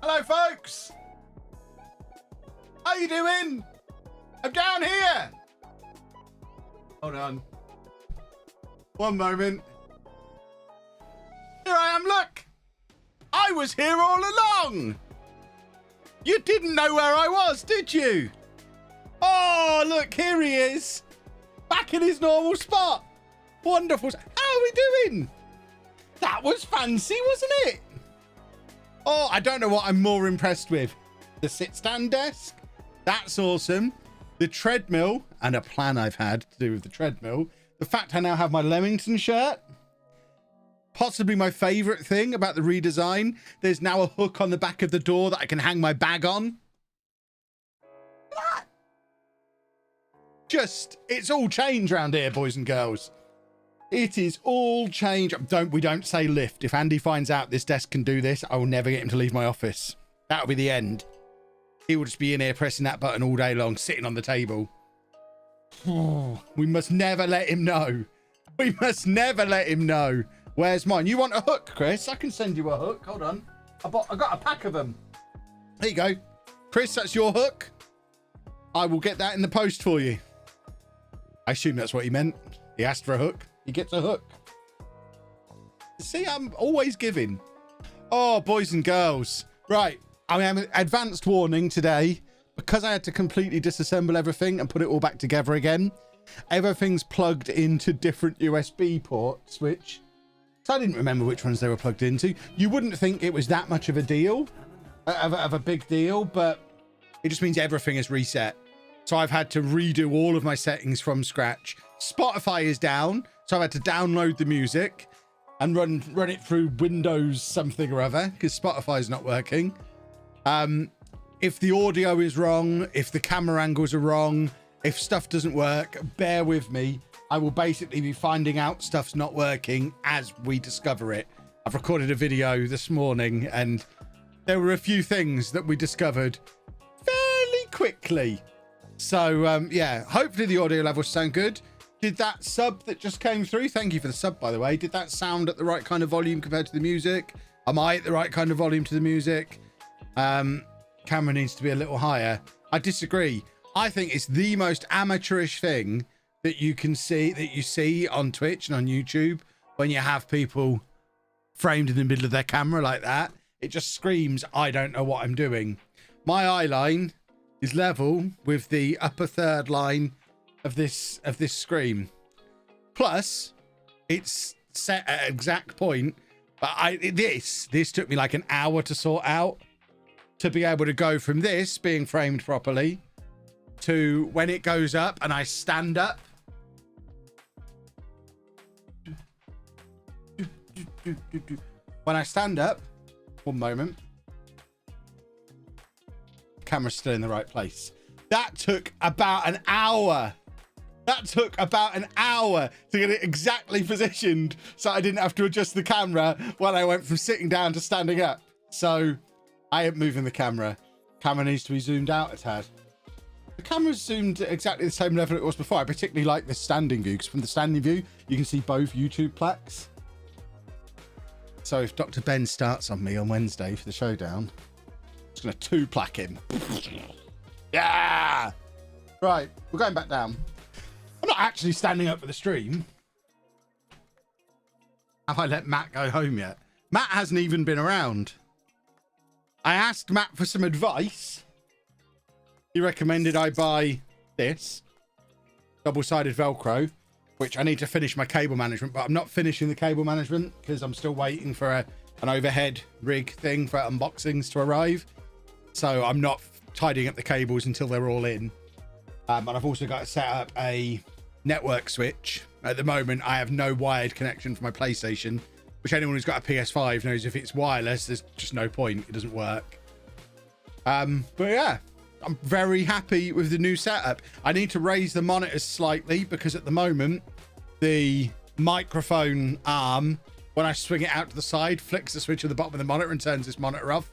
Hello, folks. How you doing? I'm down here. Hold on. One moment. Here I am, look. I was here all along. You didn't know where I was, did you? Oh, look, here he is. Back in his normal spot. Wonderful. How are we doing? That was fancy, wasn't it? Oh, I don't know what I'm more impressed with. The sit-stand desk. That's awesome. The treadmill, and a plan I've had to do with the treadmill. The fact I now have my Leamington shirt. Possibly my favorite thing about the redesign. There's now a hook on the back of the door that I can hang my bag on. Just, it's all change around here, boys and girls. It is all change. We don't say lift. If Andy finds out this desk can do this, I will never get him to leave my office. That'll be the end. He will just be in here pressing that button all day long, sitting on the table. We must never let him know. We must never let him know. Where's mine? You want a hook, Chris? I can send you a hook. Hold on. I got a pack of them. There you go. Chris, that's your hook. I will get that in the post for you. I assume that's what he meant. He asked for a hook. He gets a hook. See, I'm always giving. Oh, boys and girls. Right. I am advanced warning today. Because I had to completely disassemble everything and put it all back together again. Everything's plugged into different USB ports, which... So I didn't remember which ones they were plugged into. You wouldn't think it was that much of a deal. Of a big deal, but it just means everything is reset. So I've had to redo all of my settings from scratch. Spotify is down, so I've had to download the music and run it through Windows something or other because Spotify is not working. If the audio is wrong, if the camera angles are wrong, if stuff doesn't work, bear with me. I will basically be finding out stuff's not working as we discover it. I've recorded a video this morning and there were a few things that we discovered fairly quickly. So, yeah, hopefully the audio levels sound good. Did that sub that just came through? Thank you for the sub, by the way. Did that sound at the right kind of volume compared to the music? Am I at the right kind of volume to the music? Camera needs to be a little higher. I disagree. I think it's the most amateurish thing that you can see, that you see on Twitch and on YouTube when you have people framed in the middle of their camera like that. It just screams, I don't know what I'm doing. My eye line is level with the upper third line of this screen. Plus, it's set at an exact point. But this took me like an hour to sort out to be able to go from this being framed properly to when it goes up and I stand up. When I stand up, one moment, camera's still in the right place. That took about an hour. That took about an hour to get it exactly positioned so I didn't have to adjust the camera when I went from sitting down to standing up. So I am moving the camera. Camera needs to be zoomed out a tad. The camera's zoomed at exactly the same level it was before. I particularly like this standing view because from the standing view, you can see both YouTube plaques. So if Dr. Ben starts on me on Wednesday for the showdown, I'm just going to 2-plaque him. Yeah! Right, we're going back down. I'm not actually standing up for the stream. Have I let Matt go home yet? Matt hasn't even been around. I asked Matt for some advice. He recommended I buy this double-sided Velcro, which I need to finish my cable management, but I'm not finishing the cable management because I'm still waiting for an overhead rig thing for unboxings to arrive. So I'm not tidying up the cables until they're all in. And I've also got to set up a network switch. At the moment, I have no wired connection for my PlayStation, which anyone who's got a PS5 knows if it's wireless, there's just no point. It doesn't work. But yeah, I'm very happy with the new setup. I need to raise the monitors slightly because at the moment, the microphone arm, when I swing it out to the side, flicks the switch at the bottom of the monitor and turns this monitor off.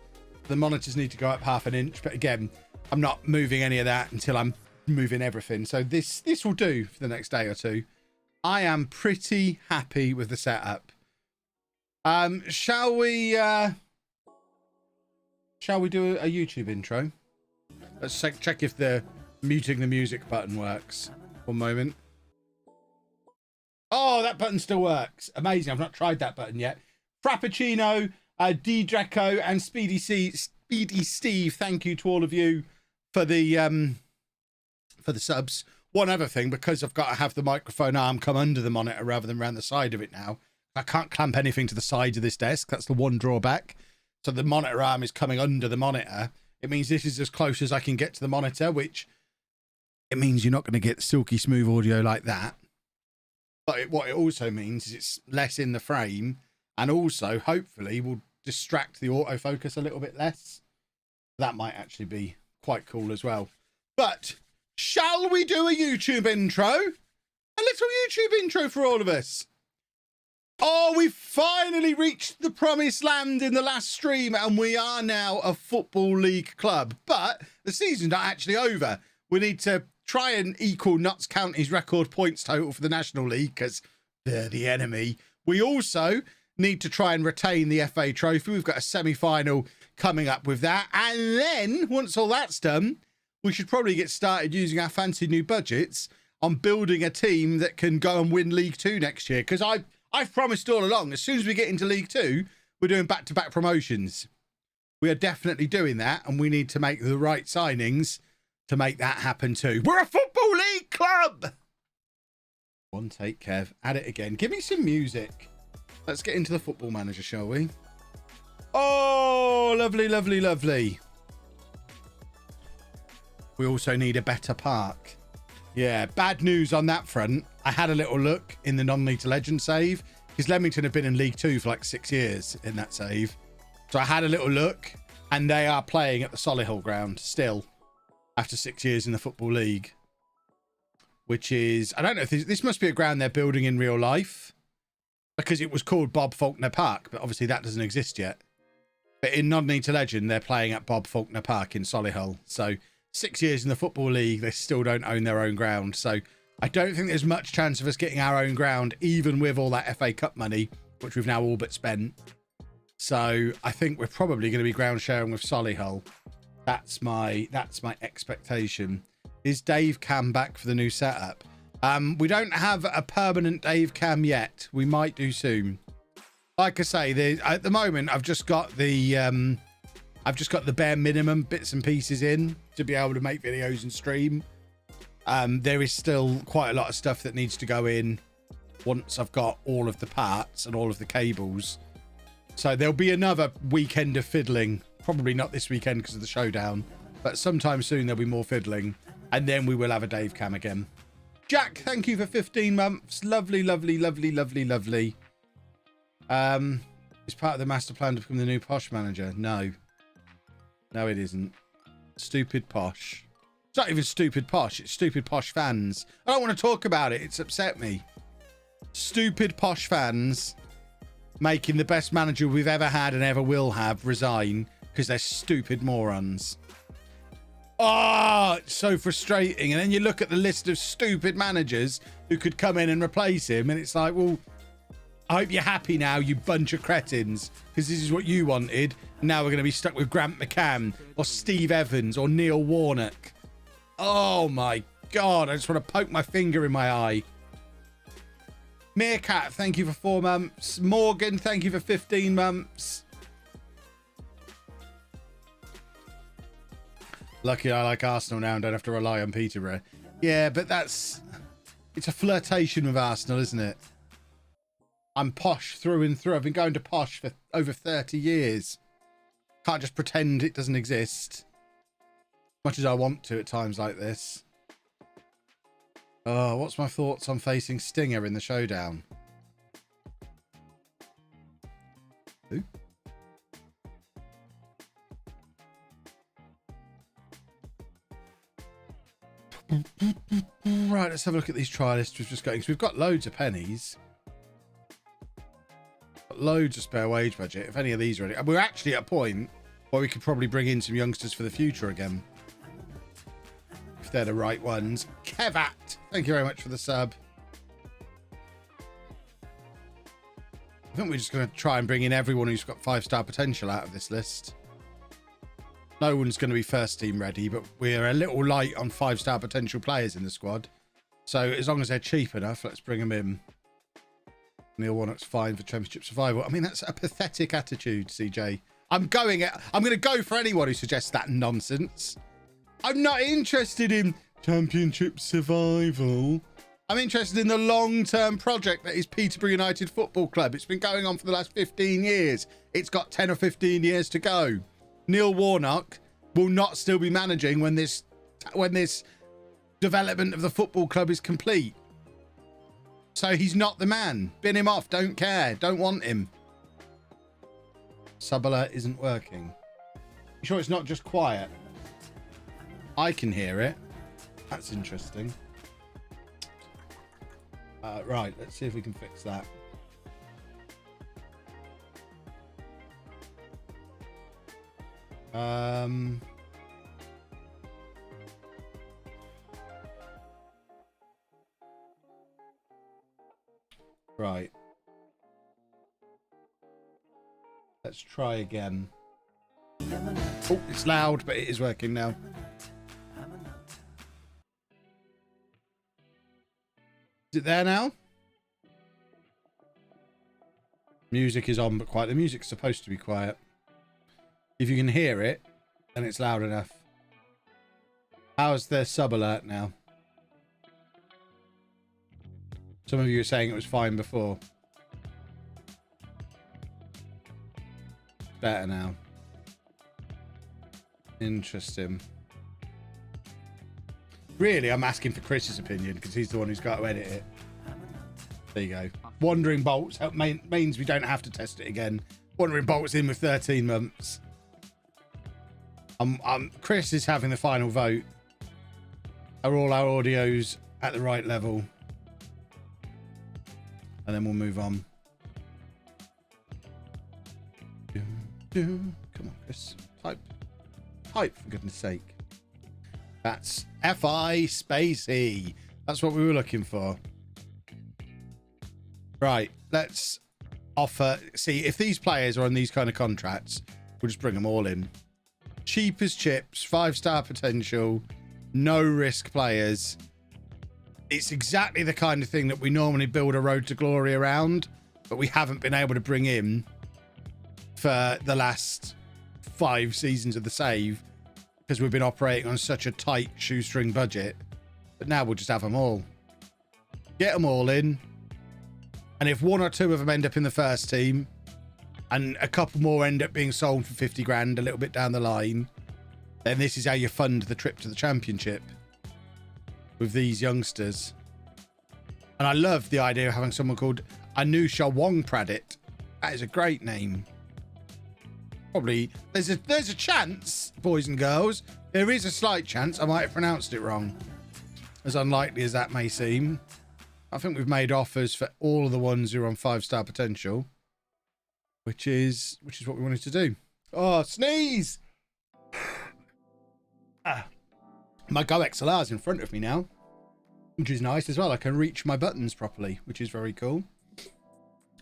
The monitors need to go up half an inch. But again, I'm not moving any of that until I'm moving everything. So this will do for the next day or two. I am pretty happy with the setup. Shall we shall we do a YouTube intro? Let's check if the muting the music button works. One moment. Oh, that button still works. Amazing. I've not tried that button yet. Frappuccino, D Draco, and Speedy Steve. Thank you to all of you for the subs. One other thing, because I've got to have the microphone arm come under the monitor rather than around the side of it now, I can't clamp anything to the side of this desk. That's the one drawback. So the monitor arm is coming under the monitor. It means this is as close as I can get to the monitor, which it means you're not going to get silky smooth audio like that. But what it also means is it's less in the frame, and also hopefully will distract the autofocus a little bit less. That might actually be quite cool as well. But shall we do a YouTube intro? A little YouTube intro for all of us. Oh, we've finally reached the promised land in the last stream, and we are now a Football League club. But the season's not actually over. We need to try and equal Notts County's record points total for the National League, because they're the enemy. We also need to try and retain the FA Trophy. We've got a semi-final coming up with that. And then, once all that's done, we should probably get started using our fancy new budgets on building a team that can go and win League Two next year. Because I've promised all along, as soon as we get into League Two, we're doing back-to-back promotions. We are definitely doing that, and we need to make the right signings to make that happen too. We're a Football League club! One take, Kev. Add it again. Give me some music. Let's get into the Football Manager, shall we? Oh, lovely, lovely, lovely. We also need a better park. Yeah, bad news on that front. I had a little look in the non-League Legend save, because Leamington have been in League Two for like 6 years in that save. So I had a little look, and they are playing at the Solihull ground still after 6 years in the Football League, which is, I don't know if this must be a ground they're building in real life, because it was called Bob Faulkner Park, but obviously that doesn't exist yet. But in non-League Legend, they're playing at Bob Faulkner Park in Solihull. So 6 years in the Football League, they still don't own their own ground. So I don't think there's much chance of us getting our own ground, even with all that FA Cup money, which we've now all but spent. So I think we're probably going to be ground sharing with Solihull. That's my expectation. Is Dave Cam back for the new setup? We don't have a permanent Dave Cam yet. We might do soon. Like I say, at the moment I've just got the bare minimum bits and pieces in to be able to make videos and stream. There is still quite a lot of stuff that needs to go in once I've got all of the parts and all of the cables. So there'll be another weekend of fiddling. Probably not this weekend because of the showdown, but sometime soon there'll be more fiddling, and then we will have a Dave Cam again. Jack, thank you for 15 months. Lovely, lovely, lovely, lovely, lovely. Is part of the master plan to become the new Posh manager? No. No, it isn't. Stupid Posh. It's not even stupid Posh. It's stupid Posh fans. I don't want to talk about it. It's upset me. Stupid Posh fans making the best manager we've ever had and ever will have resign because they're stupid morons. Oh, it's so frustrating. And then you look at the list of stupid managers who could come in and replace him, and it's like, well, I hope you're happy now, you bunch of cretins, because this is what you wanted. And now we're going to be stuck with Grant McCann or Steve Evans or Neil Warnock. Oh my God, I just want to poke my finger in my eye. Meerkat, thank you for 4 months. Morgan, thank you for 15 months. Lucky I like Arsenal now and don't have to rely on Peterborough. Yeah, but it's a flirtation with Arsenal, isn't it? I'm Posh through and through. I've been going to Posh for over 30 years. Can't just pretend it doesn't exist. Much as I want to at times like this. Oh, what's my thoughts on facing Stinger in the showdown? Who? Right, let's have a look at these trialists we've just got. Because we've got loads of pennies. Got loads of spare wage budget. If any of these are ready. We're actually at a point where we could probably bring in some youngsters for the future again. If they're the right ones. Kevat, thank you very much for the sub. I think we're just going to try and bring in everyone who's got 5-star potential out of this list. No one's going to be first team ready, but we're a little light on 5-star potential players in the squad. So as long as they're cheap enough, let's bring them in. Neil Warnock's fine for Championship survival. I mean, that's a pathetic attitude, CJ. I'm going to go for anyone who suggests that nonsense. I'm not interested in Championship survival. I'm interested in the long-term project that is Peterborough United Football Club. It's been going on for the last 15 years. It's got 10 or 15 years to go. Neil Warnock will not still be managing when this development of the football club is complete. So he's not the man. Bin him off. Don't care. Don't want him. Sub alert isn't working. You sure it's not just quiet? I can hear it. That's interesting. Right, let's see if we can fix that. Right. Let's try again. Oh, it's loud, but it is working now. Is it there now? Music is on, but quiet. The music's supposed to be quiet. If you can hear it, then it's loud enough. How's the sub alert now? Some of you are saying it was fine before. Better now. Interesting. Really, I'm asking for Chris's opinion because he's the one who's got to edit it. There you go. Wandering Bolts means we don't have to test it again. Wandering Bolts in with 13 months. Chris is having the final vote. Are all our audios at the right level? And then we'll move on. Come on, Chris. Type, for goodness sake. That's F-I space E. That's what we were looking for. Right, let's offer... See, if these players are on these kind of contracts, we'll just bring them all in. Cheap as chips, 5-star potential, no risk players. It's exactly the kind of thing that we normally build a road to glory around, but we haven't been able to bring in for the last 5 seasons of the save because we've been operating on such a tight shoestring budget. But now we'll just have them all. Get them all in. And if 1 or 2 of them end up in the first team and a couple more end up being sold for 50 grand a little bit down the line, then this is how you fund the trip to the championship with these youngsters. And I love the idea of having someone called Anusha Wongpradit. That is a great name. Probably there's a chance, boys and girls, there is a slight chance I might have pronounced it wrong, as unlikely as that may seem. I think we've made offers for all of the ones who are on 5-star potential, which is what we wanted to do. Oh, sneeze! My Go XLR is in front of me now, which is nice as well. I can reach my buttons properly, which is very cool.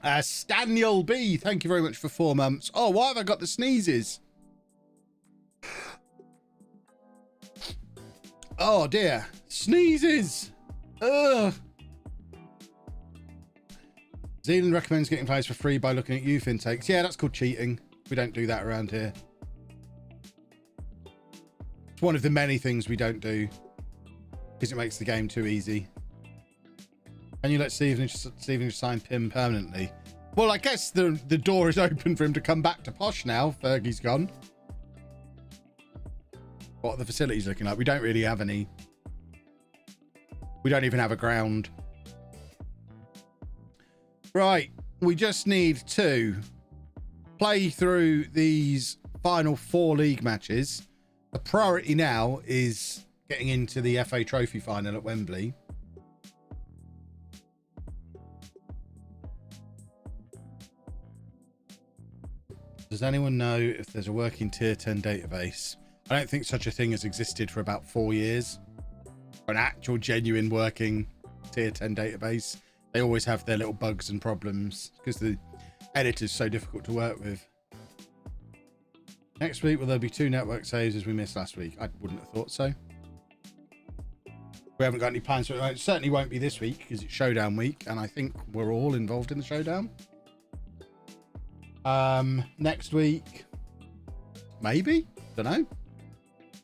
Staniel B, thank you very much for 4 months. Oh, why have I got the sneezes? Oh dear, sneezes. Ugh. Zealand recommends getting players for free by looking at youth intakes. Yeah, that's called cheating. We don't do that around here. It's one of the many things we don't do because it makes the game too easy. Can you let Stephen sign Pim permanently? Well, I guess the door is open for him to come back to Posh now. Fergie's gone. What are the facilities looking like? We don't really have any. We don't even have a ground. Right. We just need to play through these final 4 league matches. The priority now is getting into the FA Trophy final at Wembley. Does anyone know if there's a working tier 10 database? I don't think such a thing has existed for about 4 years. An actual genuine working tier 10 database. They always have their little bugs and problems because the editor's so difficult to work with. Next week, will there be 2 network saves as we missed last week? I wouldn't have thought so. We haven't got any plans for it. It certainly won't be this week because it's showdown week, and I think we're all involved in the showdown. Next week, maybe? Don't know.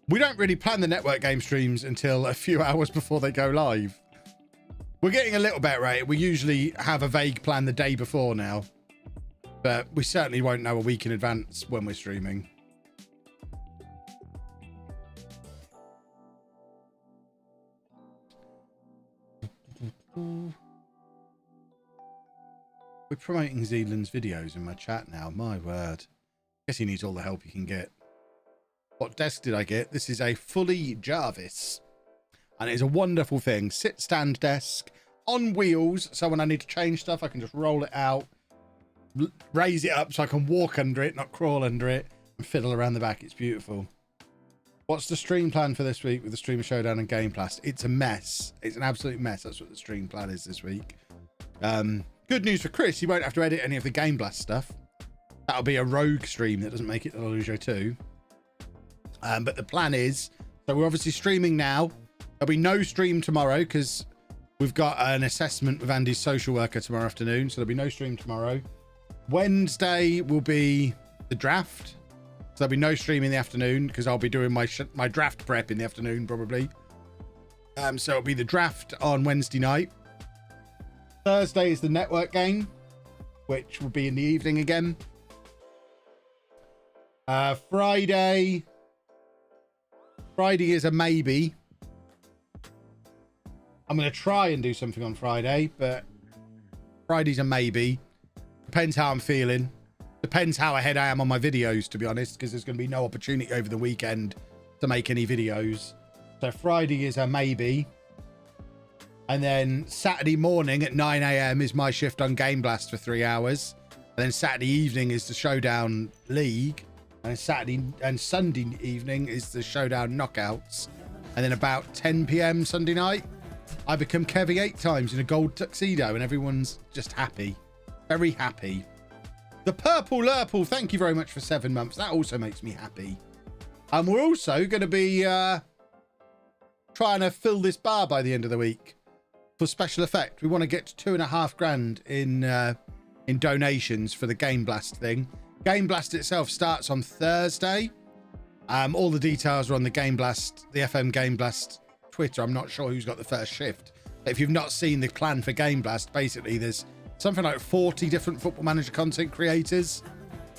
We don't really plan the network game streams until a few hours before they go live. We're getting a little better at it. We usually have a vague plan the day before now, but we certainly won't know a week in advance when we're streaming. We're promoting Zealand's videos in my chat now. My word. Guess he needs all the help he can get. What desk did I get? This is a fully Jarvis. And it's a wonderful thing. Sit-stand desk on wheels. So when I need to change stuff, I can just roll it out, raise it up so I can walk under it, not crawl under it, and fiddle around the back. It's beautiful. What's the stream plan for this week with the Streamer Showdown and Game Blast? It's a mess. It's an absolute mess. That's what the stream plan is this week. Good news for Chris. He won't have to edit any of the Game Blast stuff. That'll be a rogue stream that doesn't make it to LOLLUJO 2. But the plan is, so we're obviously streaming now. There'll be no stream tomorrow because we've got an assessment with Andy's social worker tomorrow afternoon. So there'll be no stream tomorrow. Wednesday will be the draft. So there'll be no stream in the afternoon because I'll be doing my draft prep in the afternoon probably. So it'll be the draft on Wednesday night. Thursday is the network game, which will be in the evening again. Friday is a maybe. I'm going to try and do something on Friday, but Friday's a maybe. Depends how I'm feeling. Depends how ahead I am on my videos, to be honest, because there's going to be no opportunity over the weekend to make any videos. So Friday is a maybe. And then Saturday morning at 9 a.m. is my shift on Game Blast for 3 hours. And then Saturday evening is the Showdown League. And Saturday and Sunday evening is the Showdown Knockouts. And then about 10 p.m. Sunday night, I become Kevy 8 times in a gold tuxedo and everyone's just happy. Very happy. The Purple Lurple, thank you very much for 7 months. That also makes me happy. And we're also going to be trying to fill this bar by the end of the week for special effect. We want to get to $2,500 in donations for the Game Blast thing. Game Blast itself starts on Thursday. All the details are on the Game Blast, the FM Game Blast Twitter. I'm not sure who's got the first shift. If you've not seen the plan for Game Blast, basically there's something like 40 different Football Manager content creators.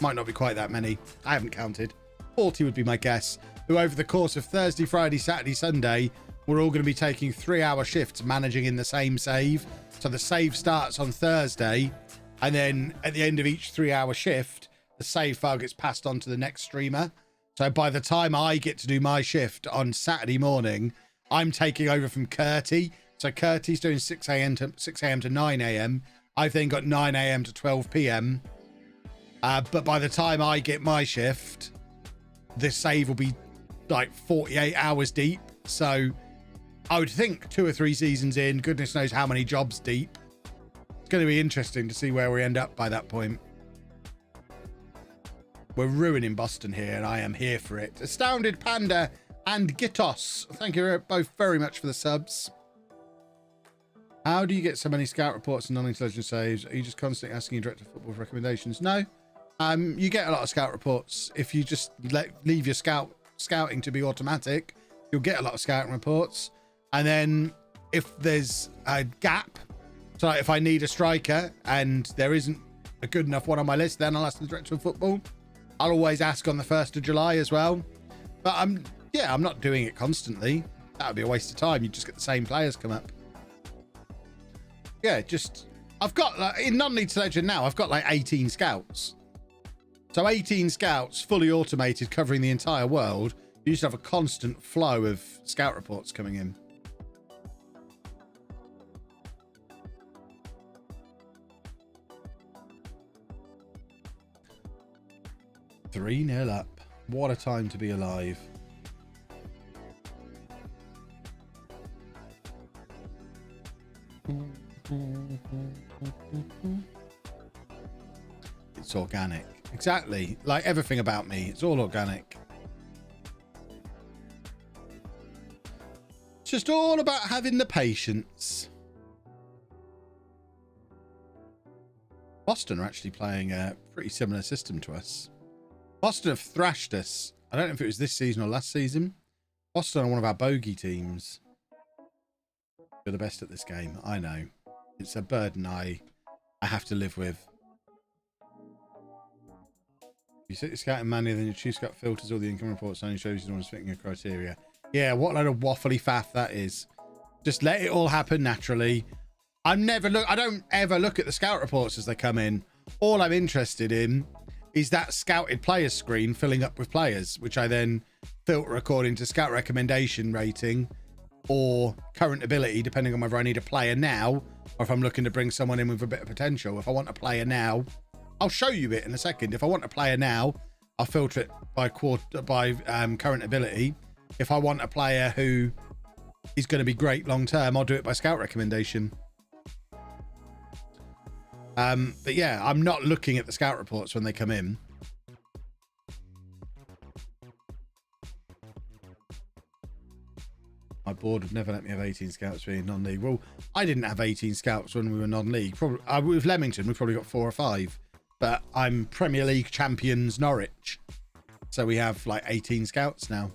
Might not be quite that many. I haven't counted. 40 would be my guess. Who over the course of Thursday, Friday, Saturday, Sunday, we're all going to be taking 3-hour shifts managing in the same save. So the save starts on Thursday, and then at the end of each 3-hour shift, the save file gets passed on to the next streamer. So by the time I get to do my shift on Saturday morning, I'm taking over from Curty. So Curty's doing 6 a.m. to 9 a.m. I've then got 9 a.m. to 12 p.m. But by the time I get my shift, this save will be like 48 hours deep. So I would think 2 or 3 seasons in, goodness knows how many jobs deep. It's going to be interesting to see where we end up by that point. We're ruining Boston here, and I am here for it. Astounded Panda and Gitos, thank you both very much for the subs. How do you get so many scout reports and non-intelligent saves? Are you just constantly asking your director of football for recommendations? No. You get a lot of scout reports. If you just leave your scouting to be automatic, you'll get a lot of scouting reports. And then if there's a gap, so like if I need a striker and there isn't a good enough one on my list, then I'll ask the director of football. I'll always ask on the 1st of July as well. But I'm not doing it constantly. That would be a waste of time. You just get the same players come up. Yeah, I've got, like, in non-league to legend now, I've got like 18 scouts. So 18 scouts fully automated covering the entire world. You just have a constant flow of scout reports coming in. Three 0 up. What a time to be alive. It's organic. exactly. Like everything about me, it's all organic. It's just all about having the patience. Boston are actually playing a pretty similar system to us. Boston have thrashed us. I don't know if it was this season or last season. Boston are one of our bogey teams. You're the best at this game. I know. It's a burden I have to live with. You set your scouting manually, then your choose scout filters all the income reports only shows you the ones fitting your criteria. Yeah, what load of waffly faff that is. Just let it all happen naturally. I don't ever look at the scout reports as they come in. All I'm interested in is that scouted players screen filling up with players, which I then filter according to scout recommendation rating or current ability, depending on whether I need a player now or if I'm looking to bring someone in with a bit of potential. If I want a player now, I'll show you it in a second. If I want a player now, I'll filter it by current ability. If I want a player who is going to be great long term, I'll do it by scout recommendation. But yeah, I'm not looking at the scout reports when they come in. My board would never let me have 18 scouts being non-league. Well, I didn't have 18 scouts when we were non-league. Probably with Leamington, we've probably got 4 or 5. But I'm Premier League champions Norwich, so we have like 18 scouts now.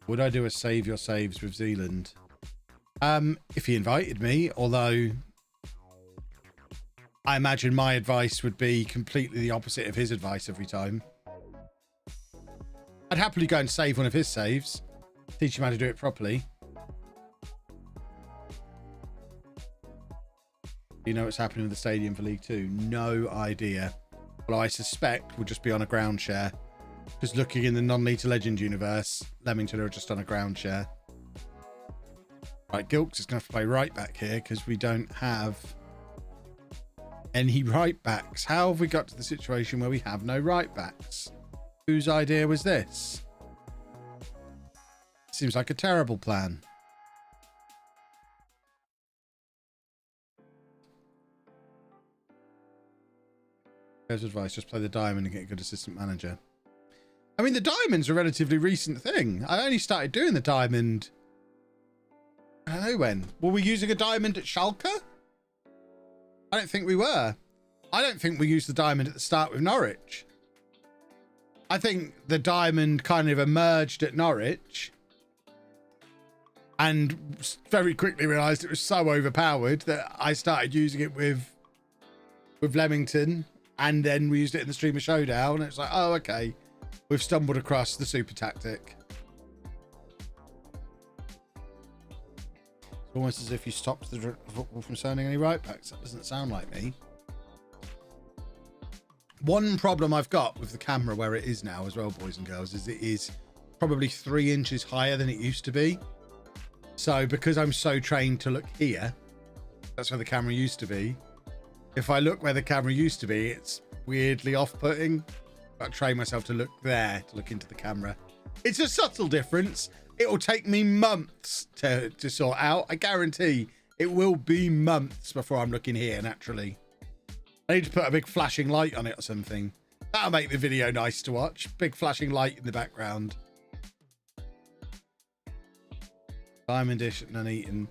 Would I do a save your saves with Zealand? If he invited me, although I imagine my advice would be completely the opposite of his advice every time. I'd happily go and save one of his saves. Teach him how to do it properly. Do you know what's happening with the stadium for League 2? No idea. Well, I suspect we'll just be on a ground share. Just looking in the non-League to Legend universe, Leamington are just on a ground share. Right, Gilks is going to have to play right back here because we don't have any right backs. How have we got to the situation where we have no right backs? Whose idea was this? Seems like a terrible plan. Here's advice, just play the diamond and get a good assistant manager. I mean, the diamond's a relatively recent thing. I only started doing the diamond, I don't know when. Were we using a diamond at Schalke? I don't think we were. I don't think we used the diamond at the start with Norwich. I think the diamond kind of emerged at Norwich and very quickly realised it was so overpowered that I started using it with Leamington, and then we used it in the Streamer Showdown. And it's like, oh, okay. We've stumbled across the super tactic. It's almost as if you stopped the football from signing any right backs. That doesn't sound like me. One problem I've got with the camera where it is now as well, boys and girls, is it is probably 3 inches higher than it used to be. So because I'm so trained to look here, that's where the camera used to be. If I look where the camera used to be, it's weirdly off-putting. I train myself to look there, to look into the camera. It's a subtle difference. It will take me months to sort out. I guarantee it will be months before I'm looking here naturally. I need to put a big flashing light on it or something. That'll make the video nice to watch. Big flashing light in the background. Diamond dish and uneaten.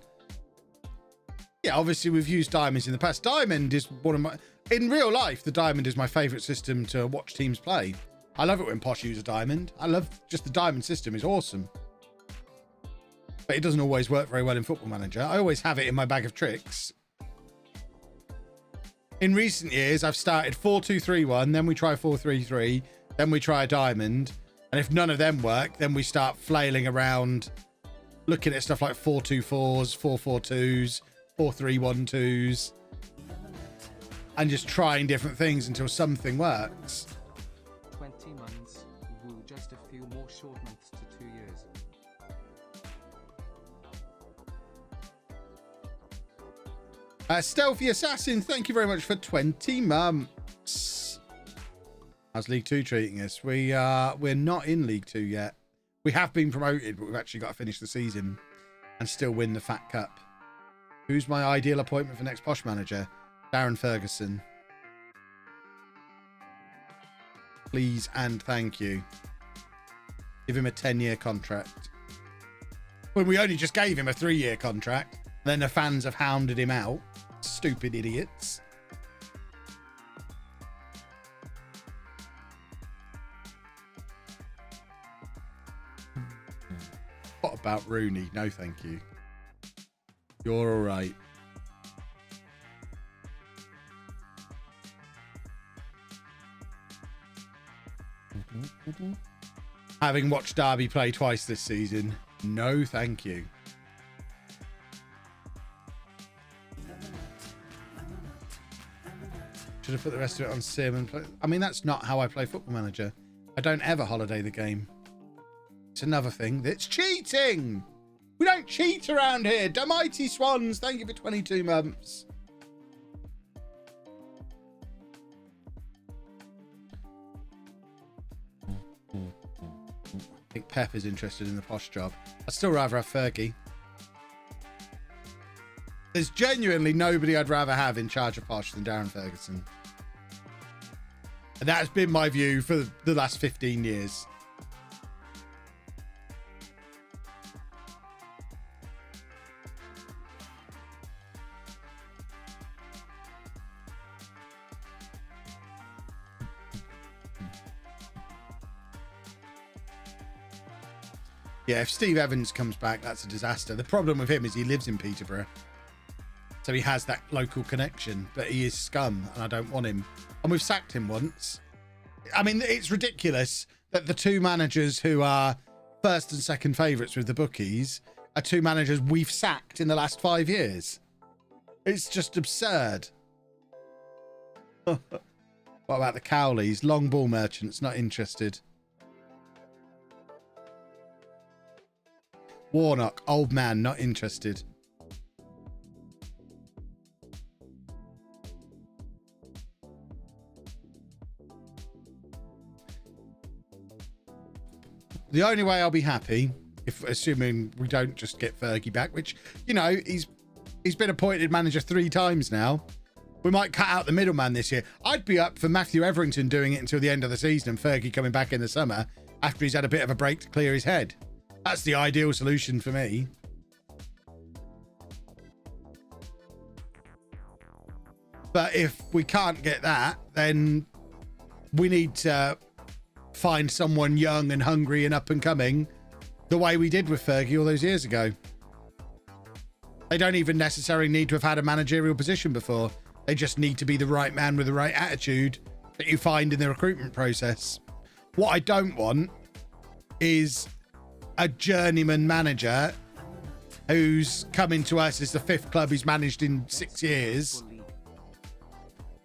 Yeah, obviously we've used diamonds in the past. Diamond is one of my... In real life, the diamond is my favourite system to watch teams play. I love it when Posh uses diamond. I love just the diamond system. It's awesome. But it doesn't always work very well in Football Manager. I always have it in my bag of tricks. In recent years, I've started 4-2-3-1, then we try 4-3-3, then we try a diamond. And if none of them work, then we start flailing around, looking at stuff like 4-2-4s, 4-4-2s, 4-3-1-2s, and just trying different things until something works. 20 months, woo, just a few more short months to 2 years. Stealthy Assassin, thank you very much for 20 months. How's League 2 treating us? We're not in League 2 yet. We have been promoted, but we've actually got to finish the season and still win the Fat Cup. Who's my ideal appointment for next Posh Manager? Darren Ferguson. Please and thank you. Give him a 10-year contract. When we only just gave him a 3-year contract. Then the fans have hounded him out. Stupid idiots. What about Rooney? No, thank you. You're all right. Having watched Derby play twice this season, no, thank you. Should have put the rest of it on sim and play. I mean, that's not how I play Football Manager. I don't ever holiday the game. It's another thing that's cheating. We don't cheat around here. The Mighty Swans, thank you for 22 months. I think Pep is interested in the posh job. I'd still rather have Fergie. There's genuinely nobody I'd rather have in charge of posh than Darren Ferguson. And that's been my view for the last 15 years. Yeah, if Steve Evans comes back, that's a disaster. The problem with him is he lives in Peterborough. So he has that local connection, but he is scum and I don't want him. And we've sacked him once. I mean, it's ridiculous that the two managers who are first and second favourites with the bookies are two managers we've sacked in the last 5 years. It's just absurd. What about the Cowleys? Long ball merchants, not interested. Warnock, old man, not interested. The only way I'll be happy, if assuming we don't just get Fergie back, which, you know, he's been appointed manager 3 times now. We might cut out the middleman this year. I'd be up for Matthew Etherington doing it until the end of the season and Fergie coming back in the summer after he's had a bit of a break to clear his head. That's the ideal solution for me. But if we can't get that, then we need to find someone young and hungry and up and coming the way we did with Fergie all those years ago. They don't even necessarily need to have had a managerial position before. They just need to be the right man with the right attitude that you find in the recruitment process. What I don't want is a journeyman manager who's coming to us as the 5th club he's managed in 6 years,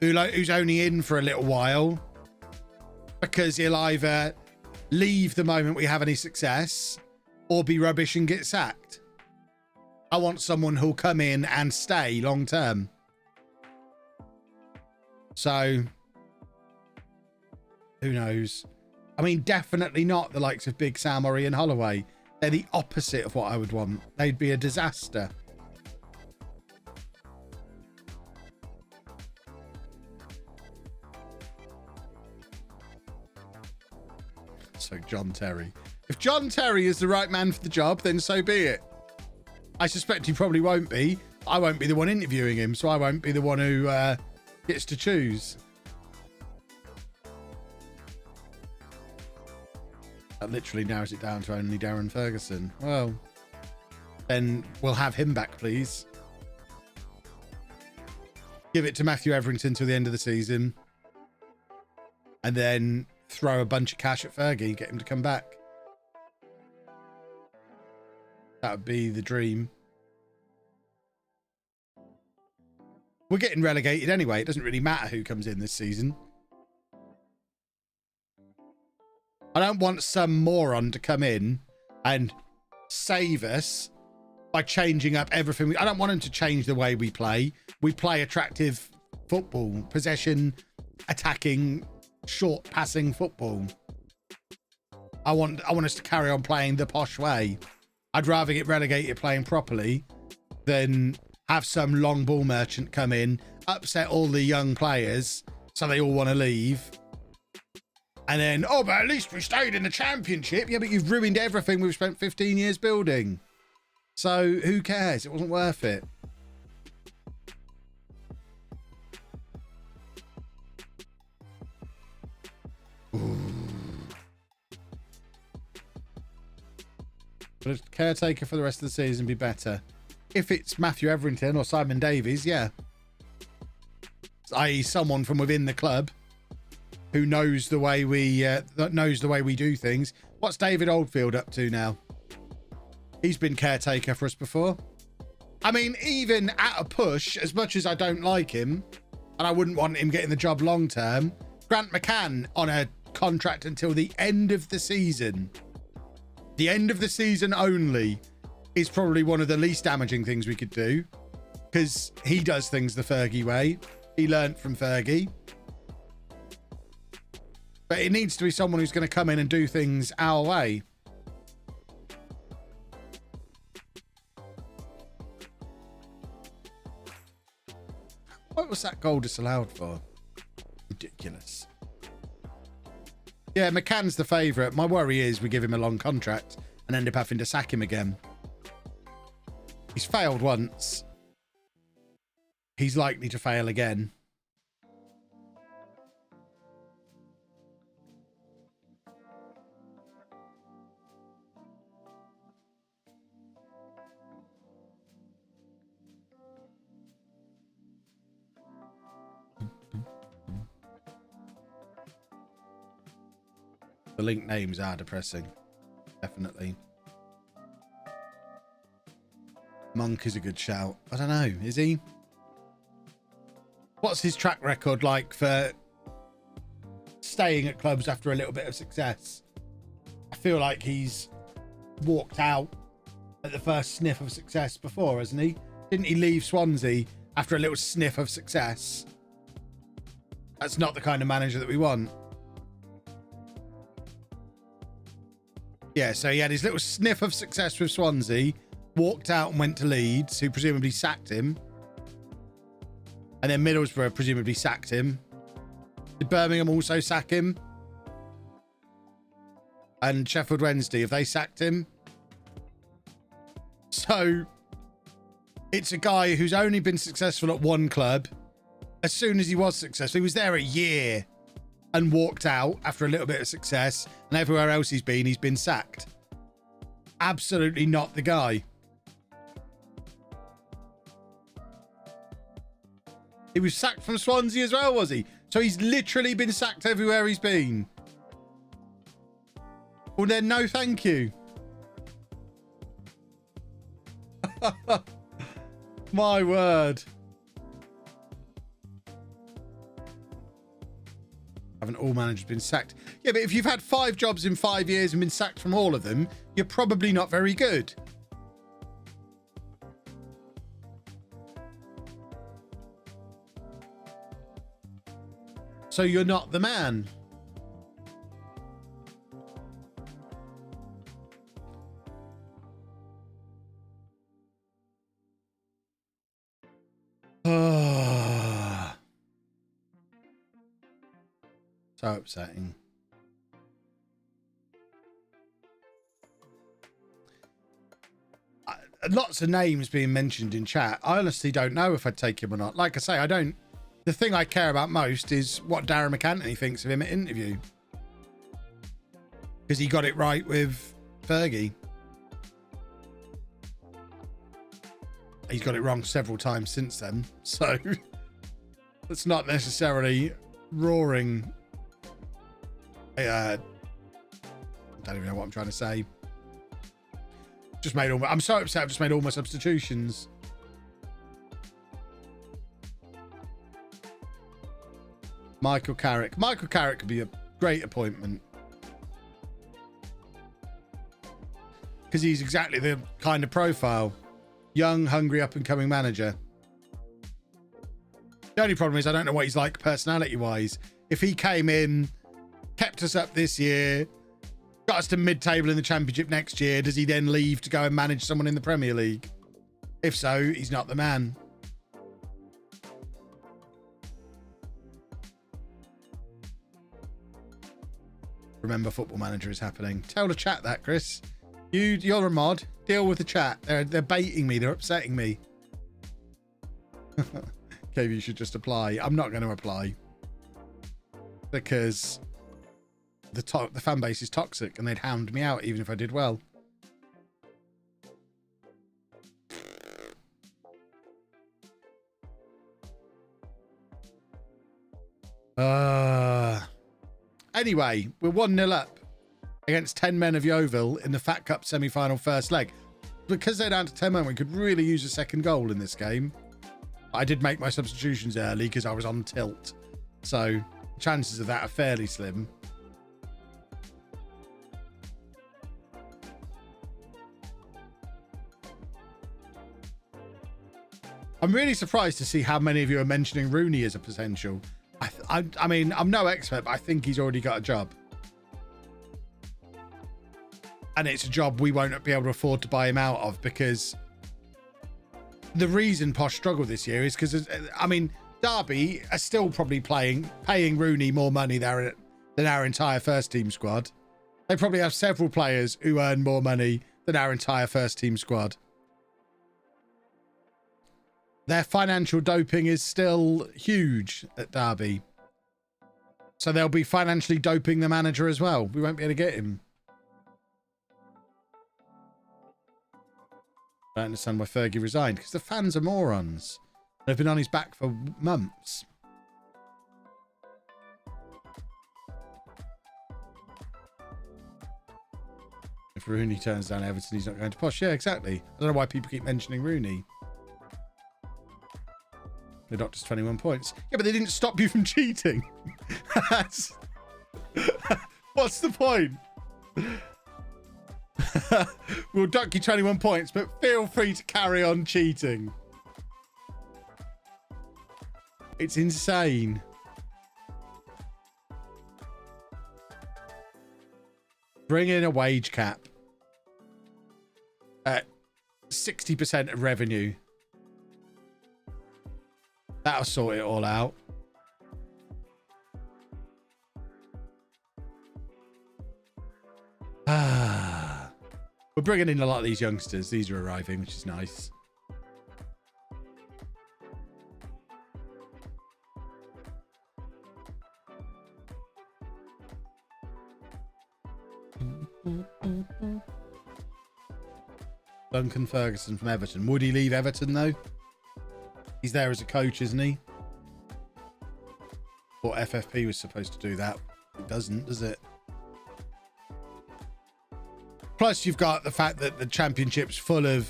who's only in for a little while because he'll either leave the moment we have any success or be rubbish and get sacked. I want someone who'll come in and stay long term. So who knows? I mean, definitely not the likes of Big Sam or Ian Holloway. They're the opposite of what I would want. They'd be a disaster. So John Terry. If John Terry is the right man for the job, then so be it. I suspect he probably won't be. I won't be the one interviewing him, so I won't be the one who gets to choose. That literally narrows it down to only Darren Ferguson. Well, then we'll have him back, please. Give it to Matthew Etherington till the end of the season. And then throw a bunch of cash at Fergie, get him to come back. That would be the dream. We're getting relegated anyway. It doesn't really matter who comes in this season. I don't want some moron to come in and save us by changing up everything. I don't want him to change the way we play. We play attractive football, possession, attacking, short passing football. I want us to carry on playing the posh way. I'd rather get relegated playing properly than have some long ball merchant come in, upset all the young players so they all want to leave, And then, oh, but at least we stayed in the championship. Yeah, but you've ruined everything we've spent 15 years building. So who cares? It wasn't worth it. But a caretaker for the rest of the season be better. If it's Matthew Everington or Simon Davies, yeah. I.e. someone from within the club who knows the way we do things. What's David Oldfield up to now? He's been caretaker for us before. I mean, even at a push, as much as I don't like him, and I wouldn't want him getting the job long term, Grant McCann on a contract until the end of the season. The end of the season only is probably one of the least damaging things we could do, because he does things the Fergie way. He learnt from Fergie. But it needs to be someone who's going to come in and do things our way. What was that goal disallowed for? Ridiculous. Yeah, McCann's the favourite. My worry is we give him a long contract and end up having to sack him again. He's failed once. He's likely to fail again. The link names are depressing. Definitely. Monk is a good shout. I don't know. Is he? What's his track record like for staying at clubs after a little bit of success? I feel like he's walked out at the first sniff of success before, hasn't he? Didn't he leave Swansea after a little sniff of success? That's not the kind of manager that we want. Yeah, so he had his little sniff of success with Swansea, walked out and went to Leeds, who presumably sacked him. And then Middlesbrough presumably sacked him. Did Birmingham also sack him? And Sheffield Wednesday, have they sacked him? So it's a guy who's only been successful at one club. As soon as he was successful, he was there a year and walked out after a little bit of success, and everywhere else he's been sacked. Absolutely not the guy. He was sacked from Swansea as well, was he? So he's literally been sacked everywhere he's been. Well, then, no thank you. My word. Haven't all managers been sacked? Yeah, but if you've had 5 jobs in 5 years and been sacked from all of them, you're probably not very good. So you're not the man. So upsetting. Lots of names being mentioned in chat. I honestly don't know if I'd take him or not. Like I say, I don't. The thing I care about most is what Darren McAntony thinks of him at interview. Because he got it right with Fergie. He's got it wrong several times since then. So it's not necessarily roaring. I don't even know what I'm trying to say. Just made all. I'm so upset. I've just made all my substitutions. Michael Carrick. Michael Carrick could be a great appointment because he's exactly the kind of profile: young, hungry, up-and-coming manager. The only problem is I don't know what he's like personality-wise. If he came in, kept us up this year, got us to mid-table in the Championship next year, does he then leave to go and manage someone in the Premier League? If so, he's not the man. Remember Football Manager is happening. Tell the chat that, Chris. You're a mod. Deal with the chat. They're baiting me. They're upsetting me. Okay, you should just apply. I'm not going to apply because the fan base is toxic and they'd hound me out even if I did well. Anyway, we're 1-0 up against 10 men of Yeovil in the Fat Cup semi-final first leg. Because they're down to 10 men, we could really use a second goal in this game. I did make my substitutions early because I was on tilt. So chances of that are fairly slim. I'm really surprised to see how many of you are mentioning Rooney as a potential. I mean, I'm no expert, but I think he's already got a job. And it's a job we won't be able to afford to buy him out of, because the reason Posh struggled this year is because, I mean, Derby are still probably paying Rooney more money than our entire first team squad. They probably have several players who earn more money than our entire first team squad. Their financial doping is still huge at Derby. So they'll be financially doping the manager as well. We won't be able to get him. I don't understand why Fergie resigned, because the fans are morons. They've been on his back for months. If Rooney turns down Everton, he's not going to Posh. Yeah, exactly. I don't know why people keep mentioning Rooney. The doctor's 21 points. Yeah, but they didn't stop you from cheating. What's the point? We'll dock you 21 points, but feel free to carry on cheating. It's insane. Bring in a wage cap at 60% of revenue. That'll sort it all out. We're bringing in a lot of these youngsters. These are arriving, which is nice. Duncan Ferguson from Everton. Would he leave Everton, though? He's there as a coach, isn't he? Or FFP was supposed to do that. It doesn't, does it? Plus, you've got the fact that the Championship's full of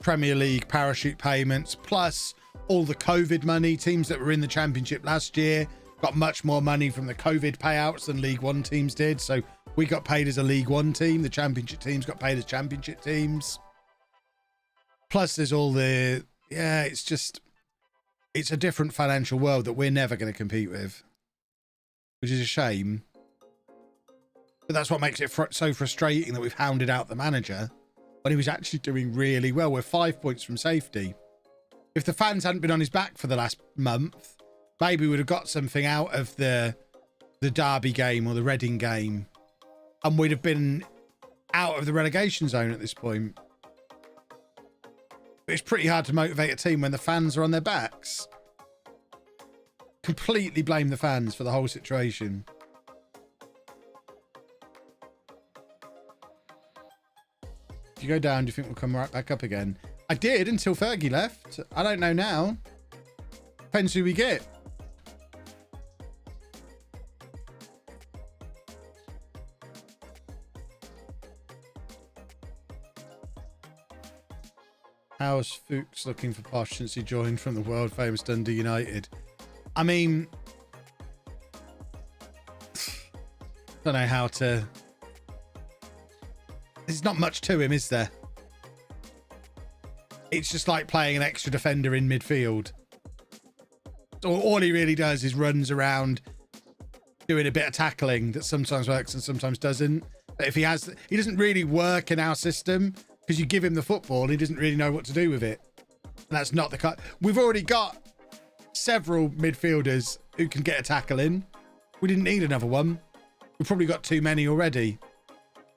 Premier League parachute payments, plus all the COVID money. Teams that were in the Championship last year got much more money from the COVID payouts than League One teams did. So we got paid as a League One team. The Championship teams got paid as Championship teams. Plus, there's all the... Yeah, it's a different financial world that we're never going to compete with, which is a shame. But that's what makes it so frustrating that we've hounded out the manager when he was actually doing really well. We're 5 points from safety. If the fans hadn't been on his back for the last month, maybe we would have got something out of the Derby game or the Reading game, and we'd have been out of the relegation zone at this point. It's pretty hard to motivate a team when the fans are on their backs. Completely blame the fans for the whole situation. If you go down, do you think we'll come right back up again? I did until Fergie left. I don't know now. Depends who we get. How's Fuchs looking for Posh since he joined from the world famous Dundee United? I mean, don't know how to... There's not much to him, is there? It's just like playing an extra defender in midfield. All he really does is runs around doing a bit of tackling that sometimes works and sometimes doesn't. But if he doesn't really work in our system, because you give him the football and he doesn't really know what to do with it. And that's not the cut. We've already got several midfielders who can get a tackle in. We didn't need another one. We've probably got too many already.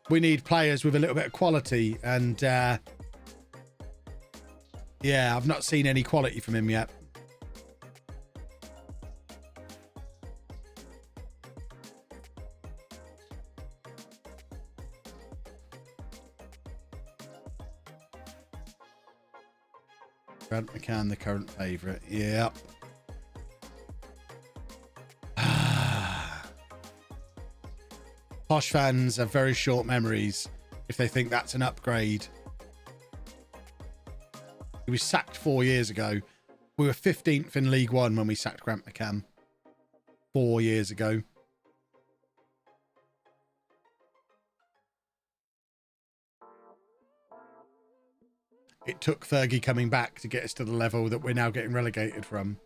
We need players with a little bit of quality. And yeah, I've not seen any quality from him yet. Grant McCann, the current favourite. Yep. Posh fans have very short memories if they think that's an upgrade. He was sacked 4 years ago. We were 15th in League One when we sacked Grant McCann 4 years ago. It took Fergie coming back to get us to the level that we're now getting relegated from.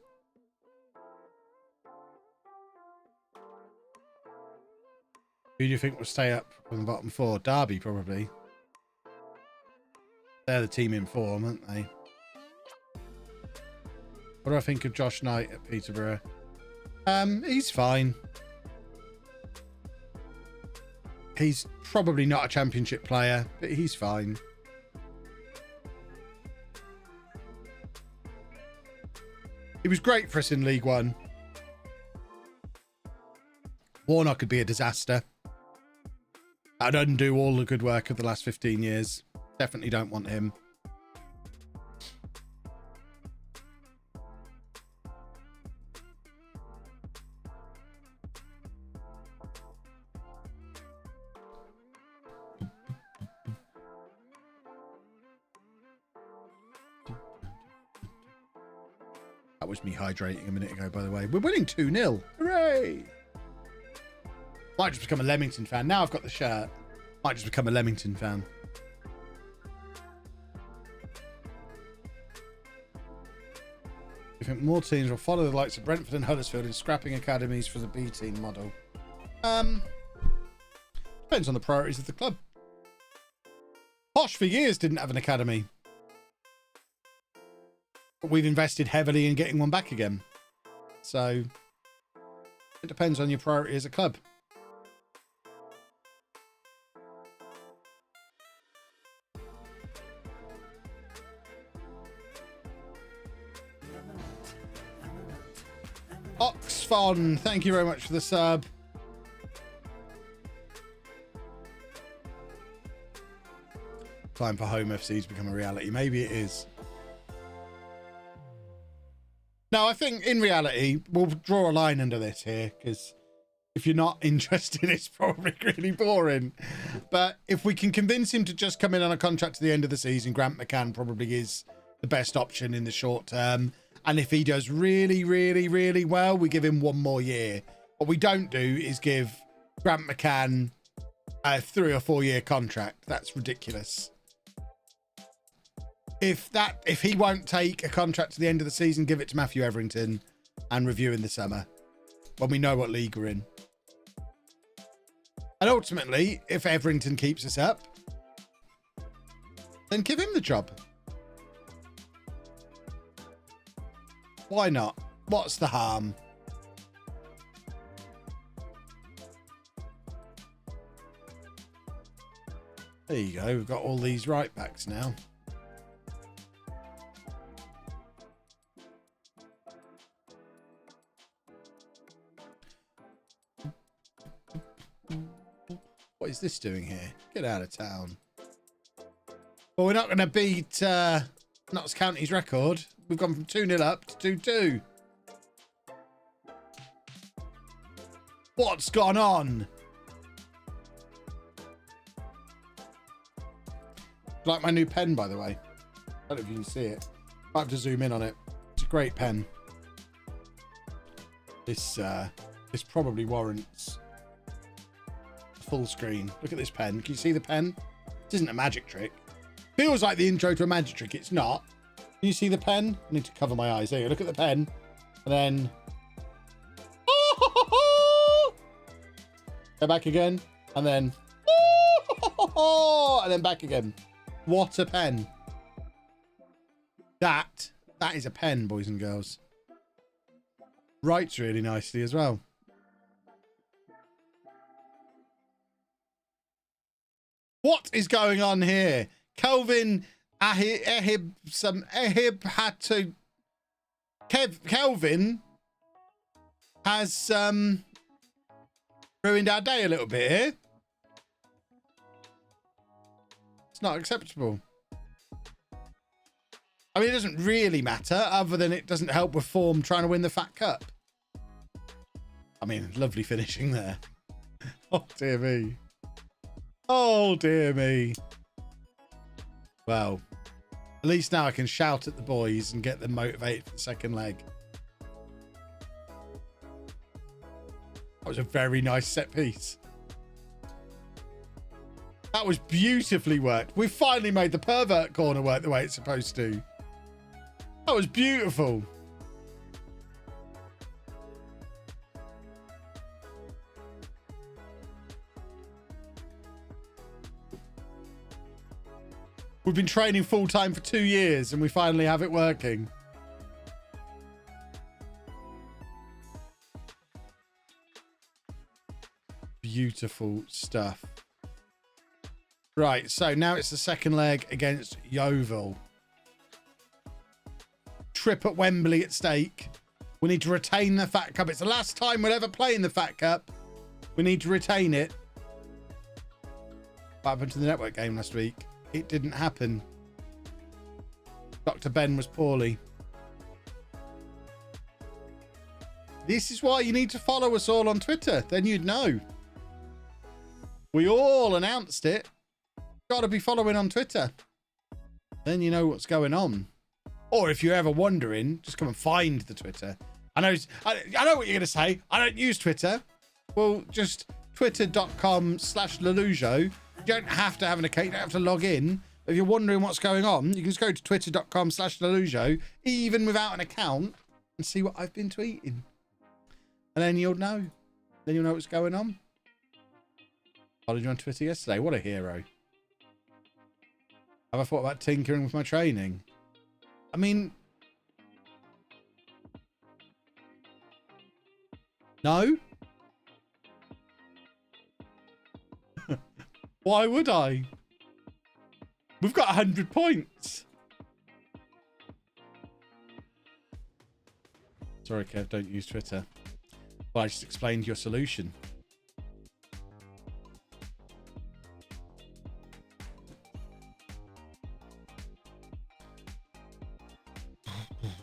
Who do you think will stay up from the bottom four? Derby, probably. They're the team in form, aren't they? What do I think of Josh Knight at Peterborough? He's fine. He's probably not a championship player, but he's fine. He was great for us in League One. Warnock could be a disaster. I'd undo all the good work of the last 15 years. Definitely don't want him. That was me hydrating a minute ago, by the way. We're winning 2-0. Hooray! Might just become a Leamington fan. Now I've got the shirt. Might just become a Leamington fan. You think more teams will follow the likes of Brentford and Huddersfield in scrapping academies for the B team model? Depends on the priorities of the club. Posh for years didn't have an academy. But we've invested heavily in getting one back again. So it depends on your priority as a club. Oxfon, thank you very much for the sub. Time for Home FC to become a reality. Maybe it is. No, I think in reality, we'll draw a line under this here, because if you're not interested, it's probably really boring. But if we can convince him to just come in on a contract to the end of the season, Grant McCann probably is the best option in the short term. And if he does really, really, really well, we give him 1 more year. What we don't do is give Grant McCann a 3 or 4 year contract. That's ridiculous. If he won't take a contract to the end of the season, give it to Matthew Everington and review in the summer when we know what league we're in. And ultimately, if Everington keeps us up, then give him the job. Why not? What's the harm? There you go. We've got all these right backs now. What is this doing here? Get out of town. Well, we're not going to beat Notts County's record. We've gone from 2-0 up to 2-2. What's gone on? Like my new pen, by the way. I don't know if you can see it. Might have to zoom in on it. It's a great pen. This probably warrants a full screen. Look at this pen. Can you see the pen? This isn't a magic trick. Feels like the intro to a magic trick. It's not. Can you see the pen? I need to cover my eyes. There you go. Look at the pen. And then... go back again. And then... and then back again. What a pen. That is a pen, boys and girls. Writes really nicely as well. What is going on here? Kelvin Kelvin has ruined our day a little bit here. It's not acceptable. I mean, it doesn't really matter, other than it doesn't help with form trying to win the Fat Cup. I mean, lovely finishing there. Oh, dear me. Oh, dear me. Well, at least now I can shout at the boys and get them motivated for the second leg. That was a very nice set piece. That was beautifully worked. We finally made the pervert corner work the way it's supposed to. That was beautiful. We've been training full time for 2 years and we finally have it working. Beautiful stuff. Right, so now it's the second leg against Yeovil. Trip at Wembley at stake. We need to retain the Fat Cup. It's the last time we'll ever play in the Fat Cup. We need to retain it. What happened to the network game last week? It didn't happen. Dr. Ben was poorly. This is why you need to follow us all on Twitter. Then you'd know. We all announced it. Got to be following on Twitter. Then you know what's going on. Or if you're ever wondering, just come and find the Twitter. I know what you're going to say. I don't use Twitter. Well, just twitter.com/LOLLUJO. You don't have to have an account. You don't have to log in. If you're wondering what's going on, you can just go to twitter.com/LOLLUJO, even without an account, and see what I've been tweeting. And then you'll know. Then you'll know what's going on. Followed you on Twitter yesterday. What a hero. Have I thought about tinkering with my training? I mean, no. Why would I? We've got 100 points. Sorry, Kev, don't use Twitter. Well, I just explained your solution.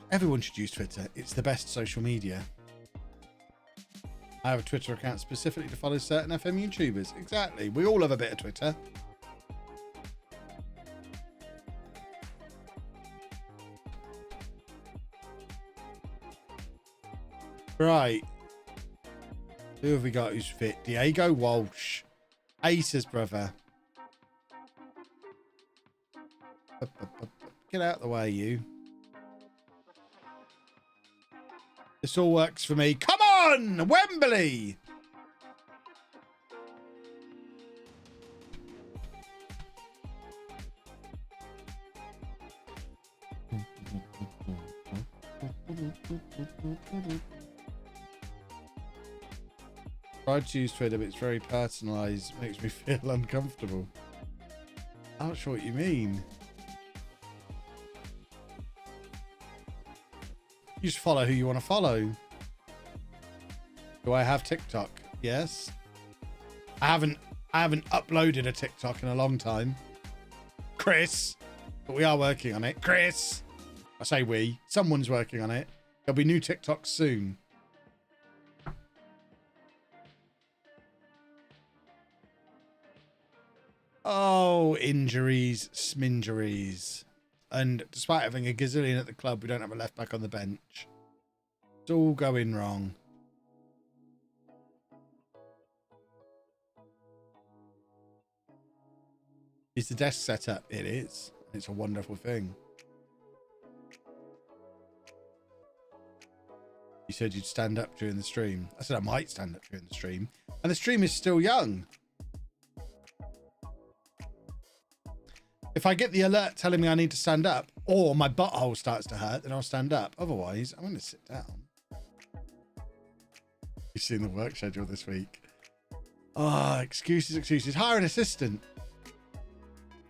Everyone should use Twitter. It's the best social media. I have a Twitter account specifically to follow certain FM YouTubers. Exactly. We all have a bit of Twitter. Right. Who have we got who's fit? Diego Walsh. Ace's brother. Get out of the way, you. This all works for me. Come on, Wembley! Tried to use Twitter, but it's very personalised. Makes me feel uncomfortable. I'm not sure what you mean. You just follow who you want to follow. Do I have TikTok? Yes. I haven't uploaded a TikTok in a long time. Chris. But we are working on it. Chris. I say we. Someone's working on it. There'll be new TikToks soon. Oh, injuries, sminjuries. And despite having a gazillion at the club, we don't have a left back on the bench. It's all going wrong. Is the desk set up? It is. It's a wonderful thing. You said you'd stand up during the stream. I said I might stand up during the stream. And the stream is still young. If I get the alert telling me I need to stand up, or my butthole starts to hurt, then I'll stand up. Otherwise, I'm going to sit down. You've seen the work schedule this week. Oh, excuses, excuses. Hire an assistant.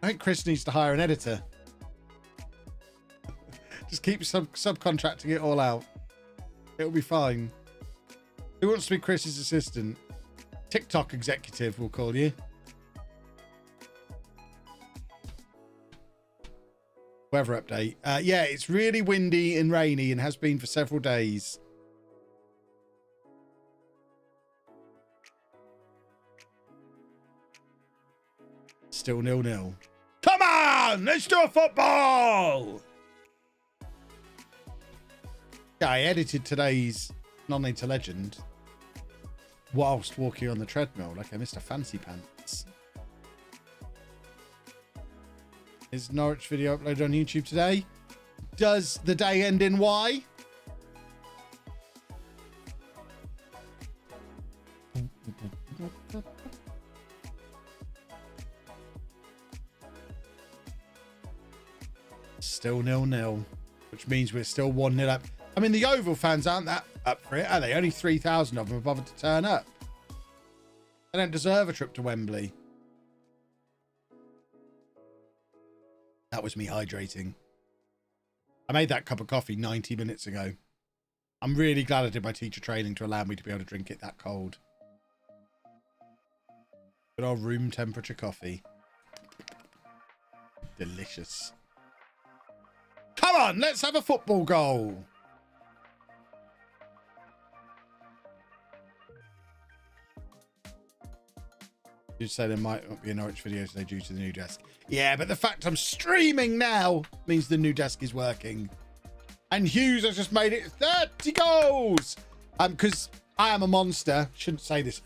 I think Chris needs to hire an editor. Just keep subcontracting it all out. It'll be fine. Who wants to be Chris's assistant? TikTok executive, we'll call you. Weather update. Yeah, it's really windy and rainy and has been for several days. Still 0-0. Come on, let's do a football. Yeah, I edited today's Non-Nature Legend whilst walking on the treadmill like I missed a fancy pants. Is Norwich video uploaded on YouTube today? Does the day end in Y? Still 0-0, which means we're still 1-0 up. I mean, the Yeovil fans aren't that up for it, are they? Only 3,000 of them have bothered to turn up. They don't deserve a trip to Wembley. That was me hydrating. I made that cup of coffee 90 minutes ago. I'm really glad I did my teacher training to allow me to be able to drink it that cold. Good old room temperature coffee. Delicious. Come on, let's have a football goal. You say there might not be a Norwich video today due to the new desk. Yeah, but the fact I'm streaming now means the new desk is working. And Hughes has just made it 30 goals. Because I am a monster. Shouldn't say this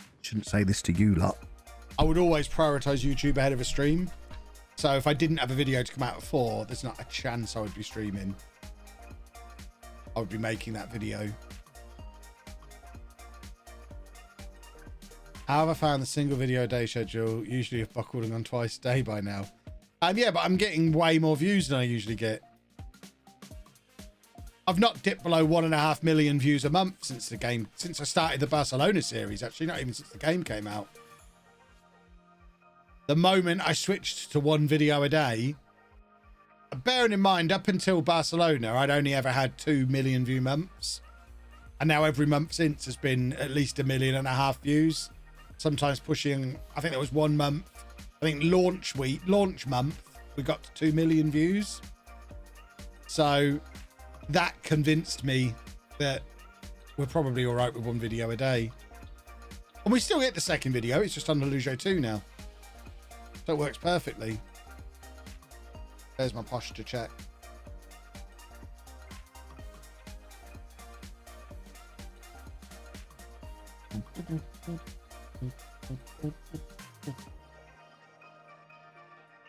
to you lot. I would always prioritize YouTube ahead of a stream. So if I didn't have a video to come out at 4, there's not a chance I would be streaming. I would be making that video. How have I found the single video a day schedule? Usually I've buckled and gone twice a day by now. Yeah, but I'm getting way more views than I usually get. I've not dipped below 1.5 million views a month since I started the Barcelona series. Actually, not even since the game came out. The moment I switched to 1 video a day, bearing in mind, up until Barcelona, I'd only ever had 2 million view months. And now every month since has been at least 1.5 million views. Sometimes pushing, I think there was 1 month, I think launch month, we got to 2 million views. So that convinced me that we're probably all right with 1 video a day. And we still get the second video, it's just on LOLLUJO 2 now. So it works perfectly. There's my posture check.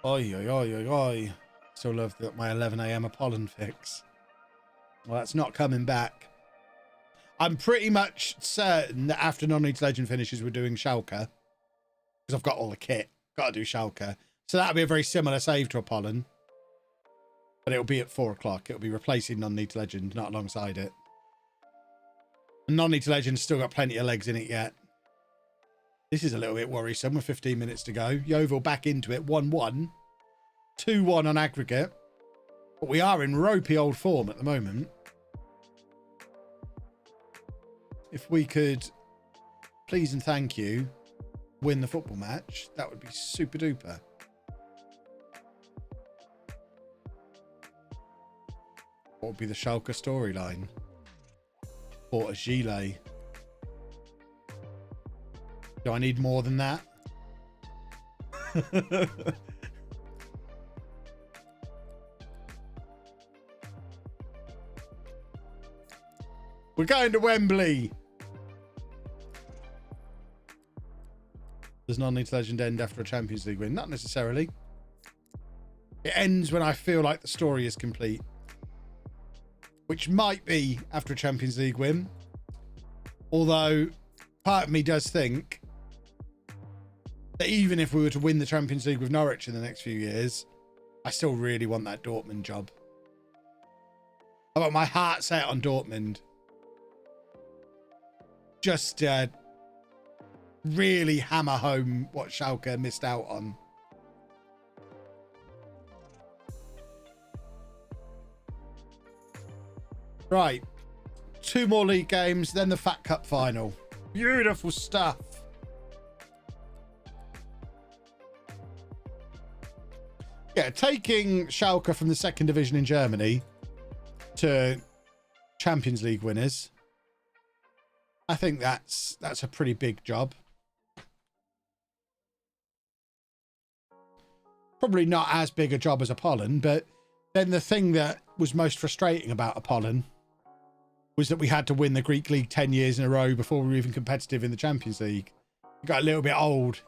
Oi, oi, oi, oi, oi. Still love my 11 AM Apollon fix. Well, that's not coming back. I'm pretty much certain that after Non-Nature Legend finishes, we're doing Schalke. Because I've got all the kit. Got to do Schalke. So that'll be a very similar save to Apollon. But it'll be at 4 o'clock. It'll be replacing Non-Nature Legend, not alongside it. And Non-Nature Legend's still got plenty of legs in it yet. This is a little bit worrisome with 15 minutes to go. Yeovil back into it. 1-1. 2-1 on aggregate. But we are in ropey old form at the moment. If we could, please and thank you, win the football match, that would be super duper. What would be the Schalke storyline? Or a gilet? Do I need more than that? We're going to Wembley. Does Non-Nature Legend end after a Champions League win? Not necessarily. It ends when I feel like the story is complete. Which might be after a Champions League win. Although, part of me does think that even if we were to win the Champions League with Norwich in the next few years, I still really want that Dortmund job. I've got my heart set on Dortmund. Just really hammer home what Schalke missed out on. Right. 2 more league games, then the Fat Cup final. Beautiful stuff. Yeah, taking Schalke from the 2nd division in Germany to Champions League winners, I think that's a pretty big job. Probably not as big a job as Apollon, but then the thing that was most frustrating about Apollon was that we had to win the Greek League 10 years in a row before we were even competitive in the Champions League. It got a little bit old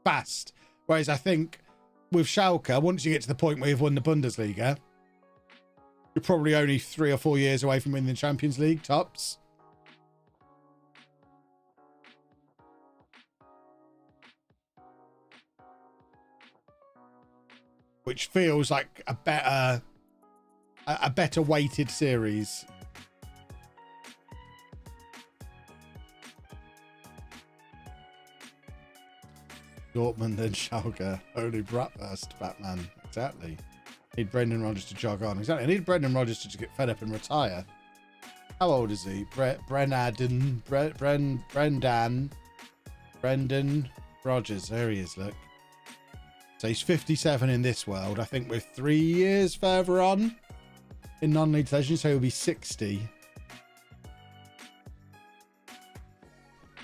fast. Whereas I think with Schalke, once you get to the point where you've won the Bundesliga, you're probably only 3 or 4 years away from winning the Champions League tops. Which feels like a better weighted series. Dortmund and Schalke. Only Bratwurst, Batman. Exactly. Need Brendan Rodgers to jog on. Exactly. I need Brendan Rodgers to just get fed up and retire. How old is he? Brendan Rodgers. There he is, look. So he's 57 in this world. I think we're 3 years further on in non-league legends, so he'll be 60.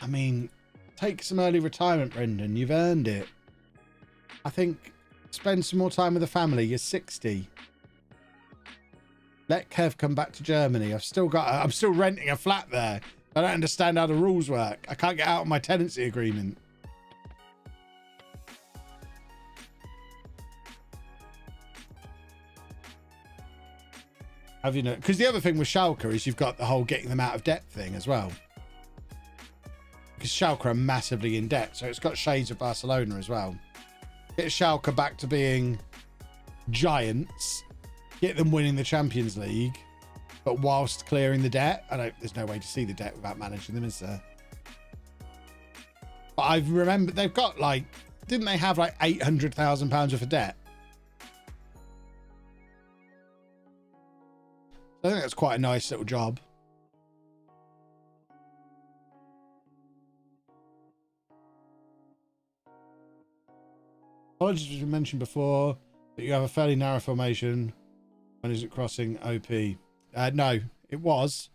I mean, take some early retirement, Brendan. You've earned it. I think spend some more time with the family. You're 60. Let Kev come back to Germany. I'm still renting a flat there. I don't understand how the rules work. I can't get out of my tenancy agreement. Have you know? Because the other thing with Schalke is you've got the whole getting them out of debt thing as well. Because Schalke are massively in debt, so it's got shades of Barcelona as well. Get Schalke back to being giants, get them winning the Champions League, but whilst clearing the debt. There's no way to see the debt without managing them, is there? But I remember they've got didn't they have £800,000 worth of debt? I think that's quite a nice little job. Apologies, as we mentioned before, that you have a fairly narrow formation. When is it crossing OP? No, it was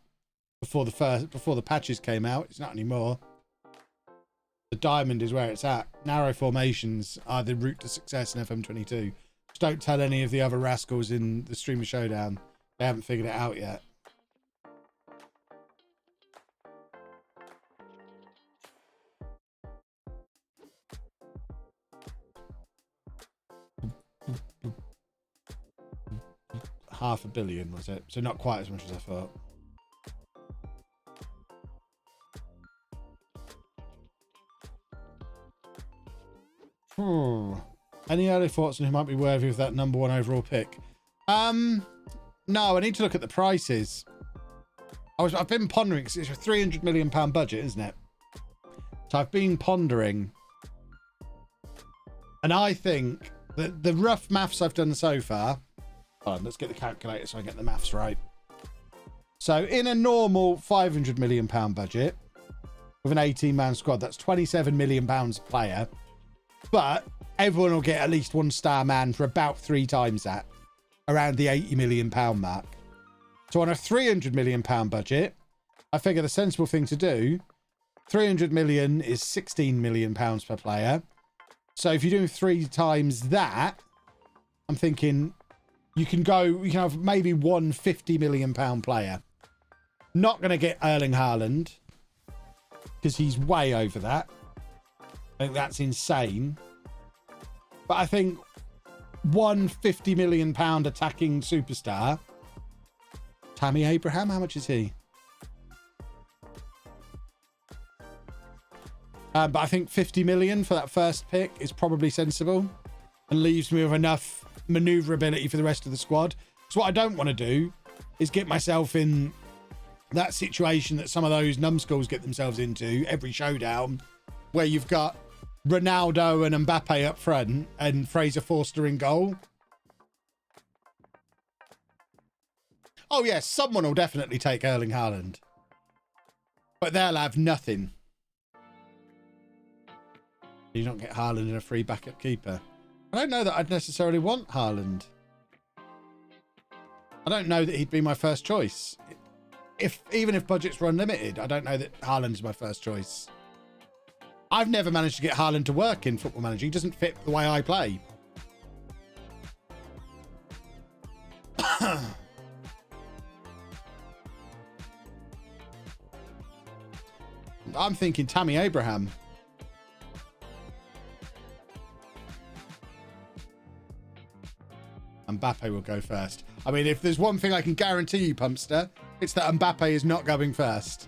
before the patches came out. It's not anymore. The diamond is where it's at. Narrow formations are the route to success in FM22. Just don't tell any of the other rascals in the Streamer Showdown. They haven't figured it out yet. $500 million, was it? So not quite as much as I thought. Any early thoughts on who might be worthy of that #1 overall pick? No, I need to look at the prices. I've been pondering, because it's a £300 million budget, isn't it? So I've been pondering. And I think that the rough maths I've done so far. Hold on, let's get the calculator so I get the maths right. So in a normal £500 million budget, with an 18-man squad, that's £27 million player. But everyone will get at least 1-star man for about 3 times that. Around the £80 million mark. So on a £300 million budget, I figure the sensible thing to do, 300 million is £16 million per player. So if you're doing 3 times that, I'm thinking you can have maybe one £50 million player. Not going to get Erling Haaland because he's way over that. I think that's insane. But I think one £50 million attacking superstar. Tammy Abraham, how much is he? But I think 50 million for that first pick is probably sensible and leaves me with enough maneuverability for the rest of the squad. So what I don't want to do is get myself in that situation that some of those numbskulls get themselves into every showdown, where you've got Ronaldo and Mbappe up front and Fraser Forster in goal. Oh, yes, someone will definitely take Erling Haaland. But they'll have nothing. You don't get Haaland and a free backup keeper. I don't know that I'd necessarily want Haaland. I don't know that he'd be my first choice. Even if budgets were unlimited, I don't know that Haaland's my first choice. I've never managed to get Haaland to work in Football Manager. He doesn't fit the way I play. I'm thinking Tammy Abraham. Mbappe will go first. I mean, if there's one thing I can guarantee you, Pumpster, it's that Mbappe is not going first.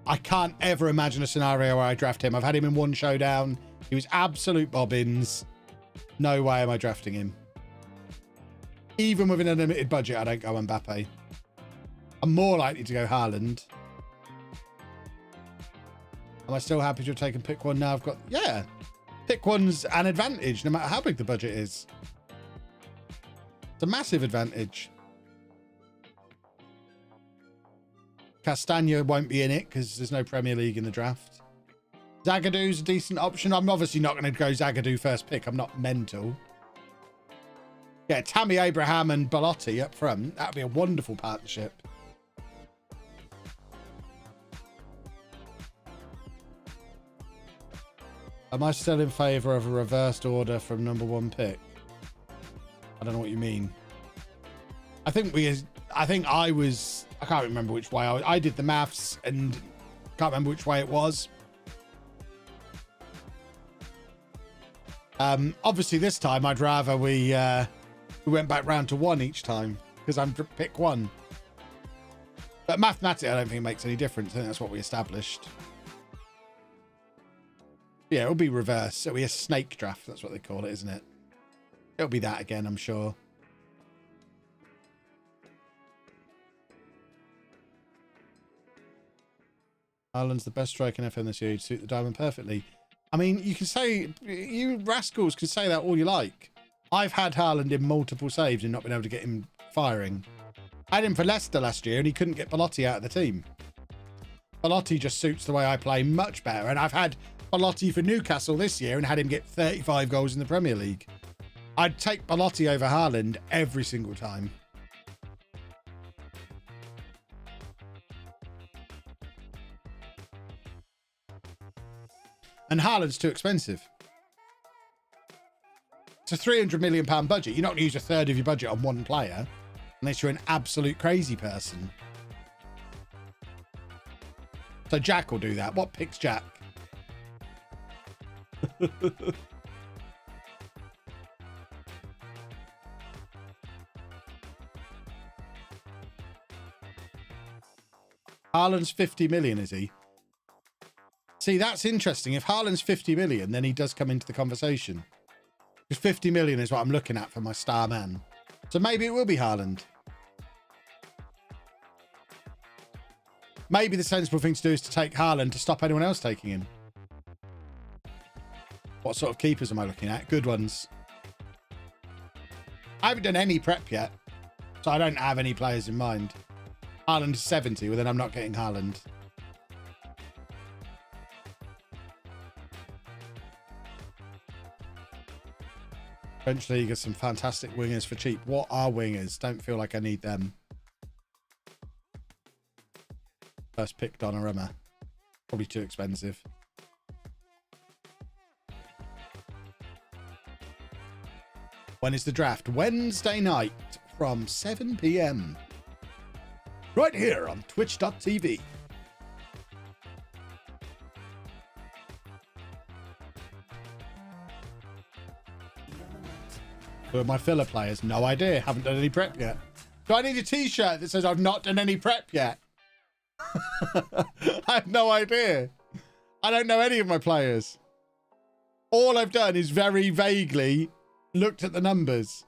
I can't ever imagine a scenario where I draft him. I've had him in one showdown. He was absolute bobbins. No way am I drafting him. Even with an unlimited budget, I don't go Mbappe. I'm more likely to go Haaland. Am I still happy to have taken pick one now? I've got, yeah. Pick one's an advantage, no matter how big the budget is. It's a massive advantage. Castagna won't be in it because there's no Premier League in the draft. Zagadou's a decent option. I'm obviously not going to go Zagadou first pick. I'm not mental. Yeah, Tammy Abraham and Belotti up front. That would be a wonderful partnership. Am I still in favour of a reversed order from number one pick? I don't know what you mean. I can't remember which way I did the maths and can't remember which way it was. Obviously this time I'd rather we went back round to one each time because I'm pick one. But mathematically I don't think it makes any difference. I think that's what we established. Yeah, it'll be reverse. It'll be a snake draft. That's what they call it, isn't it? It'll be that again, I'm sure. Haaland's the best striker in FM this year. He'd suit the diamond perfectly. I mean, you can say, you rascals can say that all you like. I've had Haaland in multiple saves and not been able to get him firing. I had him for Leicester last year and he couldn't get Belotti out of the team. Belotti just suits the way I play much better. And I've had Belotti for Newcastle this year and had him get 35 goals in the Premier League. I'd take Belotti over Haaland every single time. And Haaland's too expensive. It's a £300 million budget. You're not going to use a third of your budget on one player unless you're an absolute crazy person. So Jack will do that. What picks Jack? Haaland's 50 million, is he? See, that's interesting. If Haaland's 50 million, then he does come into the conversation. Because 50 million is what I'm looking at for my star man. So maybe it will be Haaland. Maybe the sensible thing to do is to take Haaland to stop anyone else taking him. What sort of keepers am I looking at? Good ones. I haven't done any prep yet, so I don't have any players in mind. Haaland is 70, well then I'm not getting Haaland. Eventually you get some fantastic wingers for cheap. What are wingers? Don't feel like I need them. First pick Donnarumma. Probably too expensive. When is the draft? Wednesday night from 7 PM. Right here on twitch.tv. Who are my filler players? No idea. Haven't done any prep yet. Do I need a t-shirt that says I've not done any prep yet? I have no idea. I don't know any of my players. All I've done is very vaguely looked at the numbers.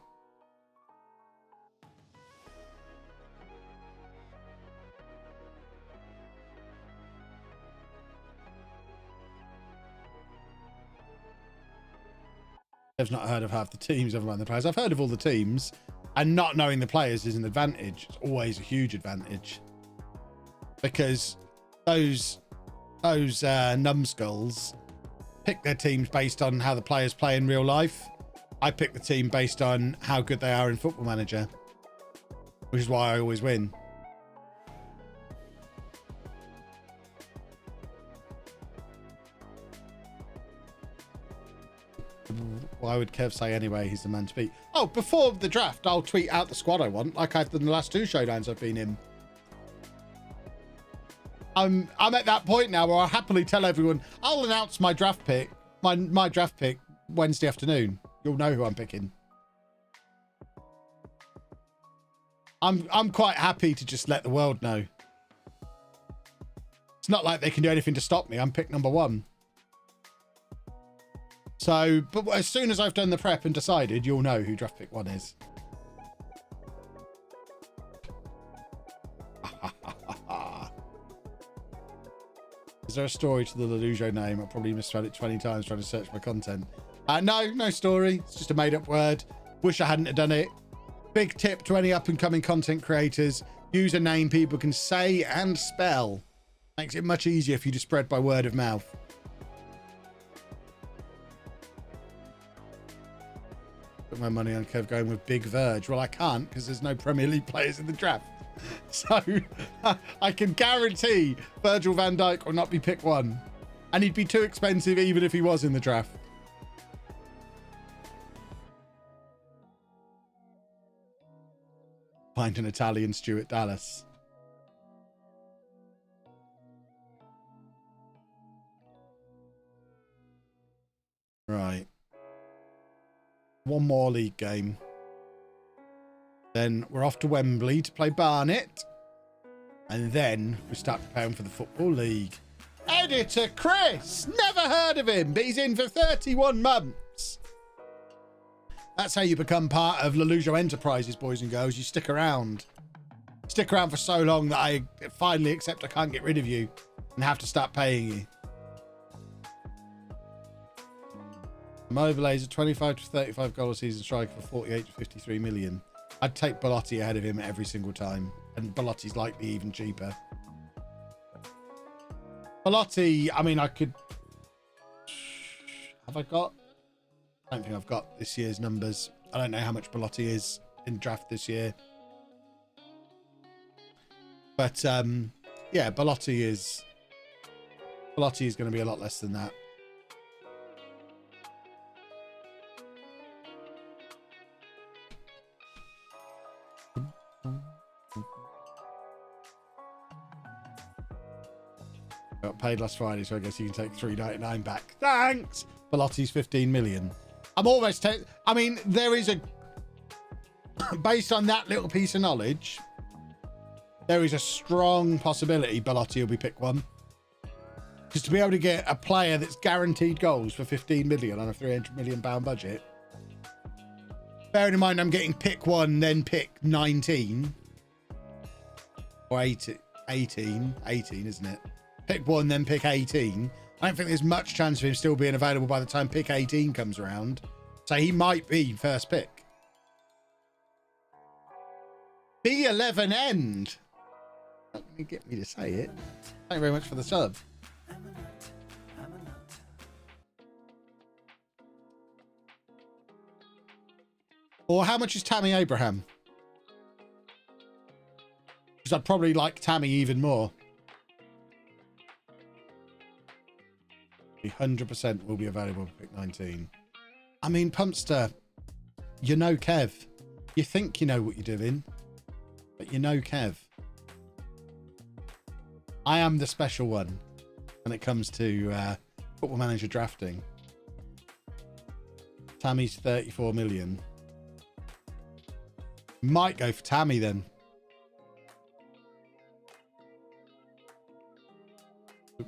I've not heard of half the teams, never mind the players. I've heard of all the teams. And not knowing the players is an advantage. It's always a huge advantage. Because those numbskulls pick their teams based on how the players play in real life. I pick the team based on how good they are in Football Manager, which is why I always win. Why would Kev say anyway he's the man to beat? Oh, before the draft, I'll tweet out the squad I want, like I've done the last 2 showdowns I've been in. I'm at that point now where I'll happily tell everyone I'll announce my draft pick, my draft pick Wednesday afternoon. You'll know who I'm picking. I'm quite happy to just let the world know. It's not like they can do anything to stop me. I'm pick number 1. So, but as soon as I've done the prep and decided, you'll know who draft pick 1 is. Is there a story to the LOLLUJO name? I probably misspelled it 20 times trying to search my content. No story. It's just a made-up word. Wish I hadn't have done it. Big tip to any up-and-coming content creators. Use a name people can say and spell. Makes it much easier for you to spread by word of mouth. Put my money on Kev going with Big Verge. Well, I can't because there's no Premier League players in the draft. So I can guarantee Virgil van Dijk will not be pick 1. And he'd be too expensive even if he was in the draft. Find an Italian Stuart Dallas. Right. One more league game. Then we're off to Wembley to play Barnet. And then we start preparing for the Football League. Editor Chris! Never heard of him, but he's in for 31 months. That's how you become part of LOLLUJO Enterprises, boys and girls. You stick around. Stick around for so long that I finally accept I can't get rid of you and have to start paying you. Mobile's a 25 to 35 goal a season striker for 48 to 53 million. I'd take Belotti ahead of him every single time. And Belotti's likely even cheaper. Belotti, I mean, I could... Have I got... I don't think I've got this year's numbers. I don't know how much Belotti is in draft this year. But, yeah, Belotti is going to be a lot less than that. Got paid last Friday, so I guess you can take $3.99 back. Thanks! Belotti's 15 million. I'm almost... I mean, there is a... Based on that little piece of knowledge, there is a strong possibility Belotti will be pick 1. Because to be able to get a player that's guaranteed goals for 15 million on a £300 million budget... Bearing in mind I'm getting pick 1, then pick 19. Or 18, isn't it? Pick 1, then pick 18. I don't think there's much chance of him still being available by the time pick 18 comes around. So he might be first pick. B11 end. Let me get me to say it. Thank you very much for the sub. Or how much is Tammy Abraham? Because I'd probably like Tammy even more. 100% will be available for pick 19. I mean, Pumpster, you know Kev. You think you know what you're doing, but you know Kev. I am the special one when it comes to Football Manager drafting. Tammy's 34 million. Might go for Tammy then.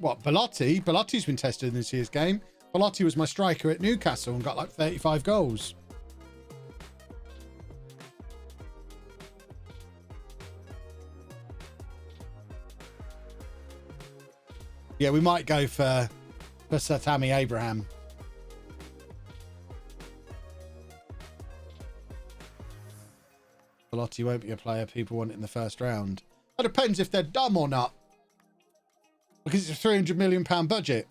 What, Belotti? Belotti's been tested in this year's game. Belotti was my striker at Newcastle and got like 35 goals. Yeah, we might go for Sir Tammy Abraham. Belotti won't be a player people want in the first round. It depends if they're dumb or not. Because it's a £300 million budget.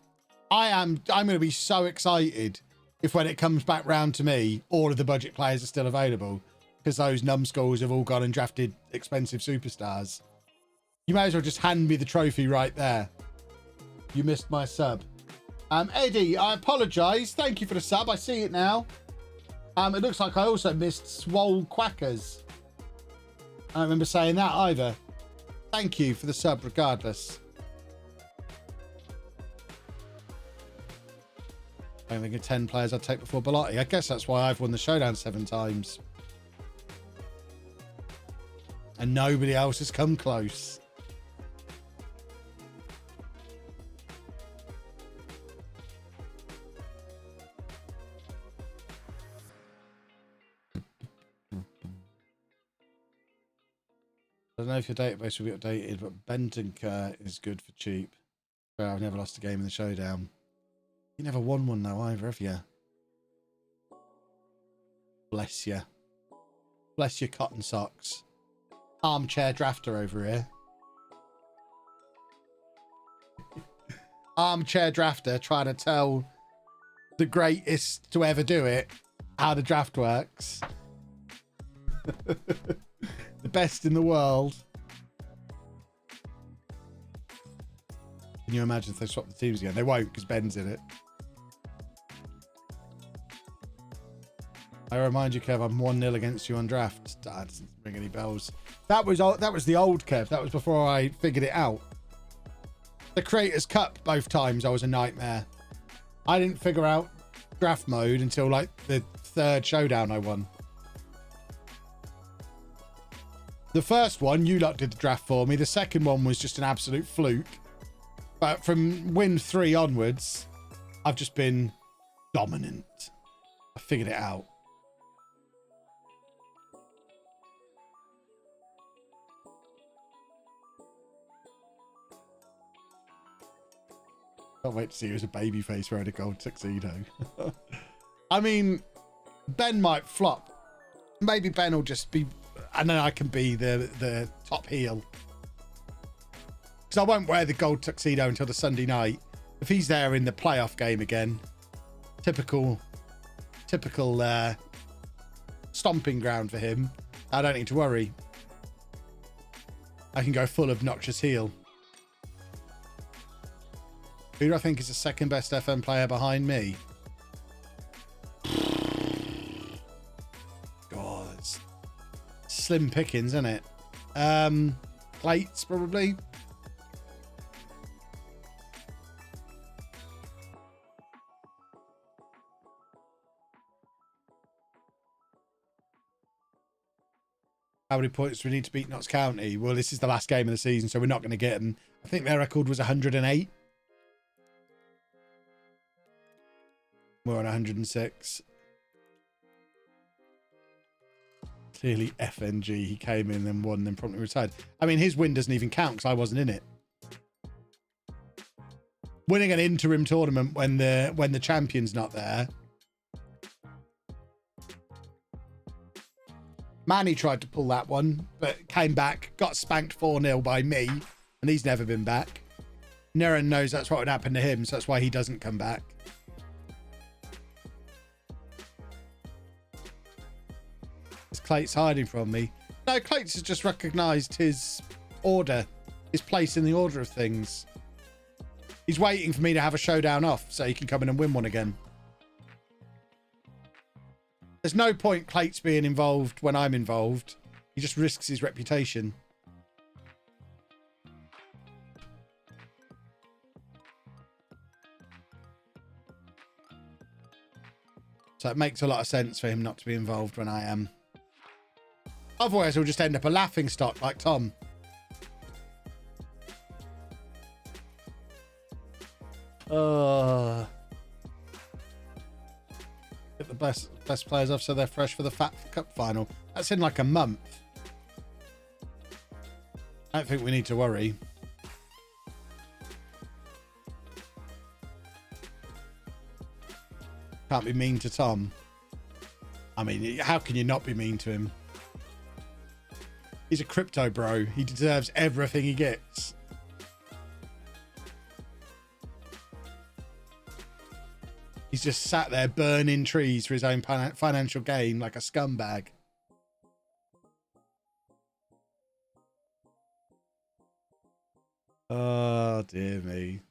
I'm going to be so excited if when it comes back round to me, all of the budget players are still available. Because those numbskulls have all gone and drafted expensive superstars. You may as well just hand me the trophy right there. You missed my sub. Eddie, I apologise. Thank you for the sub. I see it now. It looks like I also missed Swole Quackers. I don't remember saying that either. Thank you for the sub regardless. I think of 10 players I'd take before Belotti. I guess that's why I've won the showdown 7 times. And nobody else has come close. I don't know if your database will be updated, but Bentonker is good for cheap. Well, I've never lost a game in the showdown. You never won one though either, have you? Bless you. Bless your cotton socks. Armchair drafter over here. Armchair drafter trying to tell the greatest to ever do it how the draft works. The best in the world. Can you imagine if they swap the teams again? They won't because Ben's in it. I remind you, Kev, I'm 1-0 against you on draft. That doesn't ring any bells. That was the old Kev. That was before I figured it out. The Creators Cup, both times I was a nightmare. I didn't figure out draft mode until like the 3rd showdown I won. The first one, you lot did the draft for me. The second one was just an absolute fluke. But from win 3 onwards, I've just been dominant. I figured it out. Can't wait to see you as a babyface wearing a gold tuxedo. I mean, Ben might flop. Maybe Ben will just be... And then I can be the top heel. Because I won't wear the gold tuxedo until the Sunday night. If he's there in the playoff game again, typical stomping ground for him, I don't need to worry. I can go full obnoxious heel. Who do I think is the second best FM player behind me? God, it's slim pickings, isn't it? Plates, probably. How many points do we need to beat Notts County? Well, this is the last game of the season, so we're not going to get them. I think their record was 108. We're on 106. Clearly FNG. He came in and won, then promptly retired. I mean, his win doesn't even count because I wasn't in it. Winning an interim tournament when the champion's not there. Manny tried to pull that one, but came back, got spanked 4-0 by me, and he's never been back. Naren knows that's what would happen to him, so that's why he doesn't come back. Clate's hiding from me. No, Clate's has just recognised his order, his place in the order of things. He's waiting for me to have a showdown off so he can come in and win one again. There's no point Clate's being involved when I'm involved. He just risks his reputation. So it makes a lot of sense for him not to be involved when I am. Otherwise, he'll just end up a laughing stock like Tom. Get the best players off so they're fresh for the Fat Cup final. That's in like a month. I don't think we need to worry. Can't be mean to Tom. I mean, how can you not be mean to him? He's a crypto bro. He deserves everything he gets. He's just sat there burning trees for his own financial gain like a scumbag. Oh, dear me.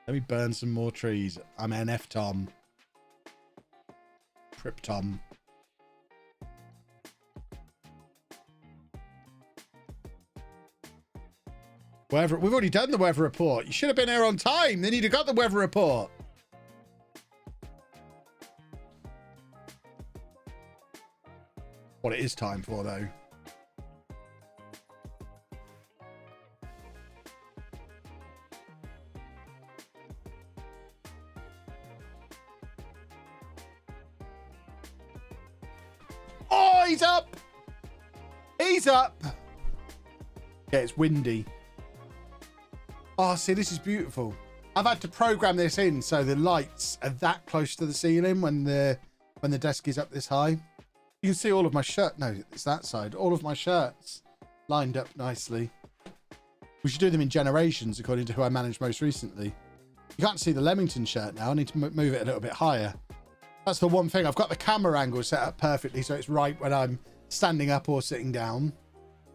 Let me burn some more trees. I'm NF Tom. Krypton. Weather. We've already done the weather report. You should have been here on time. Then you'd have got the weather report. What it is time for, though. Oh, he's up. He's up. Yeah, it's windy. Oh, see, this is beautiful. I've had to program this in so the lights are that close to the ceiling when the desk is up this high. You can see all of my shirt. No, it's that side. All of my shirts lined up nicely. We should do them in generations according to who I managed most recently. You can't see the Leamington shirt now. I need to move it a little bit higher. That's the one thing. I've got the camera angle set up perfectly so it's right when I'm standing up or sitting down.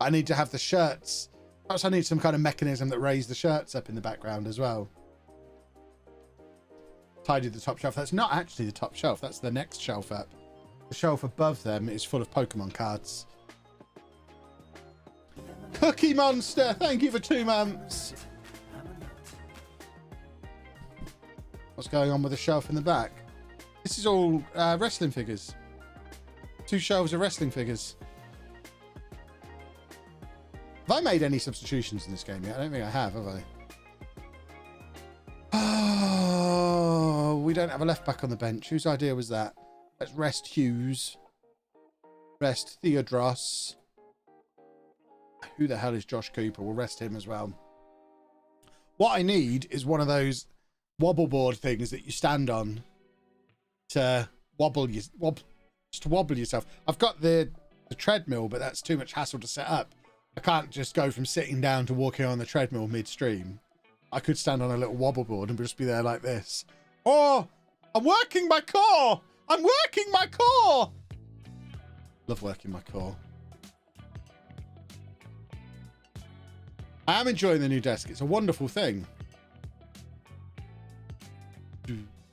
I need to have the shirts. Perhaps I need some kind of mechanism that raises the shirts up in the background as well. Tidied the top shelf. That's not actually the top shelf. That's the next shelf up. The shelf above them is full of Pokemon cards. Cookie Monster, thank you for 2 months. What's going on with the shelf in the back? This is all wrestling figures. 2 shelves of wrestling figures. Have I made any substitutions in this game yet? I don't think I have I? Oh, we don't have a left back on the bench. Whose idea was that? Let's rest Hughes. Rest Theodros. Who the hell is Josh Cooper? We'll rest him as well. What I need is one of those wobble board things that you stand on to wobble yourself. I've got the treadmill, but that's too much hassle to set up. I can't just go from sitting down to walking on the treadmill midstream. I could stand on a little wobble board and just be there like this. Oh, I'm working my core. I'm working my core. Love working my core. I am enjoying the new desk. It's a wonderful thing.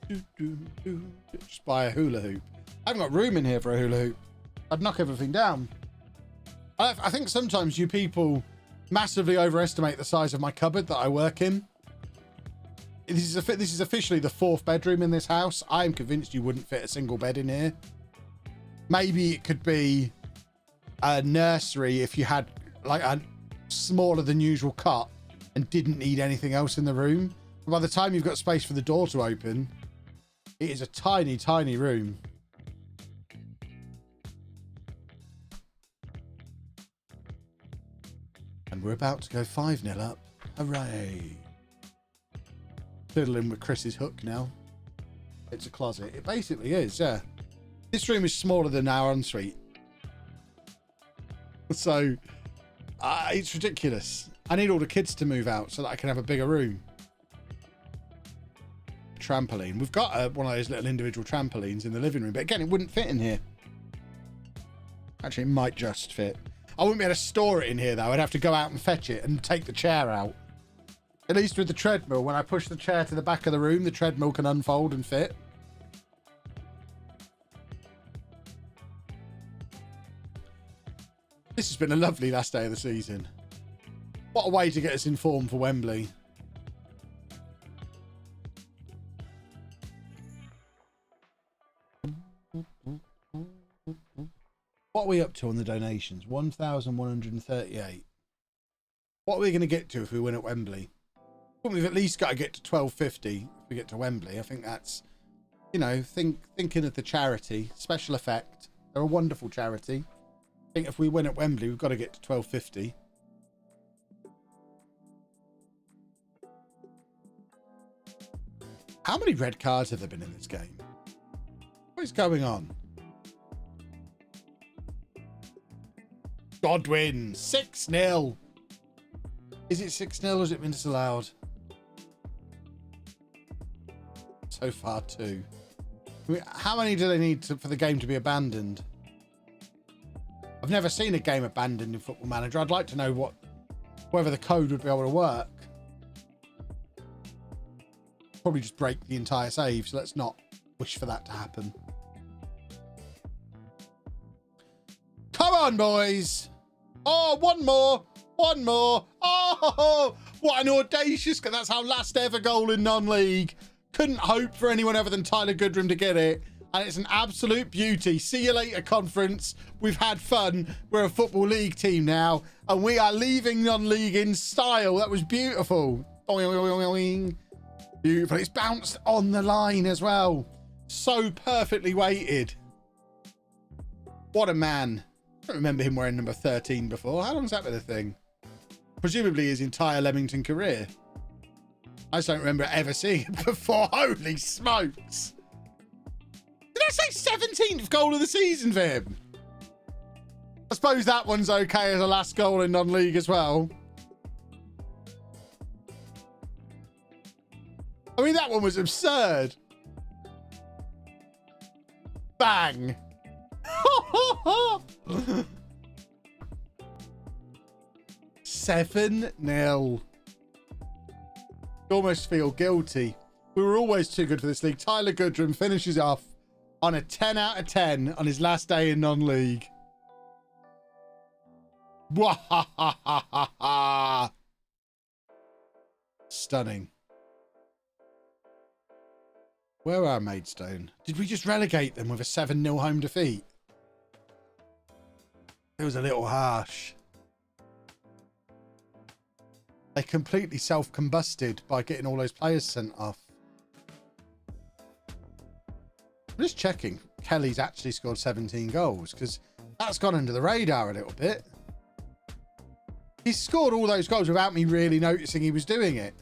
Just buy a hula hoop. I haven't got room in here for a hula hoop. I'd knock everything down. I think sometimes you people massively overestimate the size of my cupboard that I work in. This is officially the 4th bedroom in this house. I am convinced you wouldn't fit a single bed in here. Maybe it could be a nursery if you had like a smaller than usual cot and didn't need anything else in the room. But by the time you've got space for the door to open, it is a tiny, tiny room. And we're about to go 5-0 up. Hooray. Fiddling with Chris's hook now. It's a closet. It basically is, yeah. This room is smaller than our ensuite. So, it's ridiculous. I need all the kids to move out so that I can have a bigger room. Trampoline. We've got one of those little individual trampolines in the living room, but again, it wouldn't fit in here. Actually, it might just fit. I wouldn't be able to store it in here, though. I'd have to go out and fetch it and take the chair out. At least with the treadmill, when I push the chair to the back of the room, the treadmill can unfold and fit. This has been a lovely last day of the season. What a way to get us in form for Wembley. What are we up to on the donations? 1,138. What are we going to get to if we win at Wembley? Well, we've at least got to get to 1250 if we get to Wembley. I think that's, you know, thinking of the charity, Special Effect. They're a wonderful charity. I think if we win at Wembley, we've got to get to 1250. How many red cards have there been in this game? What is going on? Godwin, 6-0. Is it 6-0 or has it been disallowed? So far, 2. I mean, how many do they need for the game to be abandoned? I've never seen a game abandoned in Football Manager. I'd like to know whether the code would be able to work. Probably just break the entire save, so let's not wish for that to happen. Come on, boys. Oh, one more. One more. Oh, what an audacious... That's our last ever goal in non-league. Couldn't hope for anyone other than Tyler Goodrum to get it. And it's an absolute beauty. See you later, conference. We've had fun. We're a Football League team now. And we are leaving non-league in style. That was beautiful. Beautiful. It's bounced on the line as well. So perfectly weighted. What a man. I don't remember him wearing number 13 before. How long's that been a thing? Presumably his entire Leamington career. I just don't remember ever seeing it before. Holy smokes. Did I say 17th goal of the season for him? I suppose that one's okay as a last goal in non-league as well. I mean, that one was absurd. Bang. 7-0. You almost feel guilty. We were always too good for this league. Tyler Goodrum finishes off on a 10 out of 10 on his last day in non-league. Stunning. Where are Maidstone? Did we just relegate them with a 7-0 home defeat? It was a little harsh. They completely self-combusted by getting all those players sent off. I'm just checking. Kelly's actually scored 17 goals because that's gone under the radar a little bit. He scored all those goals without me really noticing he was doing it.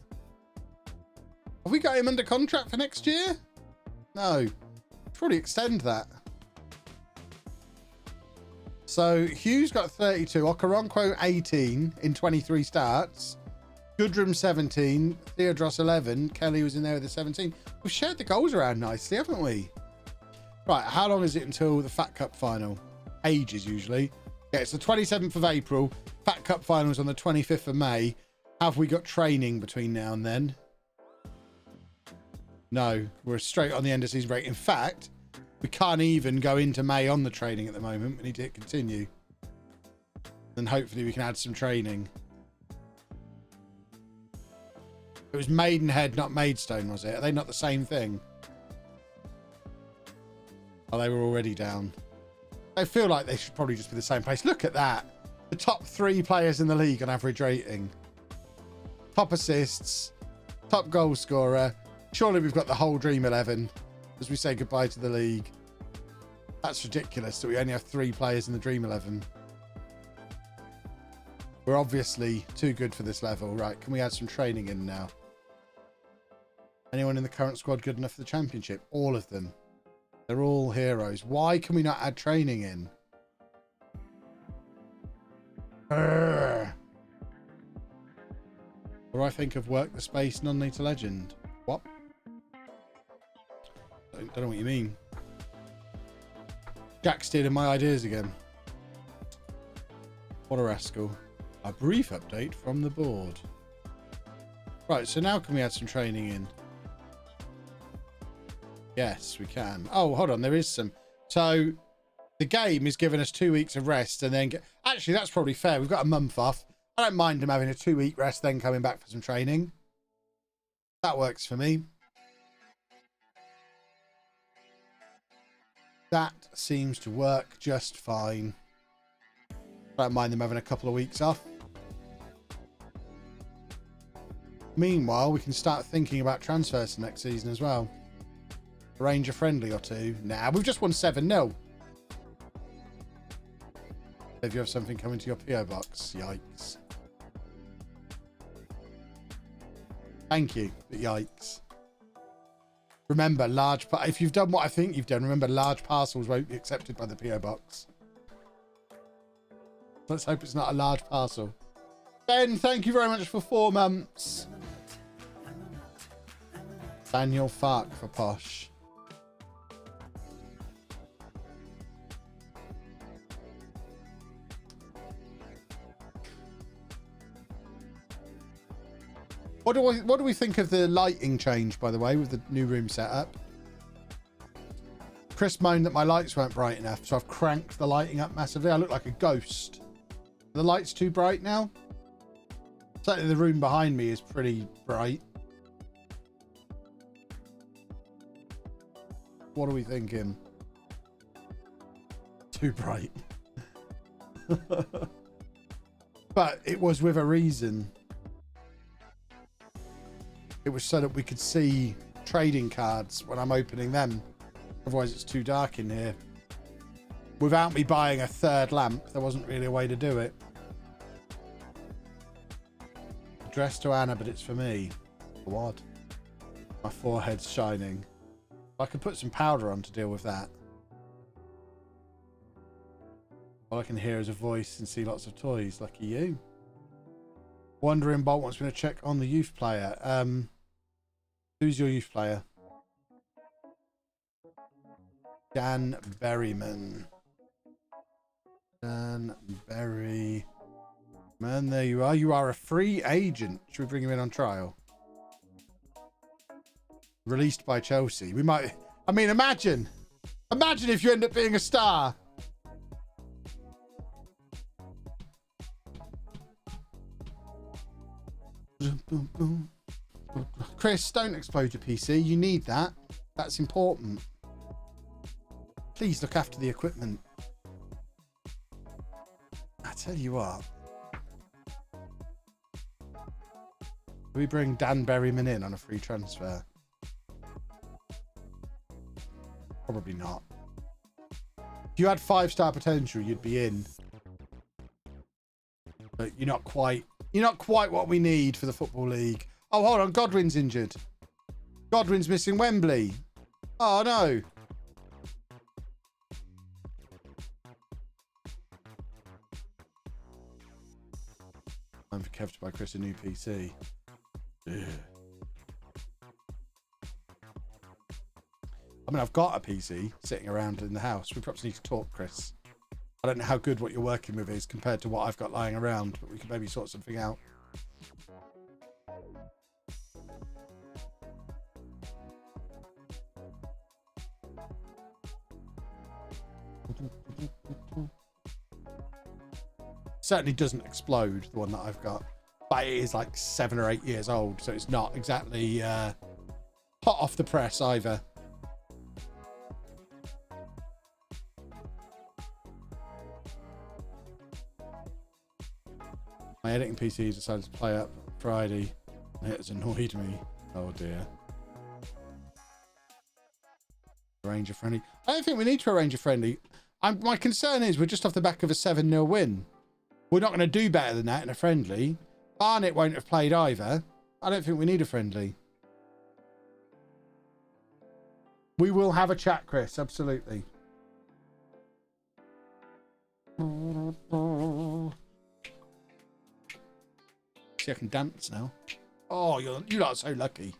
Have we got him under contract for next year? No. Probably extend that. So Hughes got 32, Okoronkwo 18 in 23 starts, Goodrum 17, Theodros 11, Kelly was in there with the 17. We've shared the goals around nicely, haven't we? Right, how long is it until the Fat Cup final? Ages usually. Yeah, it's the 27th of April. Fat Cup finals on the 25th of May. Have we got training between now and then? No, we're straight on the end of season break. In fact, we can't even go into May on the training at the moment. We need to hit continue. Then hopefully we can add some training. It was Maidenhead, not Maidstone, was it? Are they not the same thing? Oh, they were already down. I feel like they should probably just be the same place. Look at that. The top 3 players in the league on average rating. Top assists. Top goal scorer. Surely we've got the whole Dream 11 as we say goodbye to the league. That's ridiculous that we only have 3 players in the Dream 11. We're obviously too good for this level. Right, can we add some training in now? Anyone in the current squad good enough for the championship? All of them. They're all heroes. Why can we not add training in? Urgh. What do I think of work the space non-league to legend? What? Don't know what you mean. Jack's stealing my ideas again. What a rascal. A brief update from the board. Right, so now can we add some training in? Yes, we can. Oh, hold on, there is some. So the game is giving us 2 weeks of rest and then... Actually, that's probably fair. We've got a month off. I don't mind them having a 2-week rest, then coming back for some training. That works for me. That seems to work just fine. I don't mind them having a couple of weeks off. Meanwhile, we can start thinking about transfers for next season as well. Arrange a friendly or 2. Nah, we've just won 7-0. If you have something coming to your PO box, yikes. Thank you, but yikes. Remember, if you've done what I think you've done, remember large parcels won't be accepted by the PO box. Let's hope it's not a large parcel. Ben, thank you very much for 4 months. Daniel Fark for Posh. What do we think of the lighting change, by the way, with the new room setup? Chris moaned that my lights weren't bright enough, so I've cranked the lighting up massively. I look like a ghost. Are the lights too bright now? Certainly the room behind me is pretty bright. What are we thinking? Too bright. But it was with a reason. It was so that we could see trading cards when I'm opening them. Otherwise it's too dark in here. Without me buying a third lamp, there wasn't really a way to do it. Addressed to Anna, but it's for me. What? My forehead's shining. I could put some powder on to deal with that. All I can hear is a voice and see lots of toys. Lucky you. Wandering Bolt wants me to check on the youth player. Who's your youth player? Dan Berryman. Dan Berryman. There you are. You are a free agent. Should we bring him in on trial? Released by Chelsea. We might... I mean, imagine. Imagine if you end up being a star. Chris, don't explode your PC. You need that. That's important. Please look after the equipment. I tell you what. Do we bring Dan Berryman in on a free transfer? Probably not. If you had 5-star potential, you'd be in. But you're not quite what we need for the Football League. Oh, hold on. Godwin's injured. Godwin's missing Wembley. Oh, no. Time for Kev to buy Chris a new PC. Ugh. I mean, I've got a PC sitting around in the house. We perhaps need to talk, Chris. I don't know how good what you're working with is compared to what I've got lying around, but we could maybe sort something out. Certainly doesn't explode, the one that I've got, but it is like 7 or 8 years old, so it's not exactly hot off the press either. My editing PC decided to play up Friday, and it has annoyed me. Oh dear. Arrange a friendly. I don't think we need to arrange a friendly. My concern is we're just off the back of a 7-0 win. We're not going to do better than that in a friendly. Barnett won't have played either. I don't think we need a friendly. We will have a chat, Chris. Absolutely. See, I can dance now. Oh, you lot are so lucky.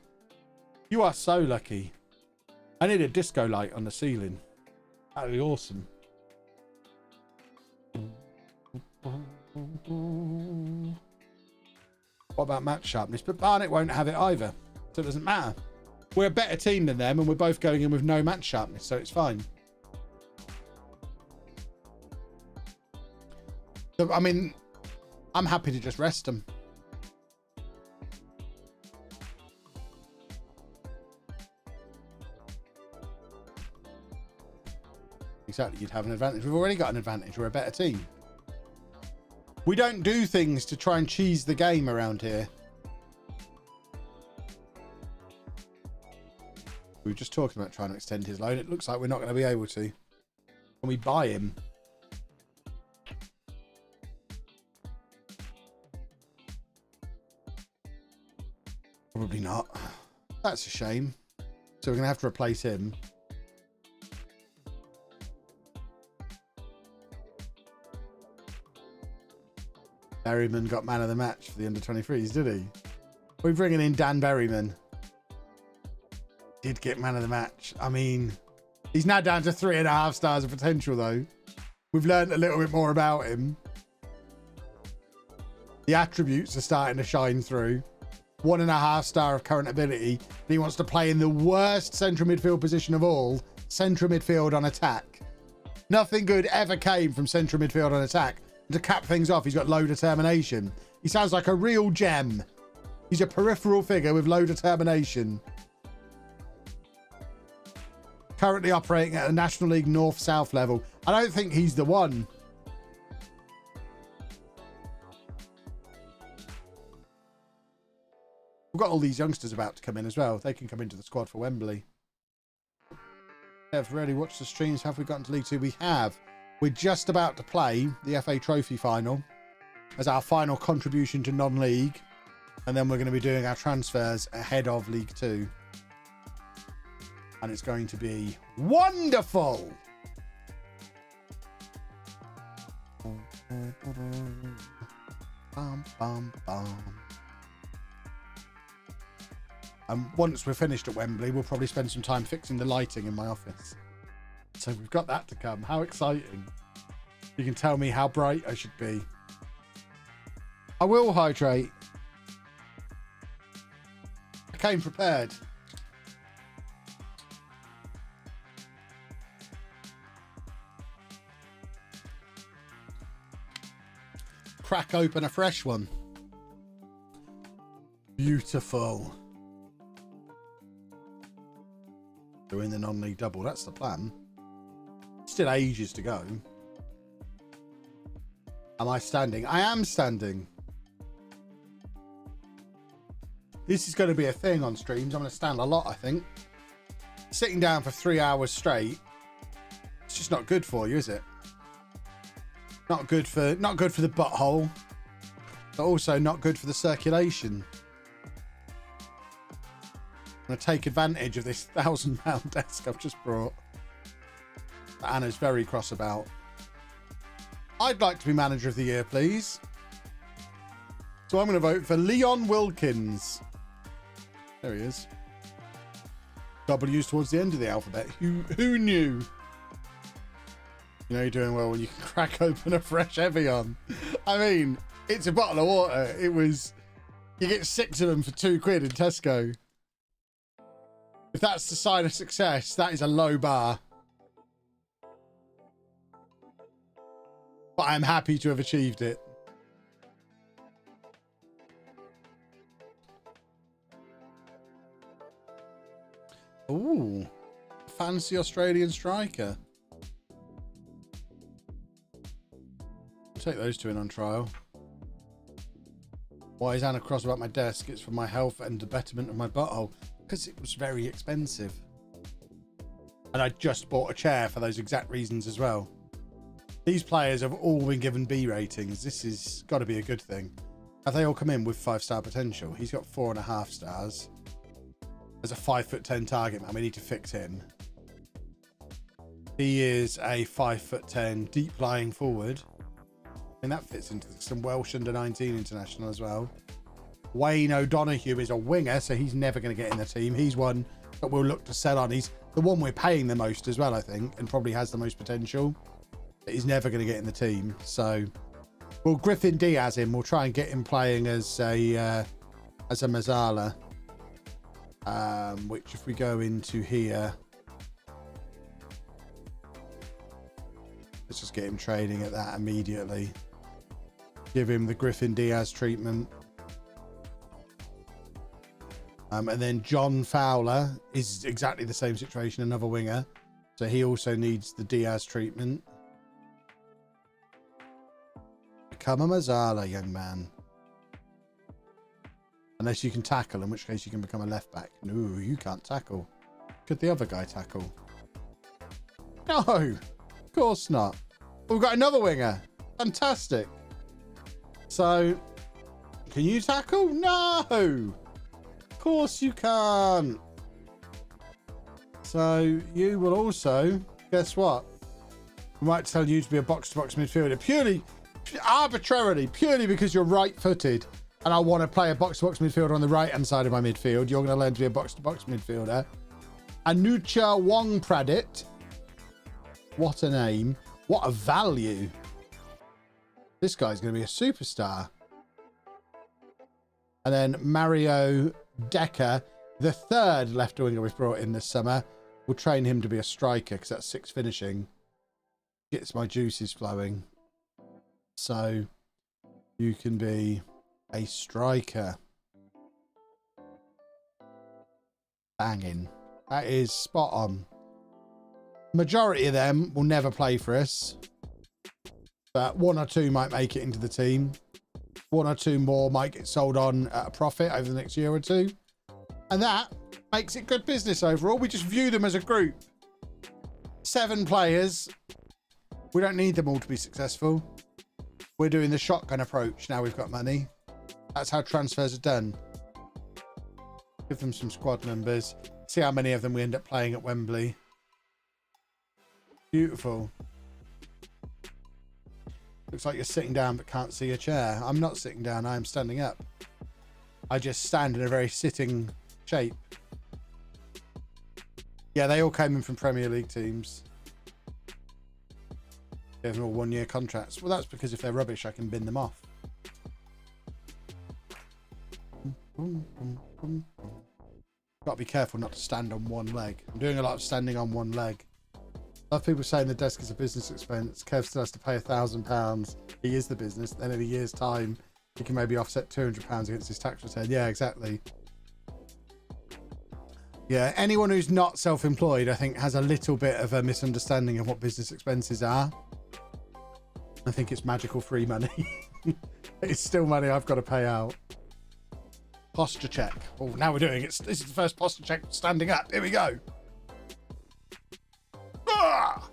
You are so lucky. I need a disco light on the ceiling. That'd be awesome. What about match sharpness? But Barnett won't have it either, so it doesn't matter. We're a better team than them, and we're both going in with no match sharpness, so it's fine. So, I mean, I'm happy to just rest them. Exactly, you'd have an advantage. We've already got an advantage. We're a better team. We don't do things to try and cheese the game around here. We were just talking about trying to extend his loan. It looks like we're not going to be able to. Can we buy him? Probably not. That's a shame. So we're going to have to replace him. Berryman got man of the match for the under-23s, did he? We're bringing in Dan Berryman. Did get man of the match. I mean, he's now down to 3.5 stars of potential, though. We've learned a little bit more about him. The attributes are starting to shine through. 1.5 star of current ability. He wants to play in the worst central midfield position of all, central midfield on attack. Nothing good ever came from central midfield on attack. And to cap things off, he's got low determination. He sounds like a real gem. He's a peripheral figure with low determination. Currently operating at a National League North-South level. I don't think he's the one. We've got all these youngsters about to come in as well. They can come into the squad for Wembley. Have really watched the streams. Have we gotten to League 2? We have. We're just about to play the FA Trophy final as our final contribution to non-league. And then we're going to be doing our transfers ahead of League 2. And it's going to be wonderful. Bum, bum, bum. And once we're finished at Wembley, we'll probably spend some time fixing the lighting in my office. So we've got that to come. How exciting. You can tell me how bright I should be. I will hydrate. I came prepared. Crack open a fresh one. Beautiful. Doing the non-league double. That's the plan. Still ages to go. Am I standing? I am standing. This is going to be a thing on streams. I'm going to stand a lot, I think. Sitting down for 3 hours straight. It's just not good for you, is it? Not good for the butthole, but also not good for the circulation. I'm going to take advantage of this £1,000 desk I've just brought. That Anna's very cross about. I'd like to be manager of the year, please. So I'm going to vote for Leon Wilkins. There he is. W's towards the end of the alphabet. Who knew? You know you're doing well when you can crack open a fresh Evian. I mean, it's a bottle of water. It was... You get 6 of them for £2 in Tesco. If that's the sign of success, that is a low bar. But I'm happy to have achieved it. Ooh. Fancy Australian striker. Take those 2 in on trial. Why is Anna cross about my desk? It's for my health and the betterment of my butthole. Because it was very expensive. And I just bought a chair for those exact reasons as well. These players have all been given B ratings. This has got to be a good thing. Have they all come in with 5-star potential? He's got 4.5 stars. There's a 5'10" target man. We need to fix him. He is a 5'10" deep lying forward. And that fits into some Welsh under-19 international as well. Wayne O'Donoghue is a winger, so he's never going to get in the team. He's one that we'll look to sell on. He's the one we're paying the most as well, I think, and probably has the most potential. But he's never going to get in the team. So we'll Griffin Diaz him. We'll try and get him playing as a Mazzala. Which if we go into here, let's just get him trading at that immediately. Give him the Griffin Diaz treatment. And then John Fowler is exactly the same situation, another winger. So he also needs the Diaz treatment. Become a Mazzala, young man. Unless you can tackle, in which case you can become a left back. No, you can't tackle. Could the other guy tackle? No, of course not. We've got another winger. Fantastic. So, can you tackle? No. Of course you can't. So, you will also, guess what? We might tell you to be a box-to-box midfielder. arbitrarily, purely because you're right-footed and I want to play a box-to-box midfielder on the right-hand side of my midfield, you're going to learn to be a box-to-box midfielder. Anucha Wong Pradit. What a name. What a value. This guy's going to be a superstar. And then Mario Decker, the third left winger we've brought in this summer. We'll train him to be a striker because that's 6 finishing. Gets my juices flowing. So you can be a striker. Banging. That is spot on. Majority of them will never play for us. But 1 or 2 might make it into the team. 1 or 2 more might get sold on at a profit over the next year or 2. And that makes it good business overall. We just view them as a group. 7 players. We don't need them all to be successful. We're doing the shotgun approach now we've got money. That's how transfers are done. Give them some squad members. See how many of them we end up playing at Wembley. Beautiful. Looks like you're sitting down but can't see a chair. I'm not sitting down, I am standing up. I just stand in a very sitting shape. Yeah, they all came in from Premier League teams. Gave them all 1-year contracts. Well, that's because if they're rubbish, I can bin them off. Got to be careful not to stand on one leg. I'm doing a lot of standing on one leg. A lot of people saying the desk is a business expense. Kev still has to pay £1,000. He is the business. Then in a year's time, he can maybe offset £200 against his tax return. Yeah, exactly. Yeah, anyone who's not self-employed, I think, has a little bit of a misunderstanding of what business expenses are. I think it's magical free money. It's still money I've got to pay out. Posture check. Oh, now we're doing it. This is the first posture check standing up. Here we go. Ah!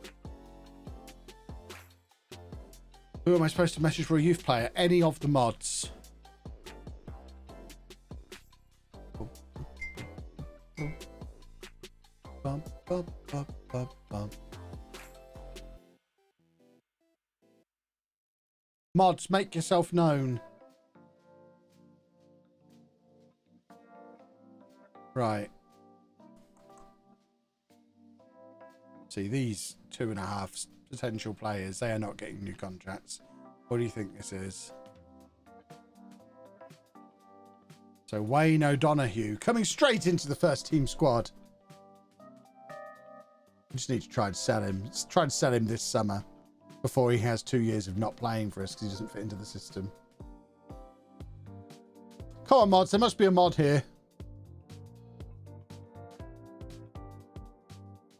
Who am I supposed to message for a youth player? Any of the mods. Bum, bum, bum, bum, bum. Mods, make yourself known. Right. See, these 2.5 potential players, they are not getting new contracts. What do you think this is? So Wayne O'Donoghue coming straight into the first team squad. We just need to try and sell him. Let's try and sell him this summer before he has 2 years of not playing for us because he doesn't fit into the system. Come on, mods. There must be a mod here.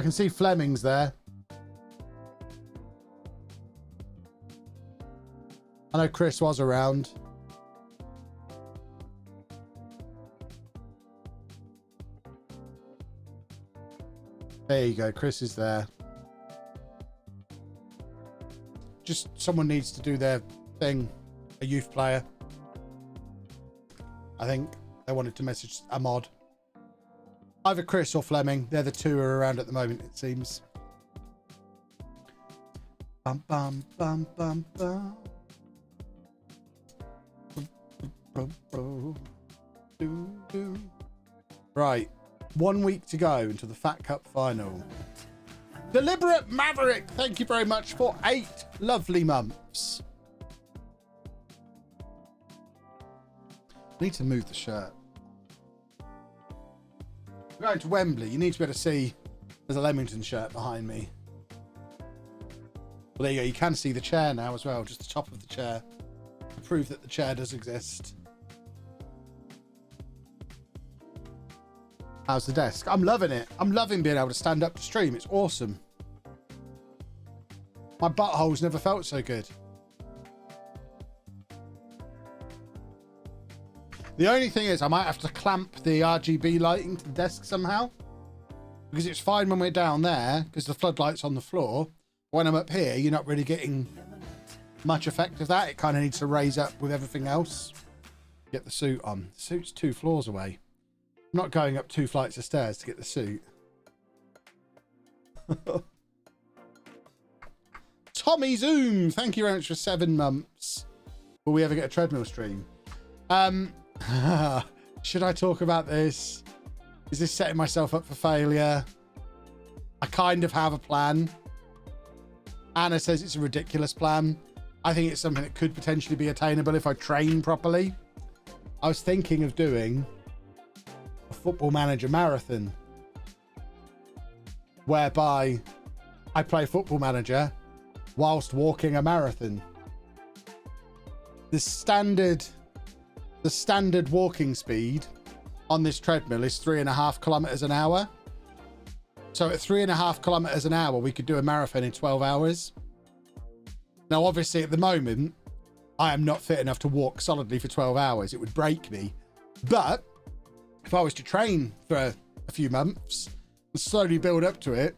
I can see Fleming's there. I know Chris was around. There you go. Chris is there. Just someone needs to do their thing. A youth player. I think they wanted to message a mod. Either Chris or Fleming. They're the 2 who are around at the moment, it seems. Bum, bum, bum, bum, bum. Right. 1 week to go until the Fat Cup final. Deliberate Maverick, thank you very much for 8 lovely months. Need to move the shirt. We're going to Wembley. You need to be able to see there's a Leamington shirt behind me. Well, there you go. You can see the chair now as well, just the top of the chair, to prove that the chair does exist. How's the desk? I'm loving it. I'm loving being able to stand up to stream. It's awesome. My butthole's never felt so good. The only thing is I might have to clamp the RGB lighting to the desk somehow. Because it's fine when we're down there, because the floodlight's on the floor. When I'm up here, you're not really getting much effect of that. It kind of needs to raise up with everything else. Get the suit on. The suit's 2 floors away. I'm not going up 2 flights of stairs to get the suit. Tommy Zoom, thank you very much for 7 months. Will we ever get a treadmill stream? Should I talk about this? Is this setting myself up for failure? I kind of have a plan. Anna says it's a ridiculous plan. I think it's something that could potentially be attainable if I train properly. I was thinking of doing a Football Manager marathon, whereby I play Football Manager whilst walking a marathon. The standard walking speed on this treadmill is 3.5 kilometers an hour. So at 3.5 kilometers an hour, we could do a marathon in 12 hours. Now, obviously, at the moment, I am not fit enough to walk solidly for 12 hours. It would break me. But if I was to train for a few months and slowly build up to it,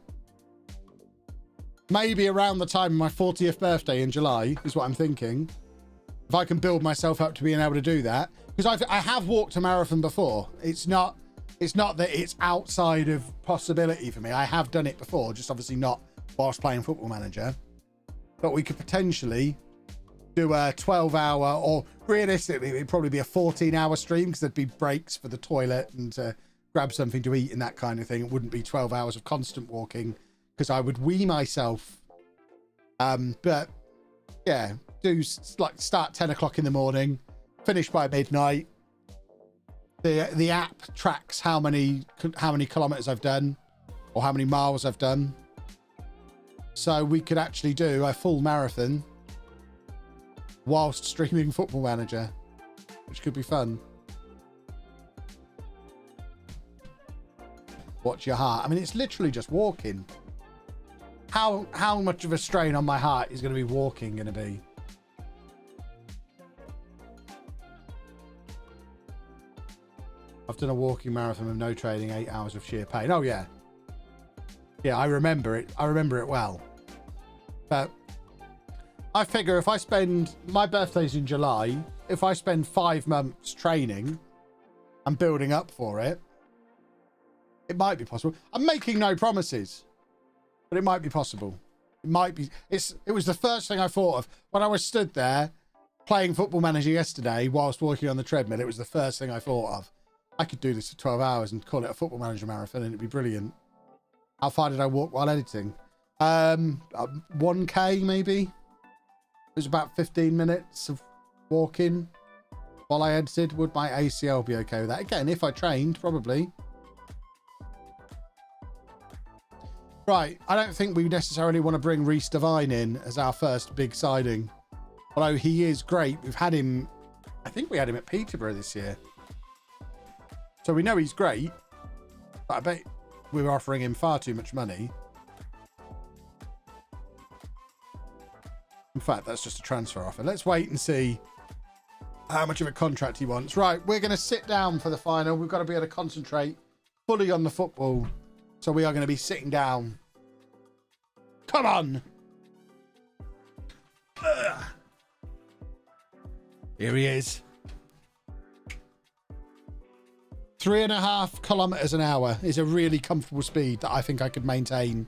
maybe around the time of my 40th birthday in July is what I'm thinking. If I can build myself up to being able to do that, because I have walked a marathon before. It's not that it's outside of possibility for me. I have done it before, just obviously not whilst playing Football Manager. But we could potentially do a 12-hour, or realistically, it'd probably be a 14-hour stream, because there'd be breaks for the toilet and to grab something to eat and that kind of thing. It wouldn't be 12 hours of constant walking, because I would wee myself. But yeah, do like start 10 o'clock in the morning, finish by midnight. The app tracks how many kilometers I've done, or how many miles I've done. So we could actually do a full marathon whilst streaming Football Manager, which could be fun. Watch your heart. I mean, it's literally just walking. How much of a strain on my heart is going to be walking going to be? I've done a walking marathon with no training, 8 hours of sheer pain. Oh yeah. Yeah, I remember it. I remember it well. But I figure if I spend, my birthday's in July, if I spend 5 months training and building up for it, it might be possible. I'm making no promises, but it might be possible. It might be. It was the first thing I thought of when I was stood there playing Football Manager yesterday whilst walking on the treadmill. It was the first thing I thought of. I could do this for 12 hours and call it a Football Manager marathon, and it'd be brilliant. How far did I walk while editing? 1K maybe. It was about 15 minutes of walking while I edited. Would my ACL be okay with that? Again, if I trained, probably. Right, I don't think we necessarily want to bring Reece Devine in as our first big signing. Although he is great. We've had him, I think we had him at Peterborough this year. So we know he's great, but I bet we're offering him far too much money. In fact, that's just a transfer offer. Let's wait and see how much of a contract he wants. Right, we're going to sit down for the final. We've got to be able to concentrate fully on the football. So we are going to be sitting down. Come on. Ugh. Here he is. 3.5 kilometers an hour is a really comfortable speed that I think I could maintain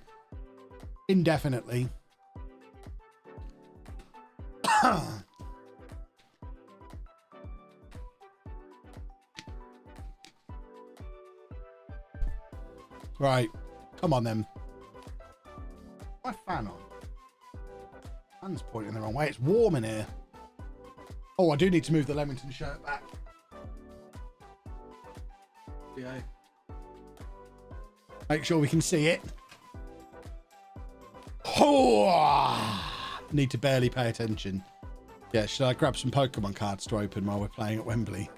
indefinitely. Right, come on then. My fan on. Fan's pointing the wrong way. It's warm in here. Oh, I do need to move the Leamington shirt back. Yeah. Make sure we can see it. Oh, need to barely pay attention. Yeah, should I grab some Pokemon cards to open while we're playing at Wembley?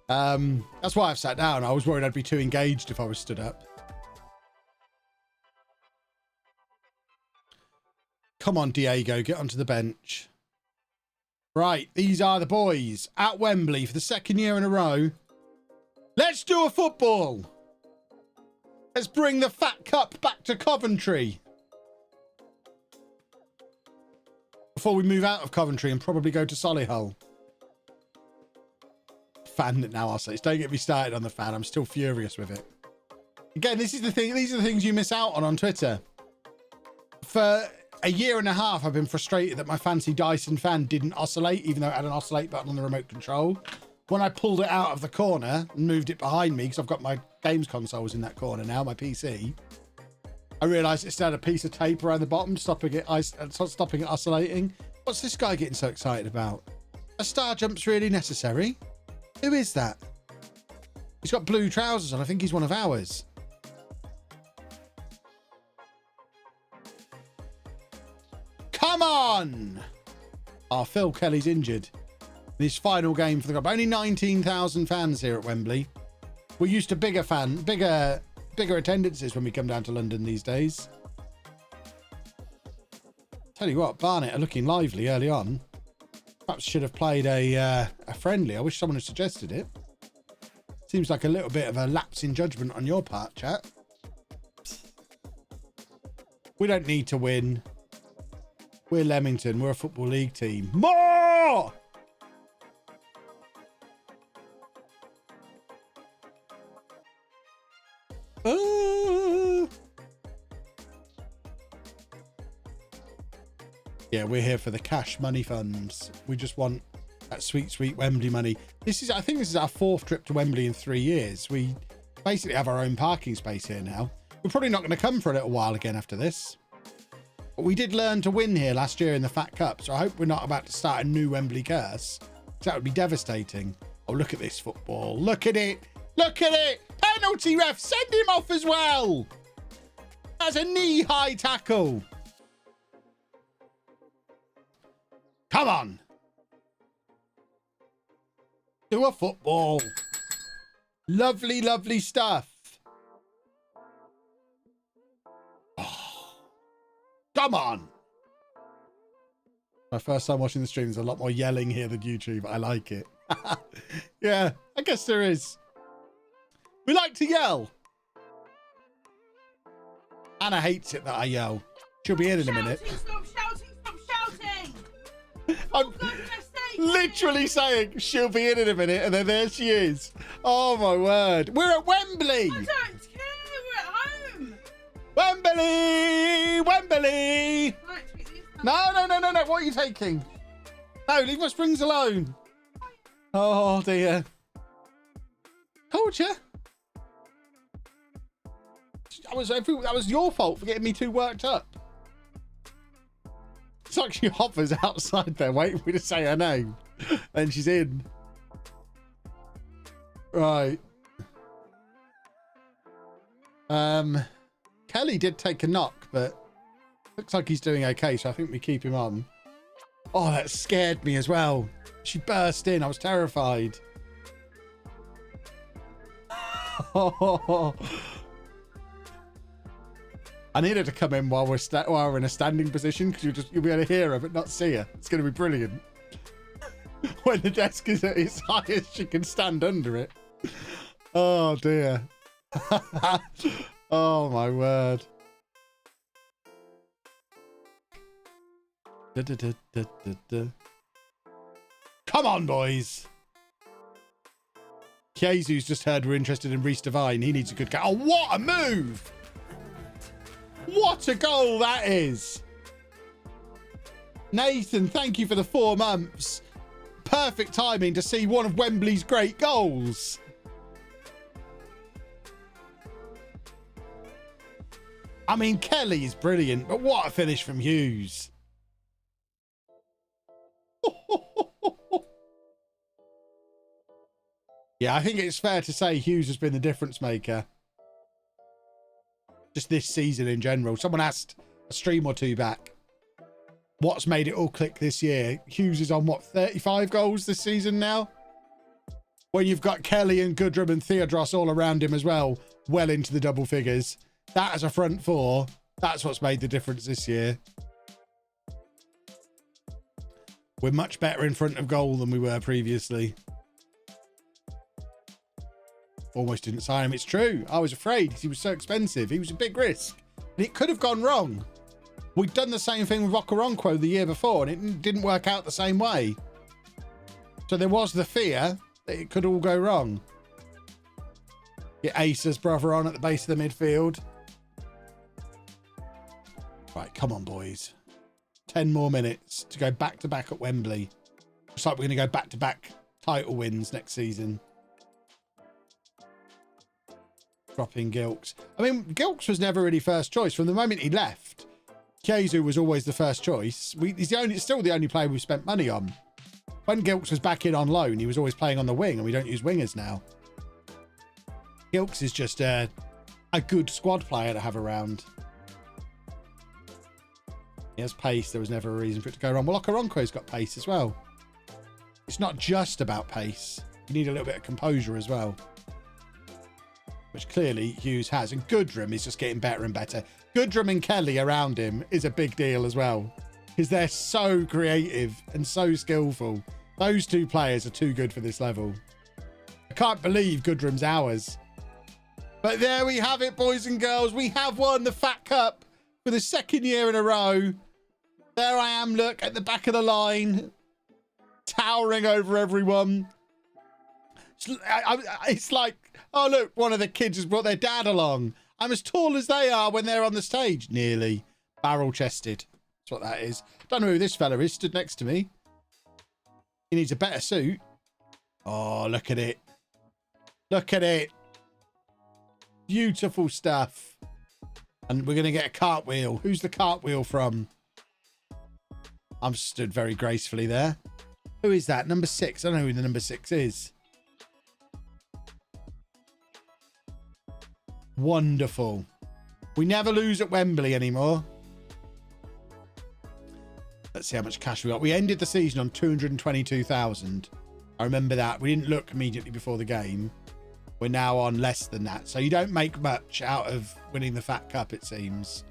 That's why I've sat down. I was worried I'd be too engaged if I was stood up. Come on, Diego, get onto the bench. Right, these are the boys at Wembley for the 2nd year in a row. Let's do a football. Let's bring the Fat Cup back to Coventry. Before we move out of Coventry and probably go to Solihull. Fan now, I'll say. Don't get me started on the fan. I'm still furious with it. Again, this is the thing. These are the things you miss out on Twitter. For a year and a half, I've been frustrated that my fancy Dyson fan didn't oscillate, even though it had an oscillate button on the remote control. When I pulled it out of the corner and moved it behind me, because I've got my games consoles in that corner now, my PC, I realised it still had a piece of tape around the bottom, stopping it oscillating. What's this guy getting so excited about? A star jump's really necessary? Who is that? He's got blue trousers on. I think he's one of ours. Come on! Oh, Phil Kelly's injured. In his final game for the club. Only 19,000 fans here at Wembley. We're used to bigger attendances when we come down to London these days. Tell you what, Barnet are looking lively early on. Perhaps should have played a friendly. I wish someone had suggested it. Seems like a little bit of a lapse in judgment on your part, chat. We don't need to win. We're Leamington. We're a Football League team. More! Yeah, we're here for the cash money funds. We just want that sweet, sweet Wembley money. I think this is our 4th trip to Wembley in 3 years. We basically have our own parking space here now. We're probably not going to come for a little while again after this. But we did learn to win here last year in the Fat Cup, so I hope we're not about to start a new Wembley curse. That would be devastating. Oh, look at this football. Look at it. Look at it. Penalty ref. Send him off as well. That's a knee-high tackle. Come on. Do a football. Lovely, lovely stuff. Oh, come on. My first time watching the stream, there's a lot more yelling here than YouTube. I like it. Yeah, I guess there is. We like to yell. Anna hates it that I yell. She'll be in a minute. Stop shouting, stop shouting. I'm literally saying she'll be in a minute, and then there she is. Oh my word. We're at Wembley. I don't care, we're at home. Wembley! Wembley! Right, take these No. What are you taking? No, leave my springs alone. Oh dear. Told you. That was your fault for getting me too worked up. It's like she hovers outside there waiting for me to say her name. Then she's in. Right. Kelly did take a knock, but looks like he's doing okay, so I think we keep him on. Oh, that scared me as well. She burst in. I was terrified. I need her to come in while we're in a standing position, because you'll be able to hear her but not see her. It's going to be brilliant. When the desk is at its highest, she can stand under it. Oh dear. Oh my word. Come on, boys. Kiezu's just heard we're interested in Reece Devine. He needs a good goal. Oh, what a move! What a goal that is! Nathan, thank you for the 4 months. Perfect timing to see one of Wembley's great goals. I mean, Kelly is brilliant, but what a finish from Hughes. Yeah, I think it's fair to say Hughes has been the difference maker. Just this season in general. Someone asked a stream or 2 back, what's made it all click this year? Hughes is on, what, 35 goals this season now? When you've got Kelly and Goodrum and Theodros all around him as well, well into the double figures. That as a front 4, that's what's made the difference this year. We're much better in front of goal than we were previously. Almost didn't sign him. It's true. I was afraid because he was so expensive. He was a big risk. And it could have gone wrong. We'd done the same thing with Okoronkwo the year before, and it didn't work out the same way. So there was the fear that it could all go wrong. Get Asa's brother on at the base of the midfield. Right, come on, boys. 10 more minutes to go back-to-back at Wembley. Looks like we're going to go back-to-back title wins next season. Dropping Gilks. I mean, Gilks was never really first choice. From the moment he left, Kiezu was always the first choice. He's still the only player we've spent money on. When Gilks was back in on loan, he was always playing on the wing, and we don't use wingers now. Gilks is just a good squad player to have around. He has pace. There was never a reason for it to go wrong. Well, Okaronko's got pace as well. It's not just about pace. You need a little bit of composure as well, which clearly Hughes has. And Goodrum is just getting better and better. Goodrum and Kelly around him is a big deal as well, because they're so creative and so skillful. Those two players are too good for this level. I can't believe Goodrum's ours. But there we have it, boys and girls. We have won the Fat Cup for the second year in a row. There I am, look, at the back of the line, towering over everyone. It's like, oh, look, one of the kids has brought their dad along. I'm as tall as they are when they're on the stage. Nearly. Barrel-chested. That's what that is. Don't know who this fella is, stood next to me. He needs a better suit. Oh, look at it. Look at it. Beautiful stuff. And we're going to get a cartwheel. Who's the cartwheel from? I'm stood very gracefully there. Who is that? Number 6. I don't know who the number 6 is. Wonderful. We never lose at Wembley anymore. Let's see how much cash we got. We ended the season on 222,000. I remember that. We didn't look immediately before the game. We're now on less than that. So you don't make much out of winning the Fat Cup, it seems.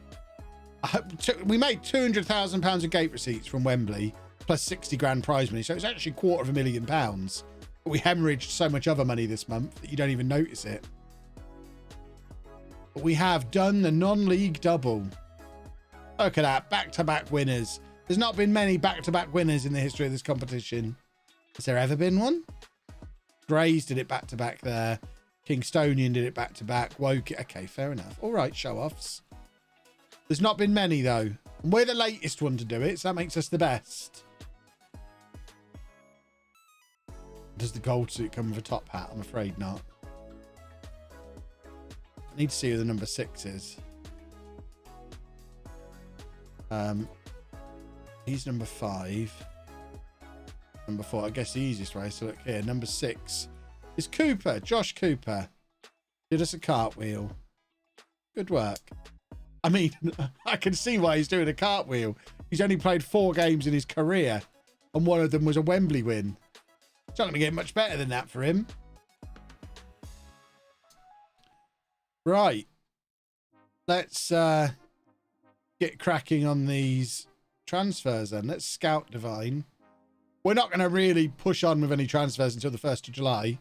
We made £200,000 of gate receipts from Wembley, plus 60 grand prize money. So it's actually £250,000. But we hemorrhaged so much other money this month that you don't even notice it. But we have done the non-league double. Look at that. Back-to-back winners. There's not been many back-to-back winners in the history of this competition. Has there ever been one? Grays did it back-to-back there. Kingstonian did it back-to-back. Woke it. Okay, fair enough. All right, show-offs. There's not been many, though. And we're the latest one to do it, so that makes us the best. Does the gold suit come with a top hat? I'm afraid not. I need to see who the number 6 is. He's number 5. Number 4, I guess the easiest way. So look here, number 6 is Cooper. Josh Cooper did us a cartwheel. Good work. I mean, I can see why he's doing a cartwheel. He's only played 4 games in his career, and one of them was a Wembley win. It's not going to get much better than that for him. Right. Let's get cracking on these transfers then. Let's scout Divine. We're not going to really push on with any transfers until the 1st of July.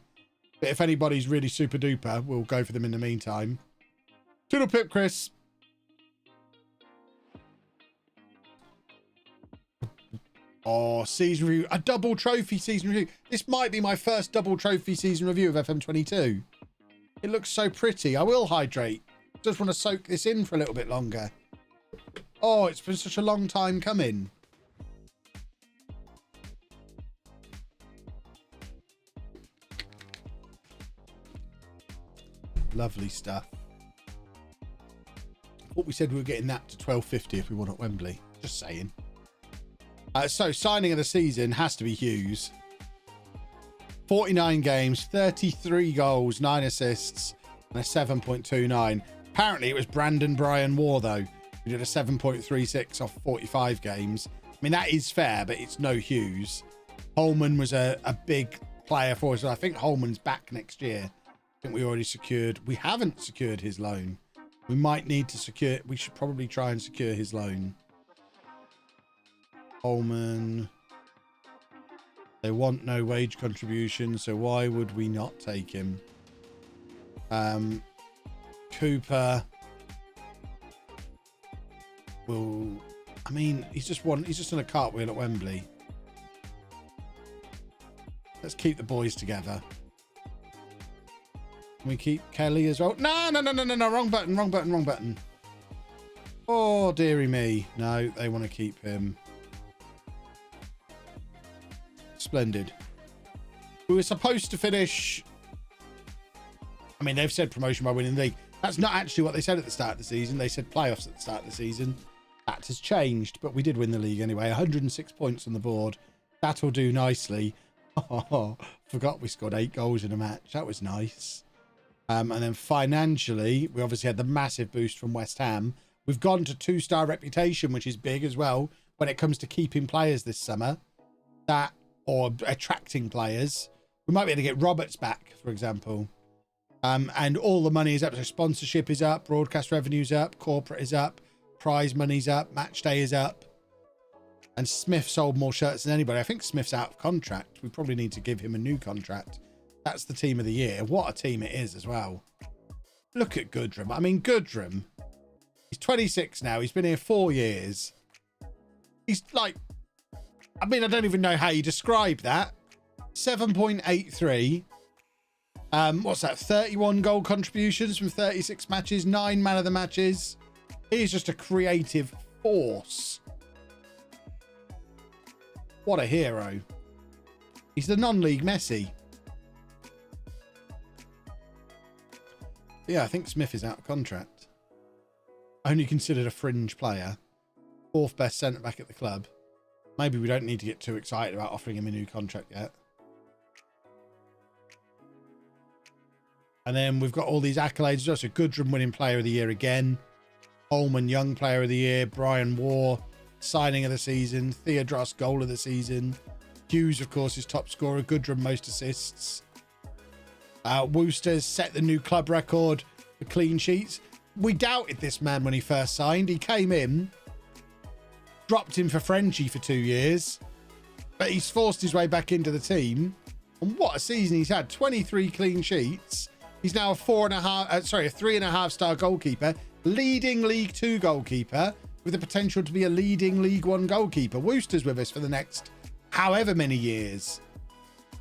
But if anybody's really super duper, we'll go for them in the meantime. Toodle pip, Chris. Oh, season review. A double trophy season review. This might be my first double trophy season review of FM22. It looks so pretty. I will hydrate. Just want to soak this in for a little bit longer. Oh, it's been such a long time coming. Lovely stuff. What we said we were getting that to 12.50 if we won at Wembley. Just saying. So signing of the season has to be Hughes. 49 games, 33 goals, 9 assists, and a 7.29. Apparently it was Brandon Brian Moore though, who did a 7.36 off 45 games. I mean, that is fair, but it's no Hughes. Holman was a big player for us. I think Holman's back next year. I think we already secured. We haven't secured his loan. We might need to secure. We should probably try and secure his loan. Holman. They want no wage contribution, so why would we not take him? Cooper. Will. I mean, he's just on a cartwheel at Wembley. Let's keep the boys together. Can we keep Kelly as well? No, wrong button. Oh, dearie me. No, they want to keep him. Splendid. We were supposed to finish... I mean, they've said promotion by winning the league. That's not actually what they said at the start of the season. They said playoffs at the start of the season. That has changed, but we did win the league anyway. 106 points on the board. That'll do nicely. Oh, forgot we scored 8 goals in a match. That was nice. And then financially, we obviously had the massive boost from West Ham. We've gone to 2-star reputation, which is big as well when it comes to keeping players this summer. That, or attracting players. We might be able to get Roberts back, for example. And all the money is up. So sponsorship is up, broadcast revenue's up, corporate is up, prize money's up, match day is up. And Smith sold more shirts than anybody. I think Smith's out of contract. We probably need to give him a new contract. That's the team of the year. What a team it is as well. Look at Goodrum. I mean, Goodrum, he's 26 now. He's been here 4 years. He's like, I mean, I don't even know how you describe that. 7.83. What's that? 31 goal contributions from 36 matches, 9 man of the matches. He's just a creative force. What a hero. He's the non-league Messi. Yeah, I think Smith is out of contract. Only considered a fringe player. 4th best centre-back at the club. Maybe we don't need to get too excited about offering him a new contract yet. And then we've got all these accolades. Just a Goodrum winning player of the year again. Holman Young player of the year. Brian Waugh signing of the season. Theodros goal of the season. Hughes, of course, is top scorer. Goodrum most assists. Wooster's set the new club record for clean sheets. We doubted this man when he first signed. He came in, dropped him for Frenchie for 2 years, but he's forced his way back into the team. And what a season he's had. 23 clean sheets. He's now a 3.5 star goalkeeper, leading League 2 goalkeeper with the potential to be a leading League 1 goalkeeper. Wooster's with us for the next however many years.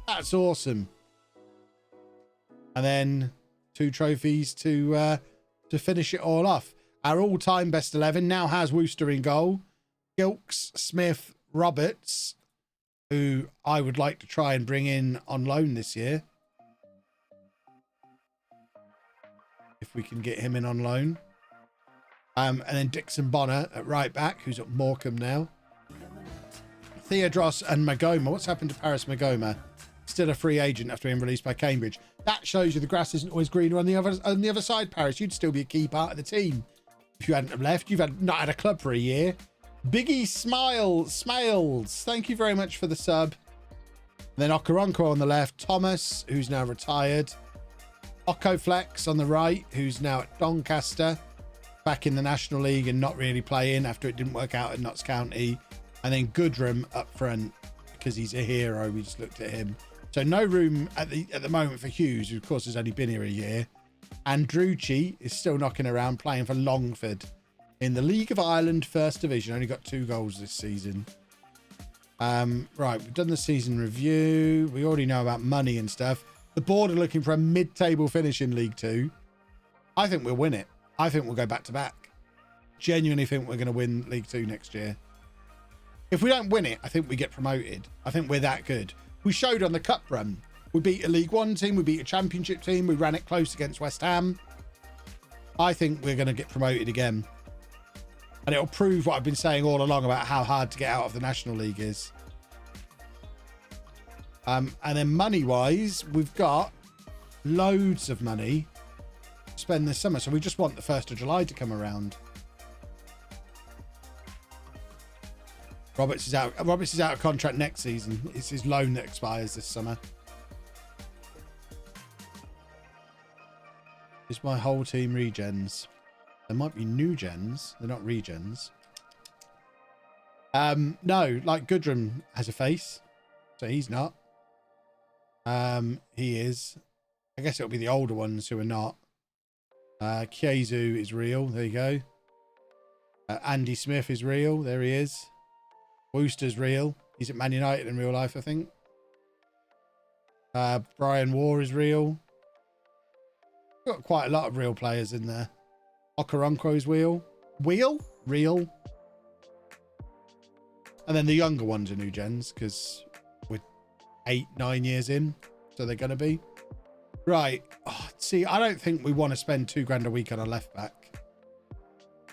That's awesome. And then 2 trophies to finish it all off. Our all-time best 11 now has Wooster in goal. Gilks, Smith, Roberts, who I would like to try and bring in on loan this year. If we can get him in on loan. And then Dixon Bonner at right back, who's at Morecambe now. Theodros and Magoma. What's happened to Paris Magoma? Still a free agent after being released by Cambridge. That shows you the grass isn't always greener on the other side, Paris. You'd still be a key part of the team if you hadn't have left. You've not had a club for a year. Biggie Smiles. Thank you very much for the sub. And then Okaronko on the left. Thomas, who's now retired. Occo Flex on the right, who's now at Doncaster. Back in the National League and not really playing after it didn't work out at Notts County. And then Goodrum up front because he's a hero. We just looked at him. So no room at the moment for Hughes, who of course has only been here a year. And Drucci is still knocking around playing for Longford in the League of Ireland First Division. Only got 2 goals this season. Right, we've done the season review. We already know about money and stuff. The board are looking for a mid-table finish in League 2. I think we'll win it. I think we'll go back-to-back. Genuinely think we're going to win League 2 next year. If we don't win it, I think we get promoted. I think we're that good. We showed on the cup run. We beat a League 1 team. We beat a Championship team. We ran it close against West Ham. I think we're going to get promoted again. And it'll prove what I've been saying all along about how hard to get out of the National League is. And then money-wise, we've got loads of money to spend this summer. So we just want the 1st of July to come around. Roberts is out of contract next season. It's his loan that expires this summer. Is my whole team regens? There might be new gens. They're not regens. No, like Goodrum has a face, so he's not. He is. I guess it'll be the older ones who are not. Kiezu is real. There you go. Andy Smith is real. There he is. Wooster's real. He's at Man United in real life, I think. Brian Waugh is real. Got quite a lot of real players in there. Okaronko's real. real. And then the younger ones are new gens because we're 8-9 years in, so they're going to be. Right. Oh, see, I don't think we want to spend £2 a week on a left back,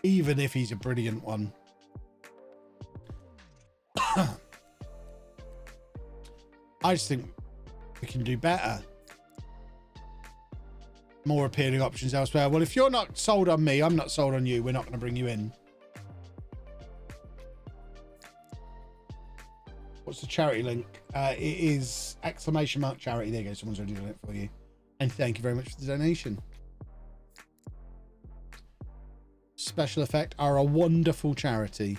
even if he's a brilliant one. I just think we can do better. More appealing options elsewhere. Well, if you're not sold on me, I'm not sold on you. We're not going to bring you in. What's the charity link? It is !charity. There you go. Someone's already done it for you. And thank you very much for the donation. Special Effect are a wonderful charity.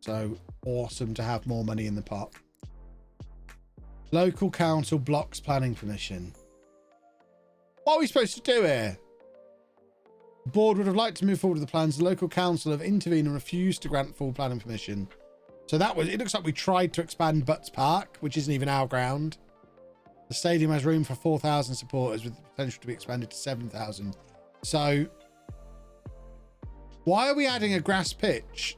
So awesome to have more money in the pot. Local council blocks planning permission. What are we supposed to do here? The board would have liked to move forward with the plans. The local council have intervened and refused to grant full planning permission. So that was, it looks like we tried to expand Butts Park, which isn't even our ground. The stadium has room for 4,000 supporters with the potential to be expanded to 7,000. So why are we adding a grass pitch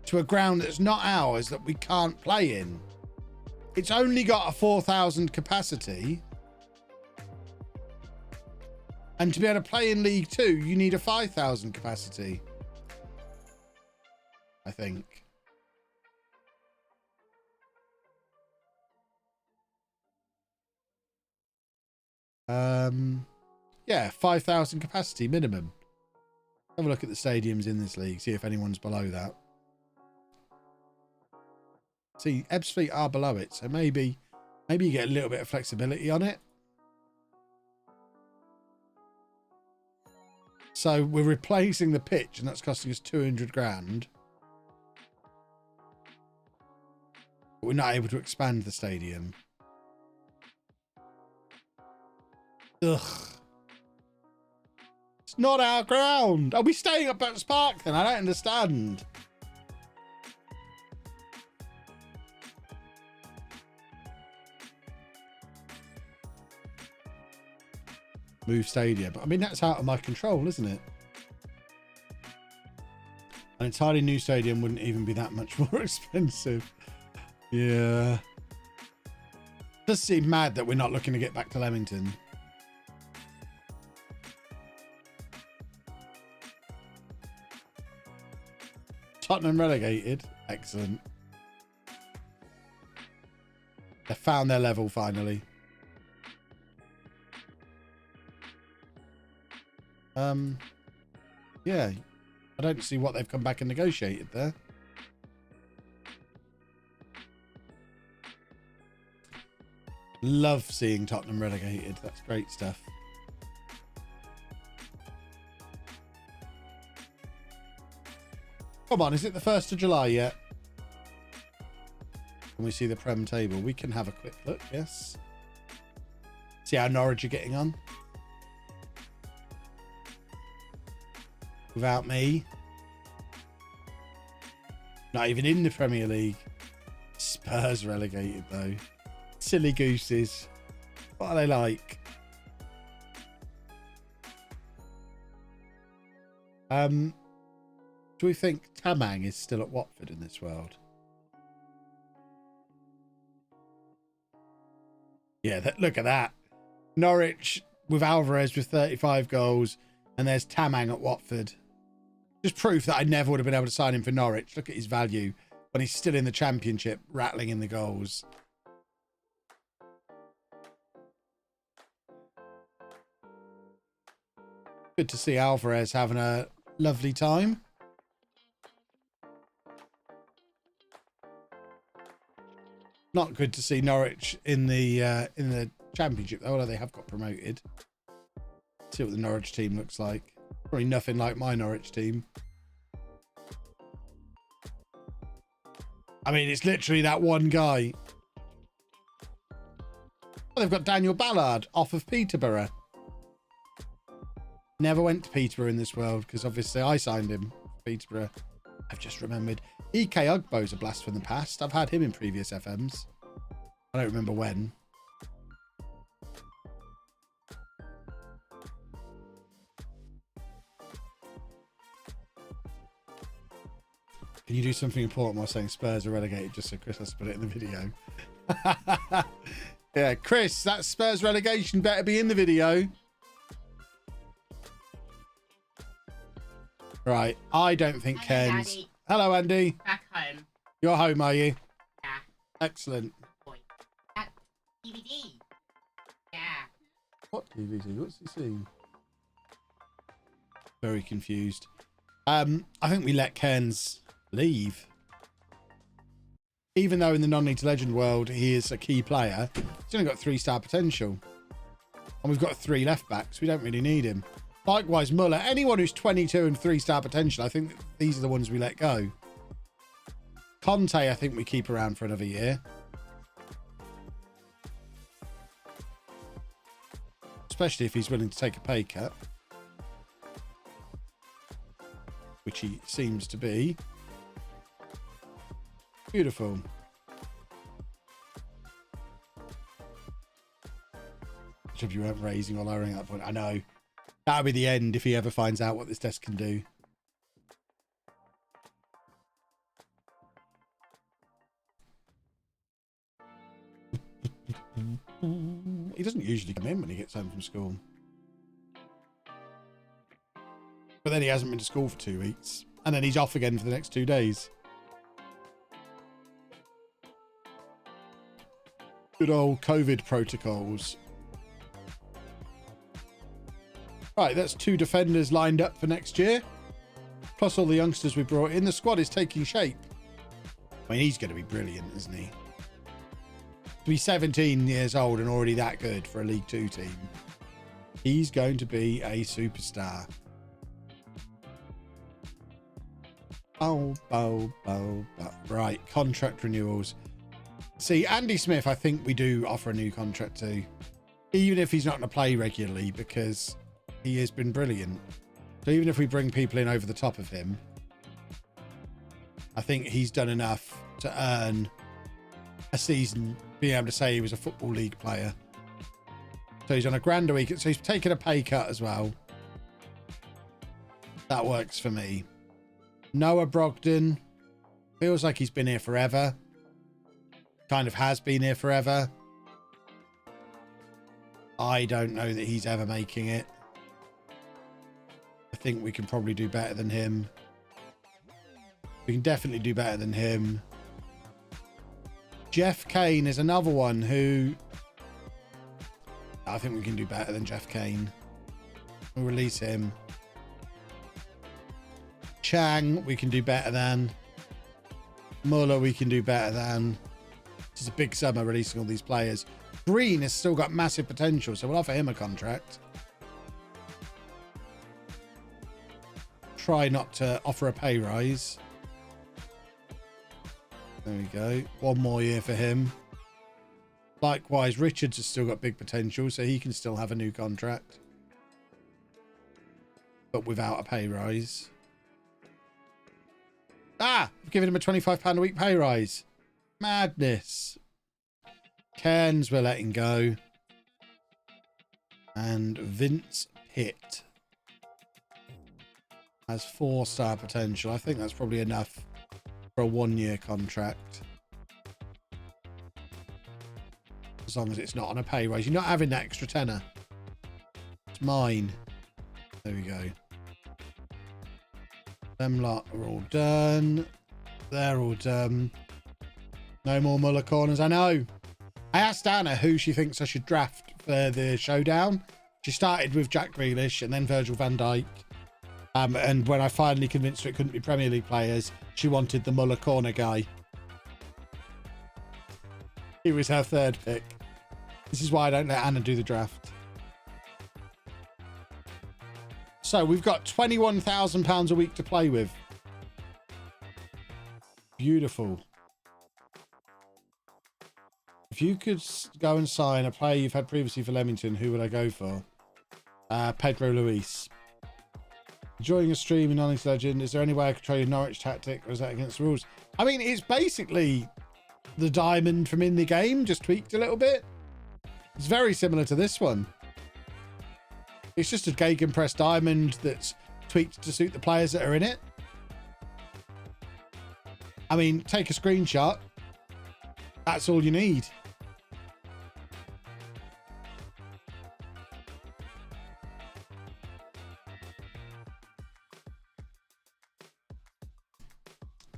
to a ground that's not ours that we can't play in? It's only got a 4,000 capacity. And to be able to play in League 2, you need a 5,000 capacity, I think. Yeah, 5,000 capacity minimum. Have a look at the stadiums in this league, see if anyone's below that. See, Ebbsfleet are below it, so maybe you get a little bit of flexibility on it. So we're replacing the pitch, and that's costing us 200 grand. But we're not able to expand the stadium. Ugh. It's not our ground. Are we staying at Butts Park then? I don't understand. Move stadium. I mean, that's out of my control, isn't it? An entirely new stadium wouldn't even be that much more expensive. Yeah. It does seem mad that we're not looking to get back to Leamington. Tottenham relegated. Excellent. They found their level finally. Yeah, I don't see what they've come back and negotiated there. Love seeing Tottenham relegated. That's great stuff. Come on, is it the 1st of July yet? Can we see the Prem table? We can have a quick look, yes. See how Norwich are getting on. Without me. Not even in the Premier League. Spurs relegated though. Silly gooses. What are they like? Do we think Tamang is still at Watford in this world? Yeah, look at that. Norwich with Alvarez with 35 goals. And there's Tamang at Watford. Just proof that I never would have been able to sign him for Norwich. Look at his value when he's still in the Championship, rattling in the goals. Good to see Alvarez having a lovely time. Not good to see Norwich in the Championship, though, although they have got promoted. See what the Norwich team looks like. Probably nothing like my Norwich team. I mean, it's literally that one guy. Oh, they've got Daniel Ballard off of Peterborough. Never went to Peterborough in this world because obviously I signed him for Peterborough. I've just remembered. EK Ugbo's a blast from the past. I've had him in previous FMs. I don't remember when. Can you do something important while saying Spurs are relegated just so Chris has to put it in the video? Yeah, Chris, that Spurs relegation better be in the video. Right, I don't think Hello, Ken's... Daddy. Hello, Andy. Back home. You're home, are you? Yeah. Excellent. Boy. That DVD. Yeah. What DVD? What's he seeing? Very confused. I think we let Cairns leave. Even though in the non-League Legend world he is a key player, he's only got 3-star potential. And we've got 3 left backs. We don't really need him. Likewise, Muller. Anyone who's 22 and 3-star potential, I think these are the ones we let go. Conte, I think we keep around for another year. Especially if he's willing to take a pay cut. Which he seems to be. Beautiful. Which of you weren't raising or lowering at that point? I know. That'll be the end if he ever finds out what this desk can do. He doesn't usually come in when he gets home from school. But then he hasn't been to school for 2 weeks. And then he's off again for the next 2 days. Good old COVID protocols. Right, that's 2 defenders lined up for next year. Plus all the youngsters we brought in. The squad is taking shape. I mean, he's going to be brilliant, isn't he? To be 17 years old and already that good for a League 2 team. He's going to be a superstar. Oh, bow, bow, bow. Right, contract renewals. See, Andy Smith, I think we do offer a new contract to. Even if he's not going to play regularly, because he has been brilliant. So even if we bring people in over the top of him, I think he's done enough to earn a season being able to say he was a Football League player. So he's on £1,000 a week. So he's taken a pay cut as well. That works for me. Noah Brogdon feels like he's been here forever. Kind of has been here forever. I don't know that he's ever making it. I think we can probably do better than him. We can definitely do better than him. Jeff Kane is another one who I think we can do better than Jeff Kane. We'll release him. Chang, we can do better than. Muller, we can do better than. This is a big summer releasing all these players. Green has still got massive potential, so we'll offer him a contract. Try not to offer a pay rise. There we go. 1 more year for him. Likewise, Richards has still got big potential, so he can still have a new contract. But without a pay rise. Ah! I've given him a £25 a week pay rise. Madness. Cairns we're letting go. And Vince Pitt has 4-star potential. I think that's probably enough for a 1-year contract. As long as it's not on a pay rise. You're not having that extra tenner. It's mine. There we go. Them lot are all done. They're all done. No more Muller corners. I know. I asked Anna who she thinks I should draft for the showdown. She started with Jack Grealish and then Virgil van Dijk. And when I finally convinced her it couldn't be Premier League players, she wanted the Muller corner guy. He was her 3rd pick. This is why I don't let Anna do the draft. So we've got £21,000 a week to play with. Beautiful. If you could go and sign a player you've had previously for Leamington, who would I go for? Pedro Luis. Enjoying a stream in Untitled Legend. Is there any way I could try your Norwich tactic, or is that against the rules? I mean, it's basically the diamond from in the game, just tweaked a little bit. It's very similar to this one. It's just a gegenpress diamond that's tweaked to suit the players that are in it. I mean, take a screenshot. That's all you need.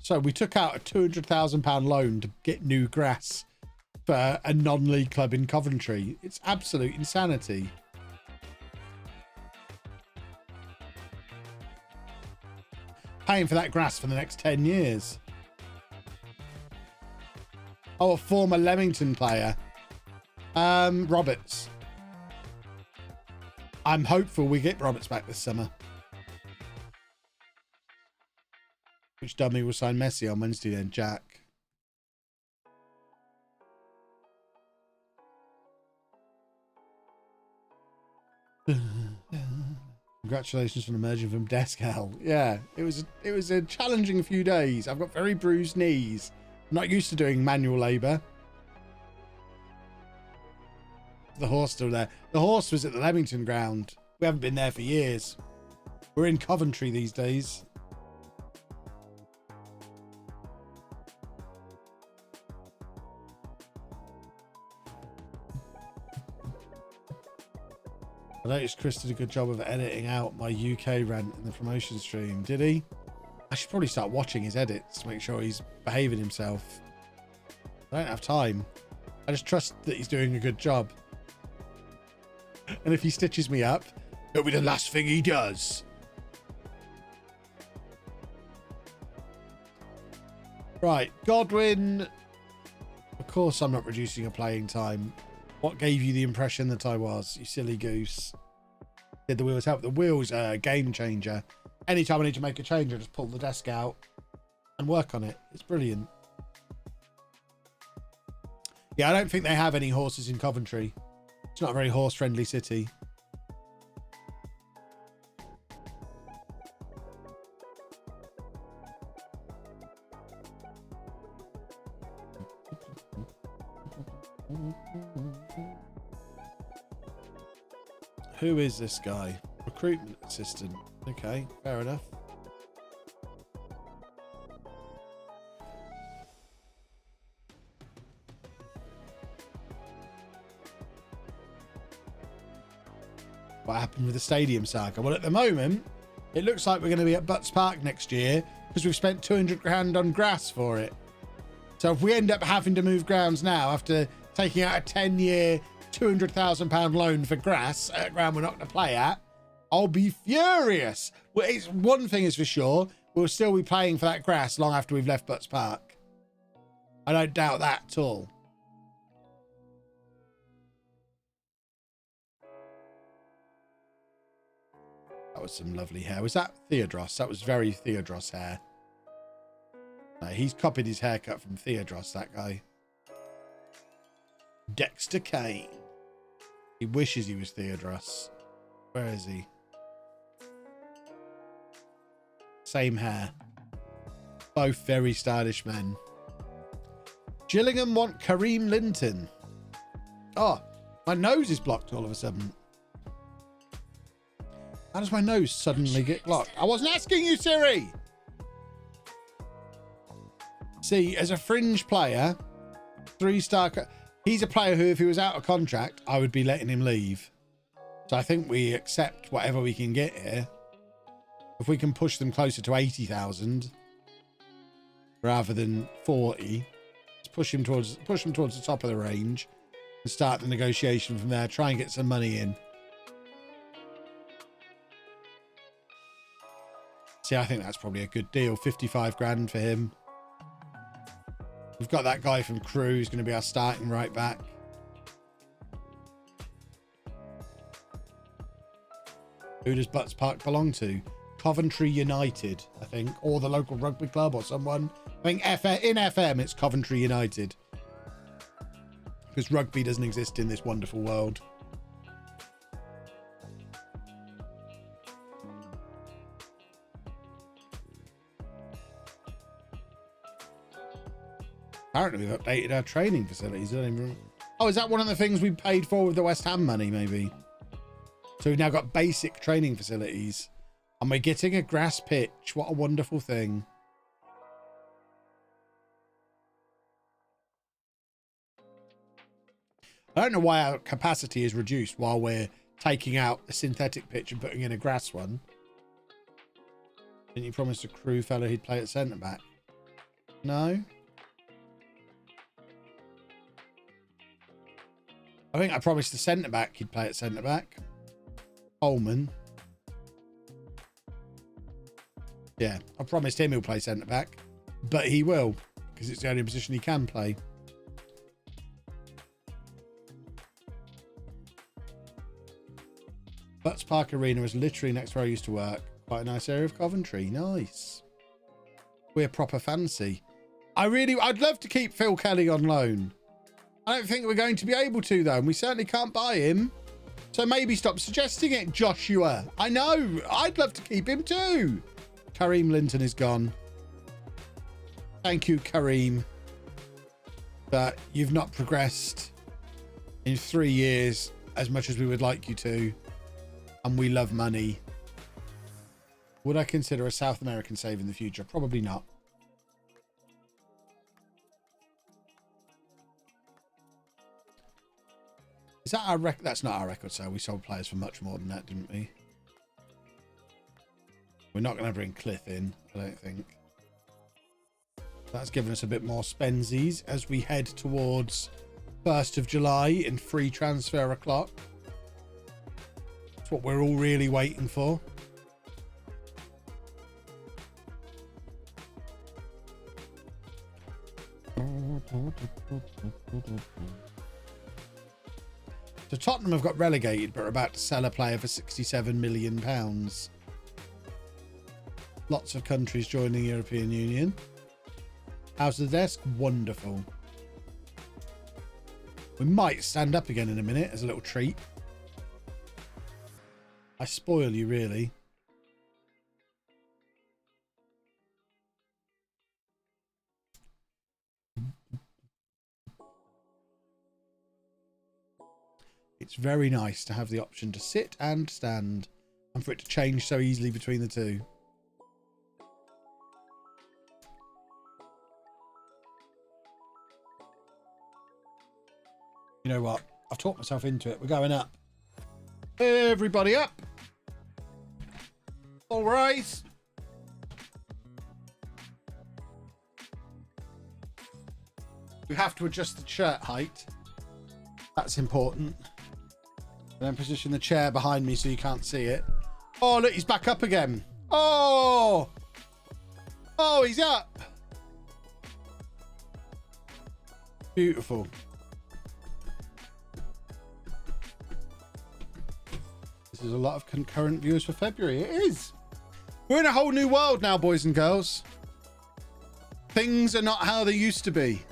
So we took out a £200,000 loan to get new grass for a non-league club in Coventry. It's absolute insanity. Paying for that grass for the next 10 years. Oh, a former Leamington player. Roberts. I'm hopeful we get Roberts back this summer. Which dummy will sign Messi on Wednesday then, Jack? Congratulations on emerging from desk hell. Yeah, it was a challenging few days. I've got very bruised knees. I'm not used to doing manual labour. The horse still there. The horse was at the Leamington ground. We haven't been there for years. We're in Coventry these days. I noticed Chris did a good job of editing out my UK rant in the promotion stream. Did he? I should probably start watching his edits to make sure he's behaving himself. I don't have time. I just trust that he's doing a good job. And if he stitches me up, it'll be the last thing he does. Right, Godwin. Of course I'm not reducing your playing time. What gave you the impression that I was, you silly goose? Did the wheels help? The wheels are a game changer. Anytime I need to make a change, I just pull the desk out and work on it. It's brilliant. Yeah, I don't think they have any horses in Coventry. It's not a very horse-friendly city. Who is this guy? Recruitment assistant. Okay, fair enough. What happened with the stadium saga? Well, at the moment, it looks like we're going to be at Butts Park next year because we've spent 200 grand on grass for it. So if we end up having to move grounds now after taking out a 10-year, £200,000 loan for grass at a ground we're not going to play at, I'll be furious. Well, one thing is for sure, we'll still be playing for that grass long after we've left Butts Park. I don't doubt that at all. That was some lovely hair. Was that Theodros? That was very Theodros hair. No, he's copied his haircut from Theodros, that guy. Dexter Kane. He wishes he was Theodros. Where is he? Same hair. Both very stylish men. Gillingham want Kareem Linton. Oh, my nose is blocked all of a sudden. How does my nose suddenly get blocked? I wasn't asking you, Siri. See, as a fringe player, 3-star... He's a player who, if he was out of contract, I would be letting him leave. So I think we accept whatever we can get here. If we can push them closer to 80,000 rather than 40, let's push him towards the top of the range and start the negotiation from there. Try and get some money in. See, I think that's probably a good deal. 55 grand for him. We've got that guy from Crewe who's going to be our starting right back. Who does Butts Park belong to? Coventry United, I think, or the local rugby club or someone. I think in FM it's Coventry United. Because rugby doesn't exist in this wonderful world. Apparently we've updated our training facilities. Oh, is that one of the things we paid for with the West Ham money, maybe? So we've now got basic training facilities. And we're getting a grass pitch. What a wonderful thing. I don't know why our capacity is reduced while we're taking out a synthetic pitch and putting in a grass one. Didn't you promise a crew fellow he'd play at centre back? No. I think I promised the centre back he'd play at centre back. Coleman. Yeah, I promised him he'll play centre back, but he will because it's the only position he can play. Butts Park Arena is literally next to where I used to work. Quite a nice area of Coventry. Nice. We're proper fancy. I'd love to keep Phil Kelly on loan. I don't think we're going to be able to, though, and we certainly can't buy him. So maybe stop suggesting it, Joshua. I know. I'd love to keep him too. Kareem Linton is gone. Thank you, Kareem. But you've not progressed in 3 years as much as we would like you to. And we love money. Would I consider a South American save in the future? Probably not. Is that our record? That's not our record sale. We sold players for much more than that, didn't we? We're not going to bring Cliff in, I don't think. That's given us a bit more spensies as we head towards 1st of July in free transfer o'clock. That's what we're all really waiting for. So Tottenham have got relegated, but are about to sell a player for £67 million. Lots of countries joining the European Union. How's the desk? Wonderful. We might stand up again in a minute as a little treat. I spoil you, really. It's very nice to have the option to sit and stand and for it to change so easily between the two. You know what? I've talked myself into it. We're going up. Everybody up. All rise. We have to adjust the shirt height. That's important. And then position the chair behind me so you can't see it. Oh, look, he's back up again. Oh! Oh, he's up. Beautiful. This is a lot of concurrent viewers for February. It is. We're in a whole new world now, boys and girls. Things are not how they used to be.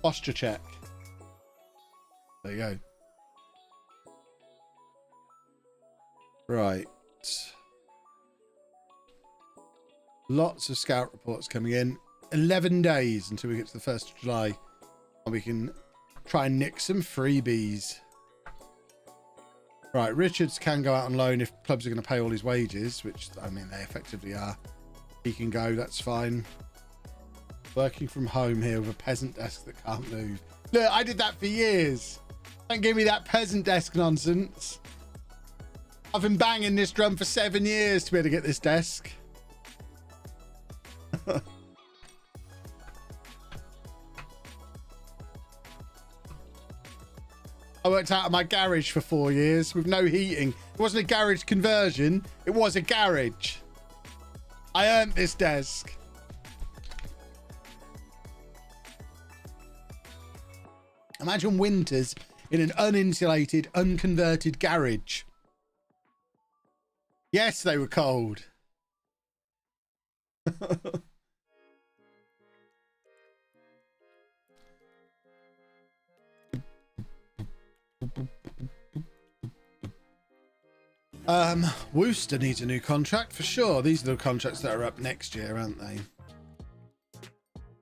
Posture check. There you go. Right. Lots of scout reports coming in. 11 days until we get to the 1st of July. And we can try and nick some freebies. Right, Richards can go out on loan if clubs are going to pay all his wages, which, I mean, they effectively are. He can go, that's fine. Working from home here with a peasant desk that can't move. Look, I did that for years. Don't give me that peasant desk nonsense. I've been banging this drum for 7 years to be able to get this desk. I worked out of my garage for 4 years with no heating. It wasn't a garage conversion. It was a garage. I earned this desk. Imagine winters in an uninsulated, unconverted garage. Yes, they were cold. Worcester needs a new contract for sure. These are the contracts that are up next year, aren't they?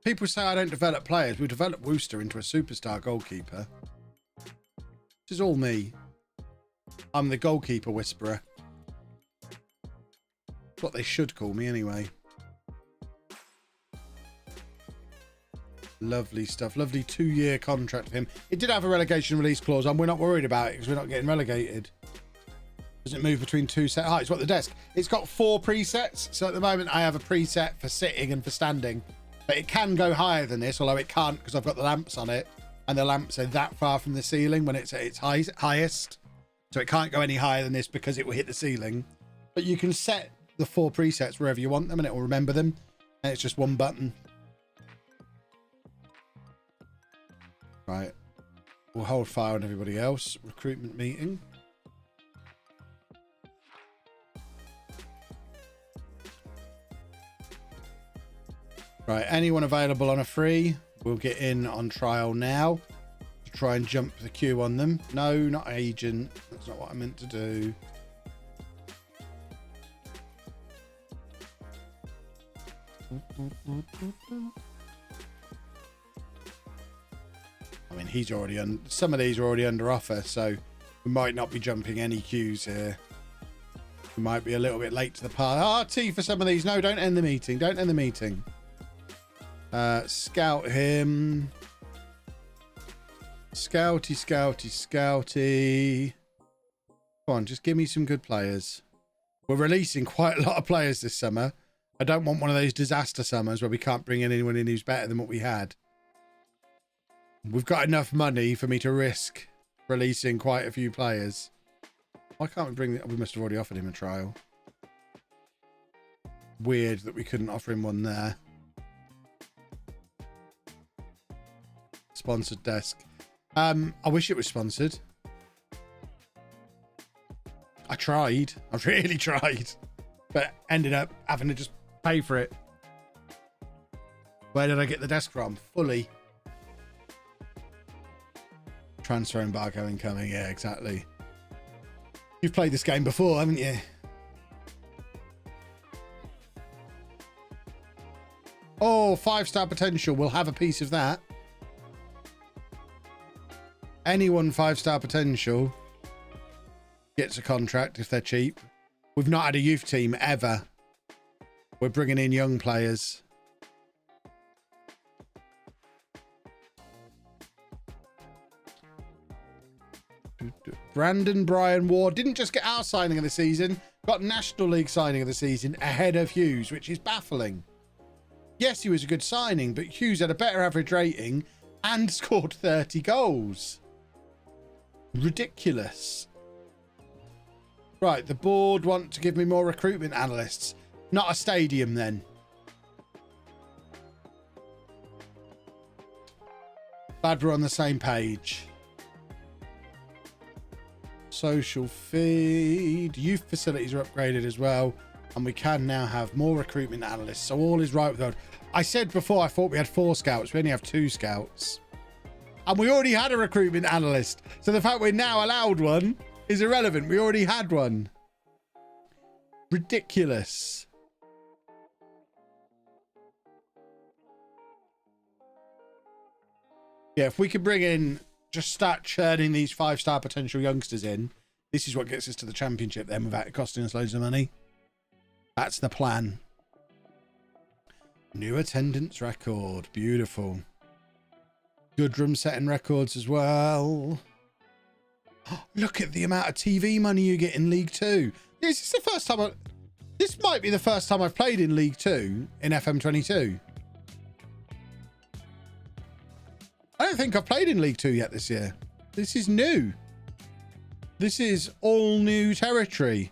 People say I don't develop players. We developed Worcester into a superstar goalkeeper. This is all me. I'm the goalkeeper whisperer. That's what they should call me anyway. Lovely stuff. Lovely 2-year contract for him. It did have a relegation release clause on. We're not worried about it because we're not getting relegated. Does it move between 2 set heights? What, the desk? It's got 4 presets. So at the moment I have a preset for sitting and for standing. But it can go higher than this, although it can't because I've got the lamps on it. And the lamps are that far from the ceiling when it's at its highest. So it can't go any higher than this because it will hit the ceiling. But you can set the 4 presets wherever you want them and it will remember them. And it's just one button. Right. We'll hold fire on everybody else. Recruitment meeting. Right. Anyone available on a free? We'll get in on trial now. To try and jump the queue on them. No, not agent. That's not what I meant to do. I mean, he's already on. Some of these are already under offer, so we might not be jumping any queues here. We might be a little bit late to the party. RT for some of these. No, don't end the meeting. Don't end the meeting. Scout him. Scouty, scouty, scouty. Come on, just give me some good players. We're releasing quite a lot of players this summer. I don't want one of those disaster summers where we can't bring in anyone in who's better than what we had. We've got enough money for me to risk releasing quite a few players. Why can't we bring... We must have already offered him a trial. Weird that we couldn't offer him one there. Sponsored desk. I wish it was sponsored. I tried. I really tried. But ended up having to just pay for it. Where did I get the desk from? Fully. Transfer embargo incoming. Yeah, exactly. You've played this game before, haven't you? Oh, 5-star potential. We'll have a piece of that. Anyone 5-star potential gets a contract if they're cheap. We've not had a youth team ever. We're bringing in young players. Brandon Brian Ward didn't just get our signing of the season, got National League signing of the season ahead of Hughes, which is baffling. Yes, he was a good signing, but Hughes had a better average rating and scored 30 goals. Ridiculous. Right, the board want to give me more recruitment analysts. Not a stadium then. Glad we're on the same page. Social feed. Youth facilities are upgraded as well. And we can now have more recruitment analysts. So all is right with that. I said before I thought we had 4 scouts. We only have 2 scouts. And we already had a recruitment analyst. So the fact we're now allowed one is irrelevant. We already had one. Ridiculous. Yeah, if we could bring in, just start churning these 5-star potential youngsters in. This is what gets us to the championship then without it costing us loads of money. That's the plan. New attendance record. Beautiful. Good room setting records as well. Look at the amount of TV money you get in League 2. This is the first time this might be the first time I've played in League 2 in FM22. I don't think I've played in League 2 yet this year. This is new. This is all new territory.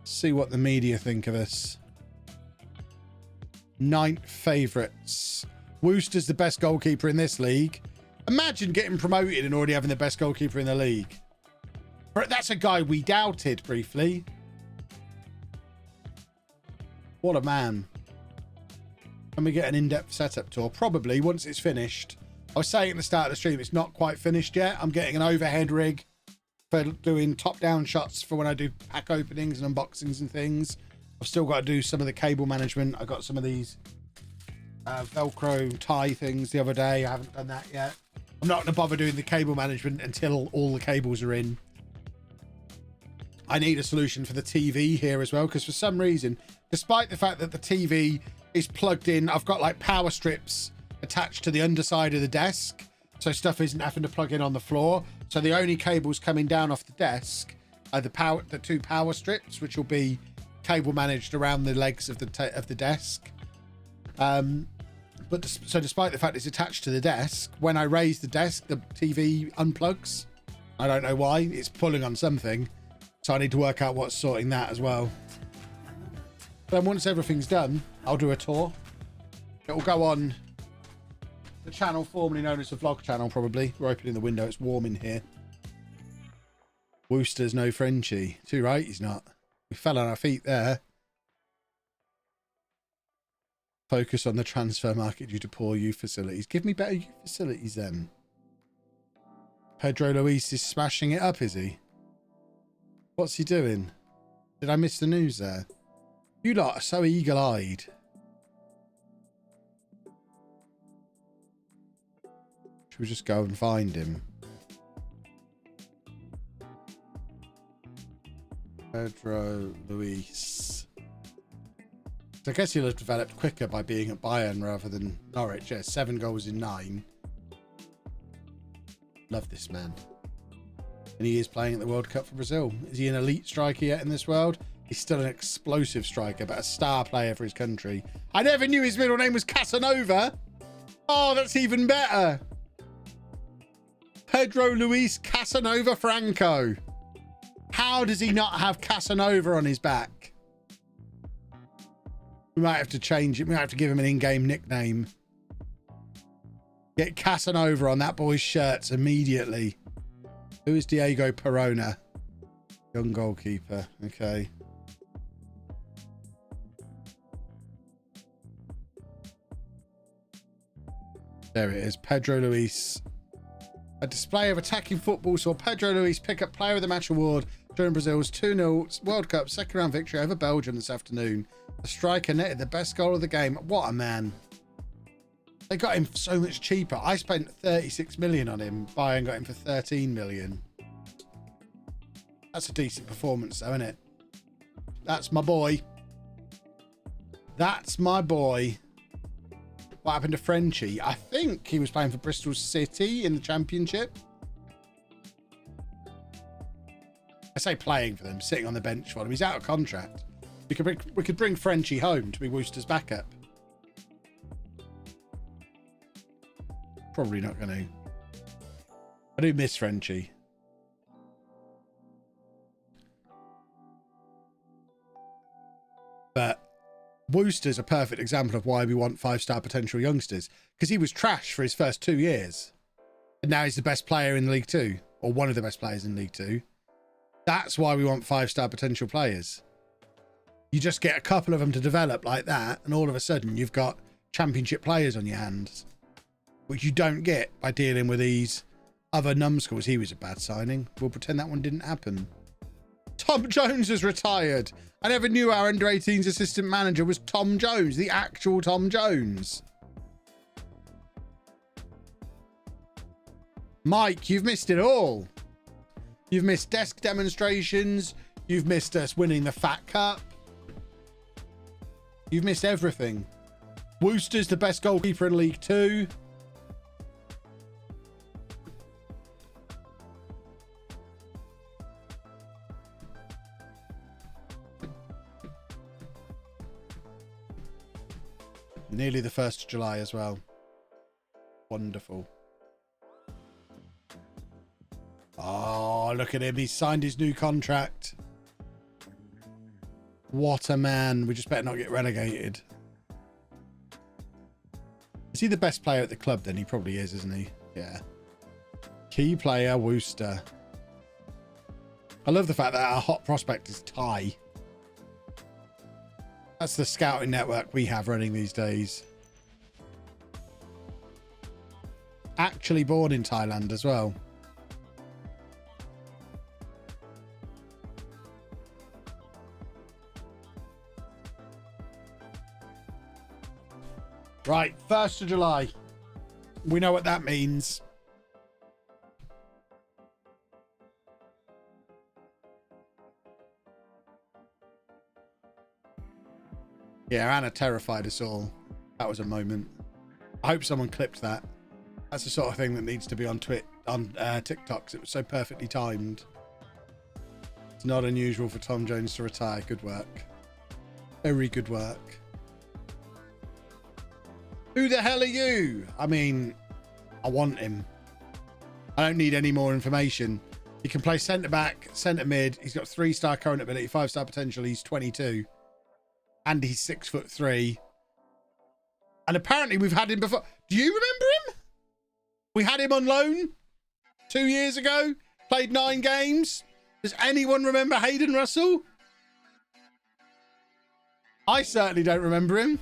See what the media think of us. 9th favourites. Wooster's the best goalkeeper in this league. Imagine getting promoted and already having the best goalkeeper in the league. But that's a guy we doubted briefly. What a man. Can we get an in-depth setup tour? Probably once it's finished. I was saying at the start of the stream, it's not quite finished yet. I'm getting an overhead rig for doing top-down shots for when I do pack openings and unboxings and things. I've still got to do some of the cable management. I got some of these Velcro tie things the other day. I haven't done that yet. I'm not going to bother doing the cable management until all the cables are in. I need a solution for the TV here as well, because for some reason, despite the fact that the TV is plugged in, I've got like power strips attached to the underside of the desk, so stuff isn't having to plug in on the floor. So the only cables coming down off the desk are the two power strips, which will be cable managed around the legs of the desk. So despite the fact it's attached to the desk, when I raise the desk, the TV unplugs. I don't know why. It's pulling on something. So I need to work out what's sorting that as well. Then once everything's done, I'll do a tour. It will go on the channel formerly known as the vlog channel, probably. We're opening the window. It's warm in here. Wooster's no Frenchie. Too right, he's not. We fell on our feet there. Focus on the transfer market due to poor youth facilities. Give me better youth facilities then. Pedro Luis is smashing it up, is he? What's he doing? Did I miss the news there? You lot are so eagle-eyed. Should we just go and find him? Pedro Luis. So I guess he'll have developed quicker by being at Bayern rather than Norwich. Yeah, 7 goals in 9. Love this man. And he is playing at the World Cup for Brazil. Is he an elite striker yet in this world? He's still an explosive striker, but a star player for his country. I never knew his middle name was Casanova. Oh, that's even better. Pedro Luis Casanova Franco. How does he not have Casanova on his back? We might have to change it. We might have to give him an in-game nickname. Get Casanova on that boy's shirts immediately. Who is Diego Perona? Young goalkeeper. Okay. There it is. Pedro Luis. A display of attacking football saw Pedro Luis pick up Player of the Match award during Brazil's 2-0 World Cup second round victory over Belgium this afternoon. The striker netted the best goal of the game. What a man. They got him so much cheaper. I spent 36 million on him. Bayern got him for 13 million. That's a decent performance though, isn't it? That's my boy. That's my boy. What happened to Frenchie? I think he was playing for Bristol City in the Championship. I say playing for them, sitting on the bench for them. He's out of contract. We could bring Frenchie home to be Wooster's backup. Probably not going to. I do miss Frenchie. But Wooster's a perfect example of why we want 5-star potential youngsters, because he was trash for his first 2 years and now he's the best player in League 2, or one of the best players in League 2. That's why we want 5-star potential players. You just get a couple of them to develop like that and all of a sudden you've got championship players on your hands, which you don't get by dealing with these other numbskulls. He was a bad signing. We'll pretend that one didn't happen. Tom Jones has retired. I never knew our under-18s assistant manager was Tom Jones, the actual Tom Jones. Mike, you've missed it all. You've missed desk demonstrations. You've missed us winning the Fat Cup. You've missed everything. Wooster's the best goalkeeper in League 2. Nearly the 1st of July as well. Wonderful. Oh, look at him. He's signed his new contract. What a man. We just better not get relegated. Is he the best player at the club then? He probably is, isn't he? Yeah. Key player, Wooster. I love the fact that our hot prospect is Ty. That's the scouting network we have running these days. Actually born in Thailand as well. Right, 1st of July. We know what that means. Yeah, Anna terrified us all. That was a moment. I hope someone clipped that. That's the sort of thing that needs to be on TikTok, 'cause it was so perfectly timed. It's not unusual for Tom Jones to retire. Good work. Very good work. Who the hell are you? I mean, I want him. I don't need any more information. He can play centre back, centre mid. He's got 3-star current ability, 5-star potential. He's 22. And he's 6'3". And apparently we've had him before. Do you remember him? We had him on loan 2 years ago. Played 9 games. Does anyone remember Hayden Russell? I certainly don't remember him.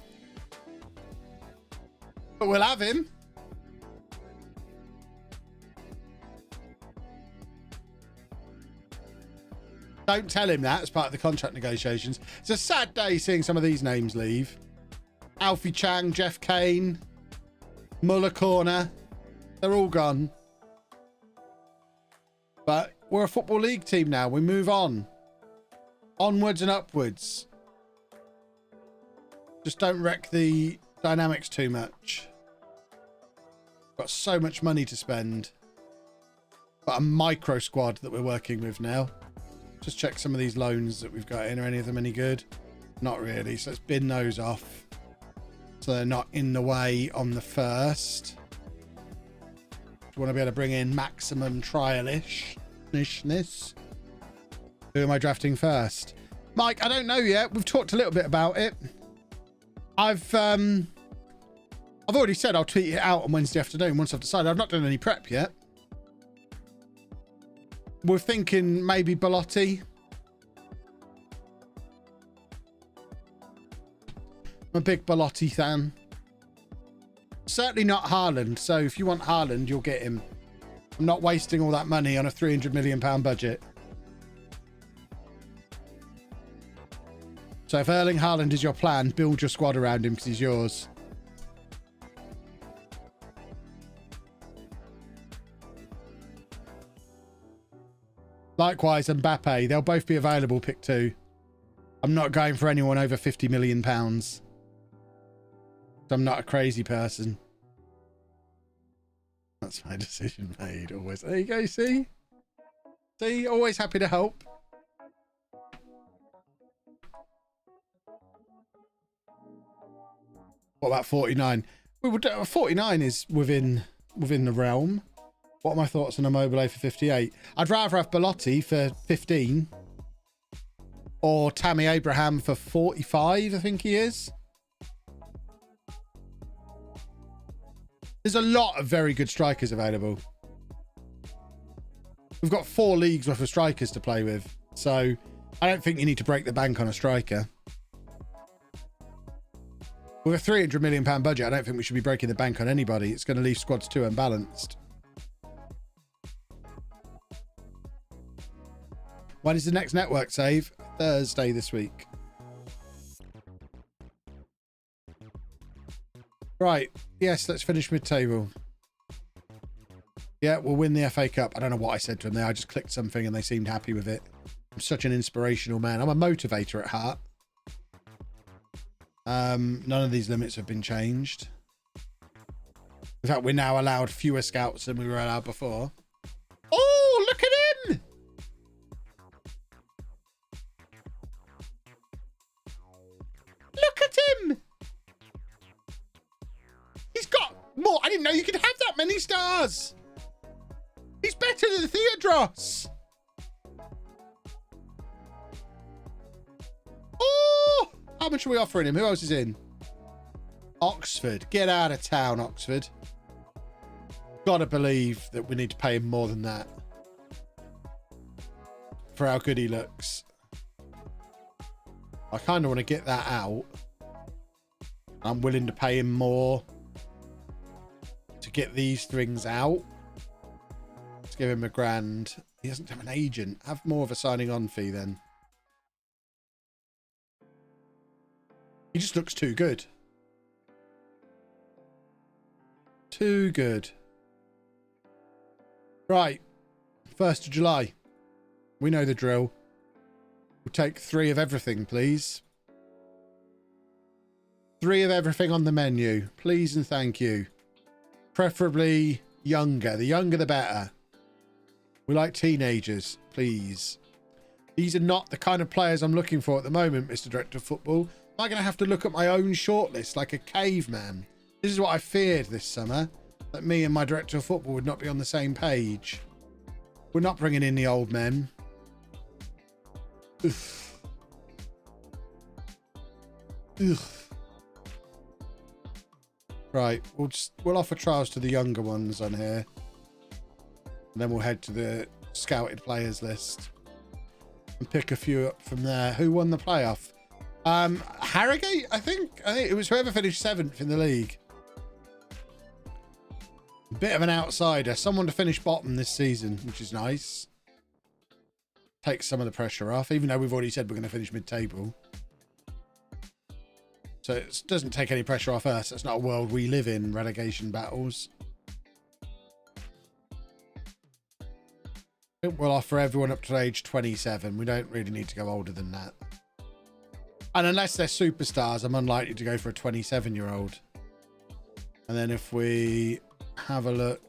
But we'll have him. Don't tell him that as part of the contract negotiations. It's a sad day seeing some of these names leave. Alfie Chang, Jeff Kane, Muller Corner. They're all gone. But we're a Football League team now. We move on. Onwards and upwards. Just don't wreck the dynamics too much. Got so much money to spend. Got a micro squad that we're working with now. Just check some of these loans that we've got in. Are any of them any good? Not really. So let's bin those off. So they're not in the way on the first. We want to be able to bring in maximum trialishness. Who am I drafting first? Mike, I don't know yet. We've talked a little bit about it. I've already said I'll tweet it out on Wednesday afternoon once I've decided. I've not done any prep yet. We're thinking maybe Belotti. I'm a big Belotti fan. Certainly not Haaland. So if you want Haaland, you'll get him. I'm not wasting all that money on a £300 million budget. So if Erling Haaland is your plan, build your squad around him because he's yours. Likewise, Mbappe. They'll both be available, pick 2. I'm not going for anyone over £50 million. I'm not a crazy person. That's my decision made. Always. There you go, see? See? Always happy to help. What about 49? We would 49 is within the realm. What are my thoughts on Immobile for 58? I'd rather have Belotti for 15. Or Tammy Abraham for 45, I think he is. There's a lot of very good strikers available. We've got 4 leagues worth of strikers to play with. So I don't think you need to break the bank on a striker. With a £300 million budget, I don't think we should be breaking the bank on anybody. It's going to leave squads too unbalanced. When is the next network save? Thursday this week. Right. Yes, let's finish mid-table. Yeah, we'll win the FA Cup. I don't know what I said to them there. I just clicked something and they seemed happy with it. I'm such an inspirational man. I'm a motivator at heart. None of these limits have been changed. In fact, we're now allowed fewer scouts than we were allowed before. Oh, look at him! Look at him! He's got more. I didn't know you could have that many stars. He's better than Theodros. Oh! How much are we offering him? Who else is in? Oxford. Get out of town, Oxford. Gotta believe that we need to pay him more than that. For how good he looks. I kind of want to get that out. I'm willing to pay him more to get these things out. Let's give him £1,000. He doesn't have an agent. Have more of a signing on fee then. He just looks too good. Too good. Right. 1st of July. We know the drill. We'll take 3 of everything, please. 3 of everything on the menu, please and thank you. Preferably younger. The younger the better. We like teenagers, please. These are not the kind of players I'm looking for at the moment, Mr. Director of Football. Am I going to have to look at my own shortlist like a caveman? This is what I feared this summer, that me and my Director of Football would not be on the same page. We're not bringing in the old men. Ugh. Ugh. Right, we'll offer trials to the younger ones on here. And then we'll head to the scouted players list and pick a few up from there. Who won the playoff? Harrogate, I think it was whoever finished 7th in the league. Bit of an outsider. Someone to finish bottom this season, which is nice. Takes some of the pressure off, even though we've already said we're going to finish mid-table. So it doesn't take any pressure off us. That's not a world we live in, relegation battles. I think we'll offer everyone up to age 27. We don't really need to go older than that. And unless they're superstars, I'm unlikely to go for a 27-year-old. And then if we have a look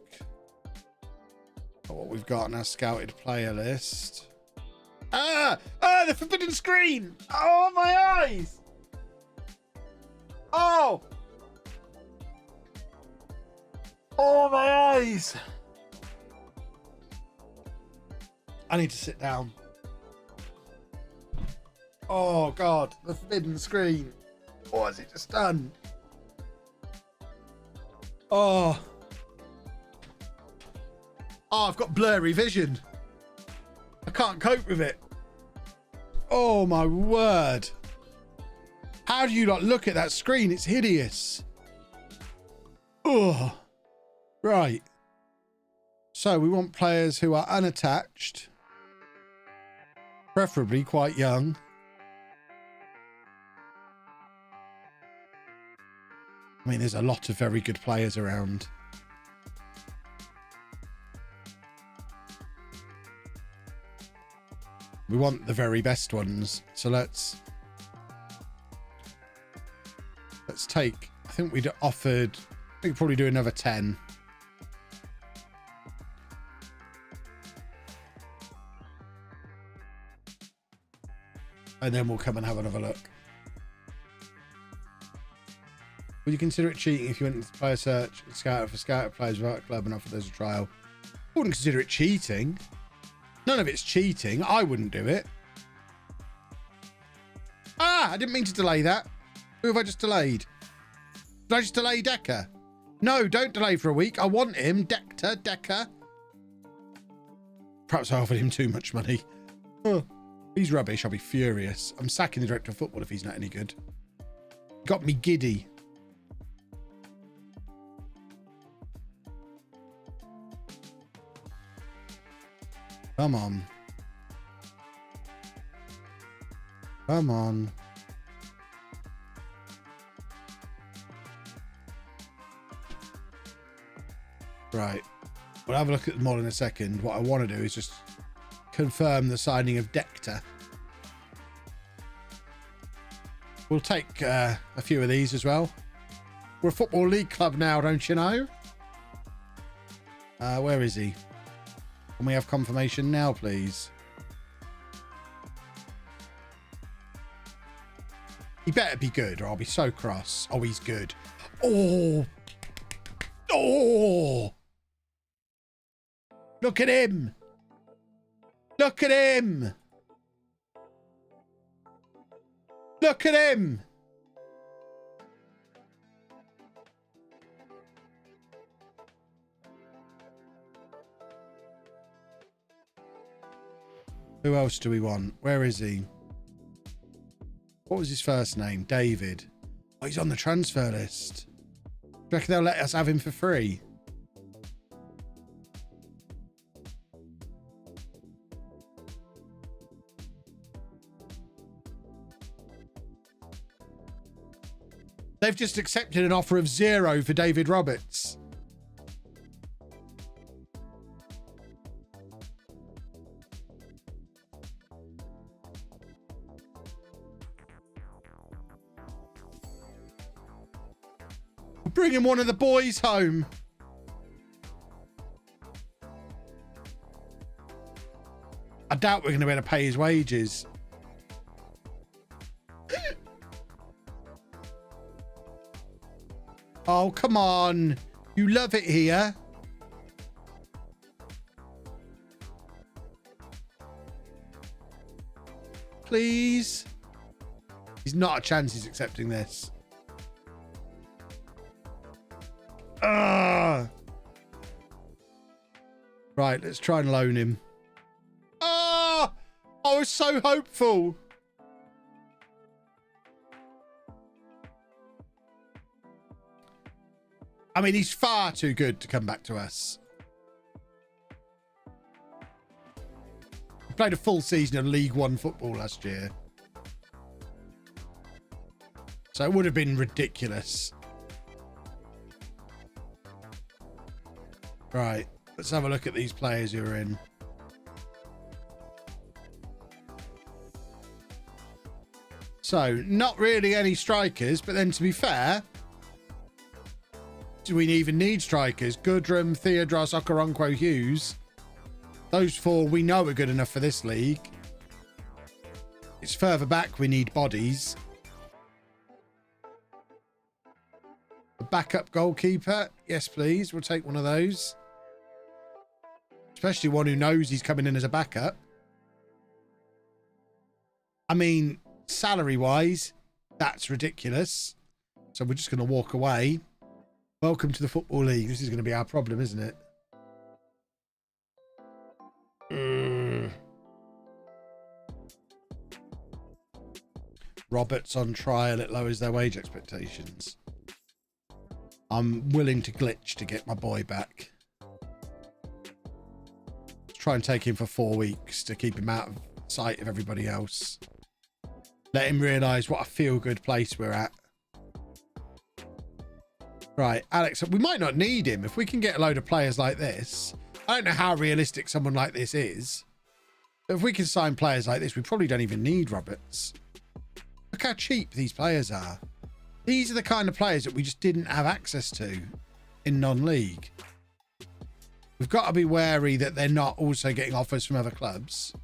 at what we've got on our scouted player list. The forbidden screen. Oh, my eyes. Oh my eyes. I need to sit down. Oh God, the forbidden screen. What has it just done? Oh, I've got blurry vision. I can't cope with it. Oh my word. How do you not look at that screen? It's hideous. Oh, right. So we want players who are unattached, preferably quite young. I mean, there's a lot of very good players around. We want the very best ones. So let's take, I think we'd offered, we could probably do another 10. And then we'll come and have another look. Would you consider it cheating if you went into the player search and scouted for scouted players without a club and offered those a trial? I wouldn't consider it cheating. None of it's cheating. I wouldn't do it. I didn't mean to delay that. Who have I just delayed? Did I just delay Decker? No, don't delay for a week. I want him. Decker. Perhaps I offered him too much money. Oh, he's rubbish. I'll be furious. I'm sacking the director of football if he's not any good. Got me giddy. Come on. Come on. Right. We'll have a look at them all in a second. What I want to do is just confirm the signing of Dector. We'll take a few of these as well. We're a football league club now, don't you know? Where is he? Can we have confirmation now, please? He better be good or I'll be so cross. Oh, he's good. Oh. Oh. Look at him. Look at him. Look at him. Who else do we want? Where is he? What was his first name? David. Oh, he's on the transfer list. Do you reckon they'll let us have him for free? They've just accepted an offer of 0 for David Roberts. bringing one of the boys home. I doubt we're going to be able to pay his wages. Oh, come on. You love it here. Please. He's not a chance he's accepting this. Right, let's try and loan him. Oh, I was so hopeful. I mean, he's far too good to come back to us. He played a full season of League One football last year. So it would have been ridiculous. Right, let's have a look at these players who are in. So, not really any strikers, but then to be fair, do we even need strikers? Goodrum, Theodros, Okoronkwo, Hughes. Those four we know are good enough for this league. It's further back we need bodies. A backup goalkeeper. Yes, please. We'll take one of those. Especially one who knows he's coming in as a backup. I mean, salary-wise, that's ridiculous. So we're just going to walk away. Welcome to the Football League. This is going to be our problem, isn't it? Roberts on trial. It lowers their wage expectations. I'm willing to glitch to get my boy back. Let's try and take him for 4 weeks to keep him out of sight of everybody else. Let him realise what a feel-good place we're at. Right, Alex, we might not need him. If we can get a load of players like this, I don't know how realistic someone like this is, but if we can sign players like this, we probably don't even need Roberts. Look how cheap these players are. These are the kind of players that we just didn't have access to in non-league. We've got to be wary that they're not also getting offers from other clubs.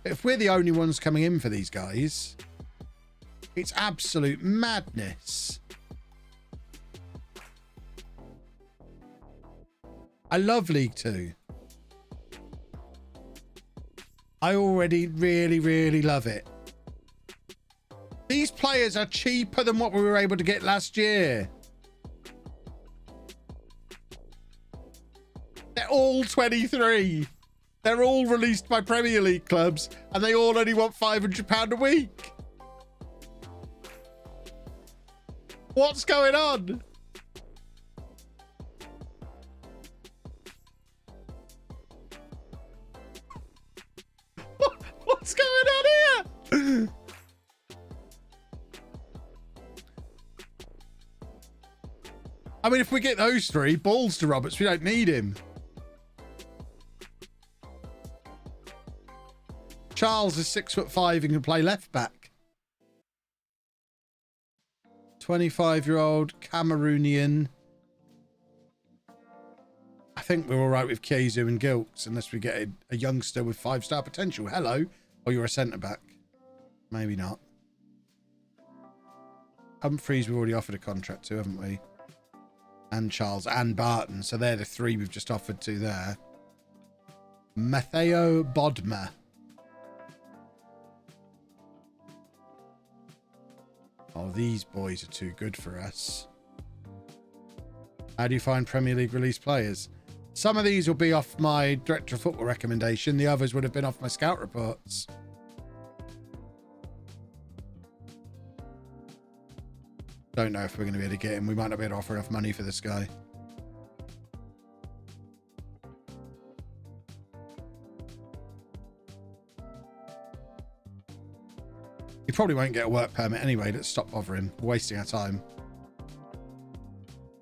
But if we're the only ones coming in for these guys, it's absolute madness. I love League Two. I already really, really love it. These players are cheaper than what we were able to get last year. They're all 23. They're all released by Premier League clubs, and they all only want £500 a week. What's going on? What's going on here? I mean, if we get those three, balls to Roberts, we don't need him. Charles is 6'5" and can play left back. 25-year-old Cameroonian. I think we're all right with Kiezu and Gilks, unless we get a youngster with 5-star potential. Hello. Oh, you're a centre-back. Maybe not. Humphreys we've already offered a contract to, haven't we? And Charles and Barton. So they're the three we've just offered to there. Matteo Bodmer. Oh, these boys are too good for us. How do you find Premier League release players? Some of these will be off my director of football recommendation. The others would have been off my scout reports. Don't know if we're going to be able to get him. We might not be able to offer enough money for this guy. He probably won't get a work permit anyway. Let's stop bothering. We're wasting our time.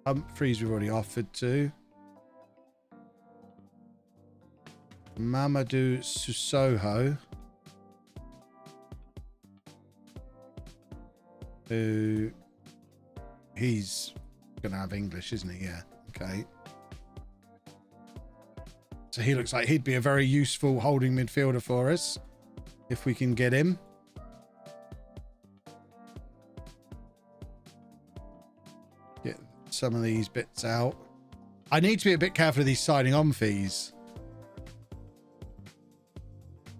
Humphreys we've already offered to. Mamadou Susoho. Who... He's Gonna have English, isn't he? Yeah. Okay. So he looks like he'd be a very useful holding midfielder for us if we can get him. Get some of these bits out. I need to be a bit careful of these signing on fees.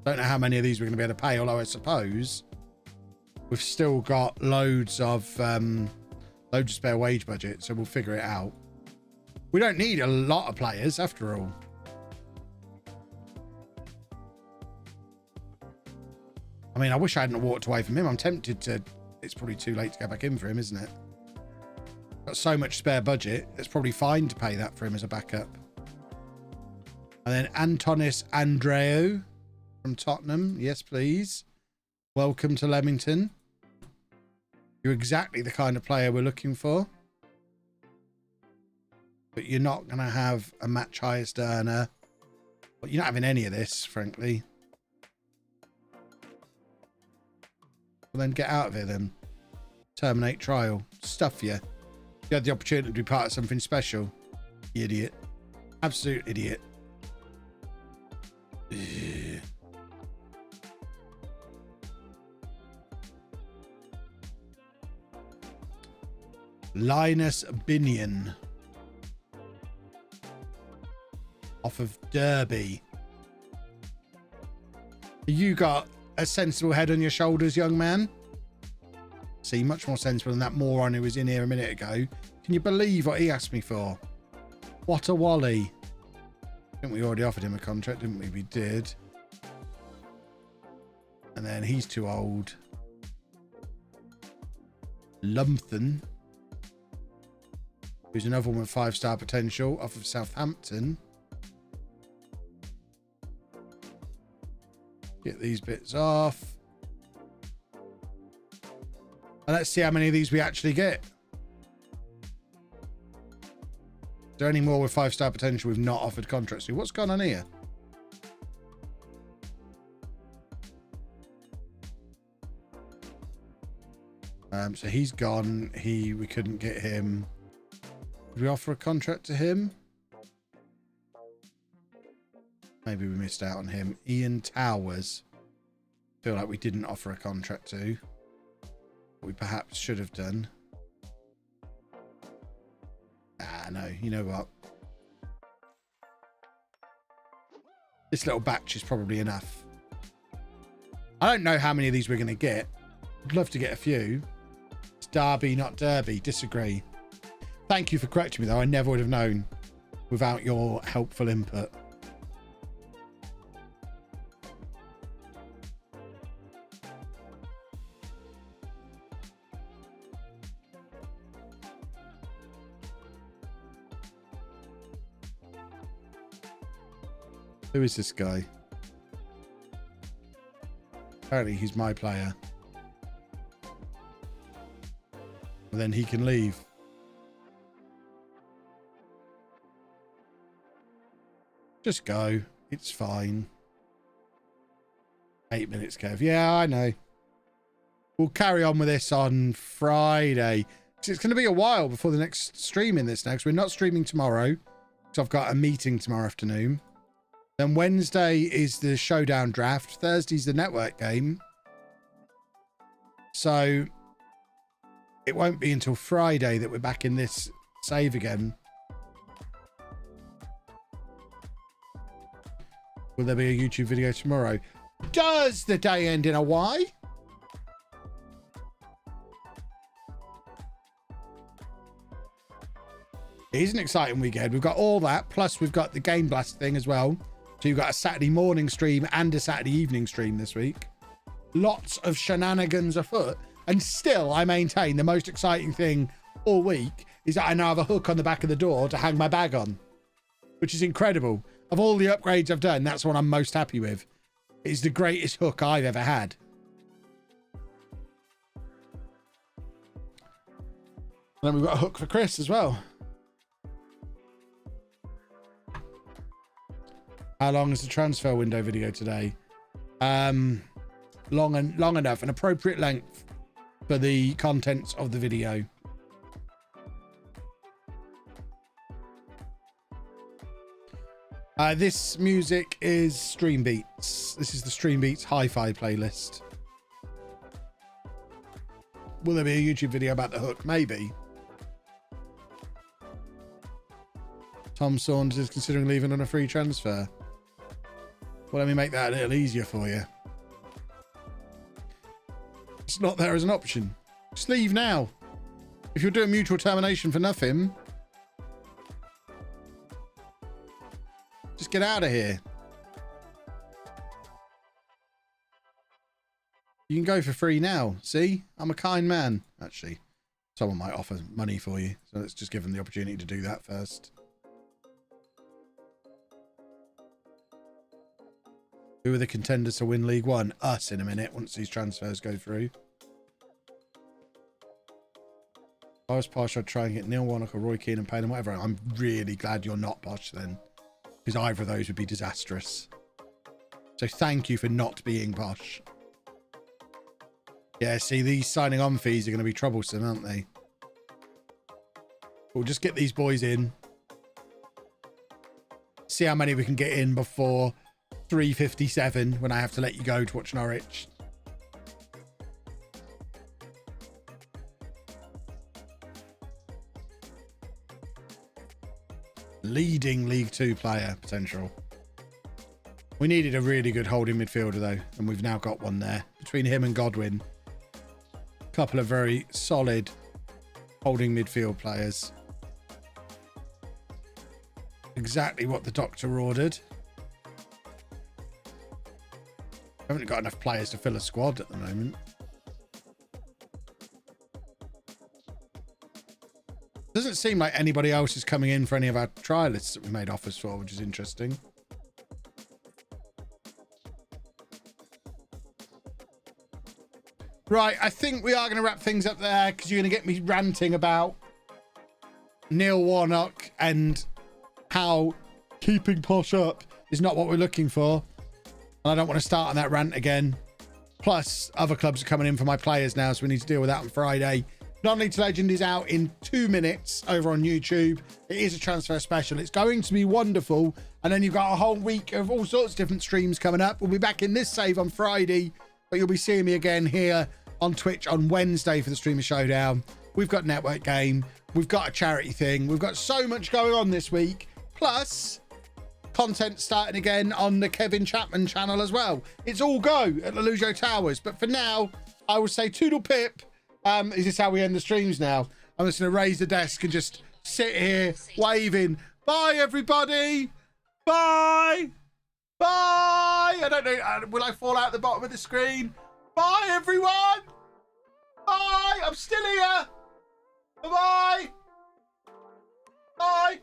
Don't know how many of these we're going to be able to pay, although I suppose we've still got loads of spare wage budget, so we'll figure it out. We don't need a lot of players after all. I mean, I wish I hadn't walked away from him. I'm tempted to. It's probably too late to go back in for him, isn't it? Got so much spare budget, it's probably fine to pay that for him as a backup. And then Antonis Andreu from Tottenham. Yes, please. Welcome to Leamington. You're exactly the kind of player we're looking for. But you're not going to have a match highest earner. Well, you're not having any of this, frankly. Well, then get out of here then. Terminate trial. Stuff you. You had the opportunity to be part of something special. You idiot. Absolute idiot. Ugh. Linus Binion. Off of Derby. You got a sensible head on your shoulders, young man. See, much more sensible than that moron who was in here a minute ago. Can you believe what he asked me for? What a wally. I think we already offered him a contract, didn't we? We did. And then he's too old. Lumpton, who's another one with 5-star potential, off of Southampton. Get these bits off. And let's see how many of these we actually get. Is there any more with 5-star potential we've not offered contracts to? What's going on here? So he's gone. We couldn't get him. Did we offer a contract to him? Maybe we missed out on him. Ian Towers. Feel like we didn't offer a contract to. We perhaps should have done. Ah, no. You know what? This little batch is probably enough. I don't know how many of these we're going to get. I'd love to get a few. It's Derby, not Derby. Disagree. Thank you for correcting me, though. I never would have known without your helpful input. Who is this guy? Apparently he's my player. And then he can leave. Just go. It's fine. 8 minutes, Kev. Yeah, I know. We'll carry on with this on Friday. It's going to be a while before the next stream in this now, because we're not streaming tomorrow. Because I've got a meeting tomorrow afternoon. Then Wednesday is the showdown draft. Thursday's the network game. So it won't be until Friday that we're back in this save again. Will there be a YouTube video tomorrow? Does the day end in a Y? It is an exciting weekend. We've got all that, plus we've got the Game Blast thing as well. So you've got a Saturday morning stream and a Saturday evening stream this week. Lots of shenanigans afoot. And still, I maintain the most exciting thing all week is that I now have a hook on the back of the door to hang my bag on, which is incredible. Of all the upgrades I've done, that's what I'm most happy with. It's the greatest hook I've ever had. And then we've got a hook for Chris as well. How long is the transfer window video today? Long enough, an appropriate length for the contents of the video. This music is Stream Beats. This is the Stream Beats Hi-Fi playlist. Will there be a YouTube video about the hook? Maybe. Tom Saunders is considering leaving on a free transfer. Well, let me make that a little easier for you. It's not there as an option. Just leave now. If you're doing mutual termination for nothing, just get out of here. You can go for free now. See? I'm a kind man. Actually, someone might offer money for you. So let's just give them the opportunity to do that first. Who are the contenders to win League One? Us in a minute, once these transfers go through. If I was Posh, I'd try and get Neil Warnock or Roy Keane and pay them whatever. I'm really glad you're not Posh then, because either of those would be disastrous. So thank you for not being Posh. Yeah, see, these signing on fees are going to be troublesome, aren't they? We'll just get these boys in. See how many we can get in before 3:57 when I have to let you go to watch Norwich. Leading League Two player potential. We needed a really good holding midfielder though, and we've now got one there. Between him and Godwin, a couple of very solid holding midfield players. Exactly what the doctor ordered. Haven't got enough players to fill a squad at the moment. Doesn't seem like anybody else is coming in for any of our trialists that we made offers for, which is interesting. Right, I think we are going to wrap things up there because you're going to get me ranting about Neil Warnock and how keeping Posh up is not what we're looking for. And I don't want to start on that rant again. Plus, other clubs are coming in for my players now, so we need to deal with that on Friday. Non-League to Legend is out in 2 minutes over on YouTube. It is a transfer special. It's going to be wonderful. And then you've got a whole week of all sorts of different streams coming up. We'll be back in this save on Friday, but you'll be seeing me again here on Twitch on Wednesday for the Streamer Showdown. We've got Network Game. We've got a charity thing. We've got so much going on this week. Plus, content starting again on the Kevin Chapman channel as well. It's all go at LOLLUJO Towers. But for now, I will say toodle pip. Is this how we end the streams now? I'm just going to raise the desk and just sit here waving. Bye, everybody. Bye. Bye. I don't know. Will I fall out the bottom of the screen? Bye, everyone. Bye. I'm still here. Bye-bye. Bye.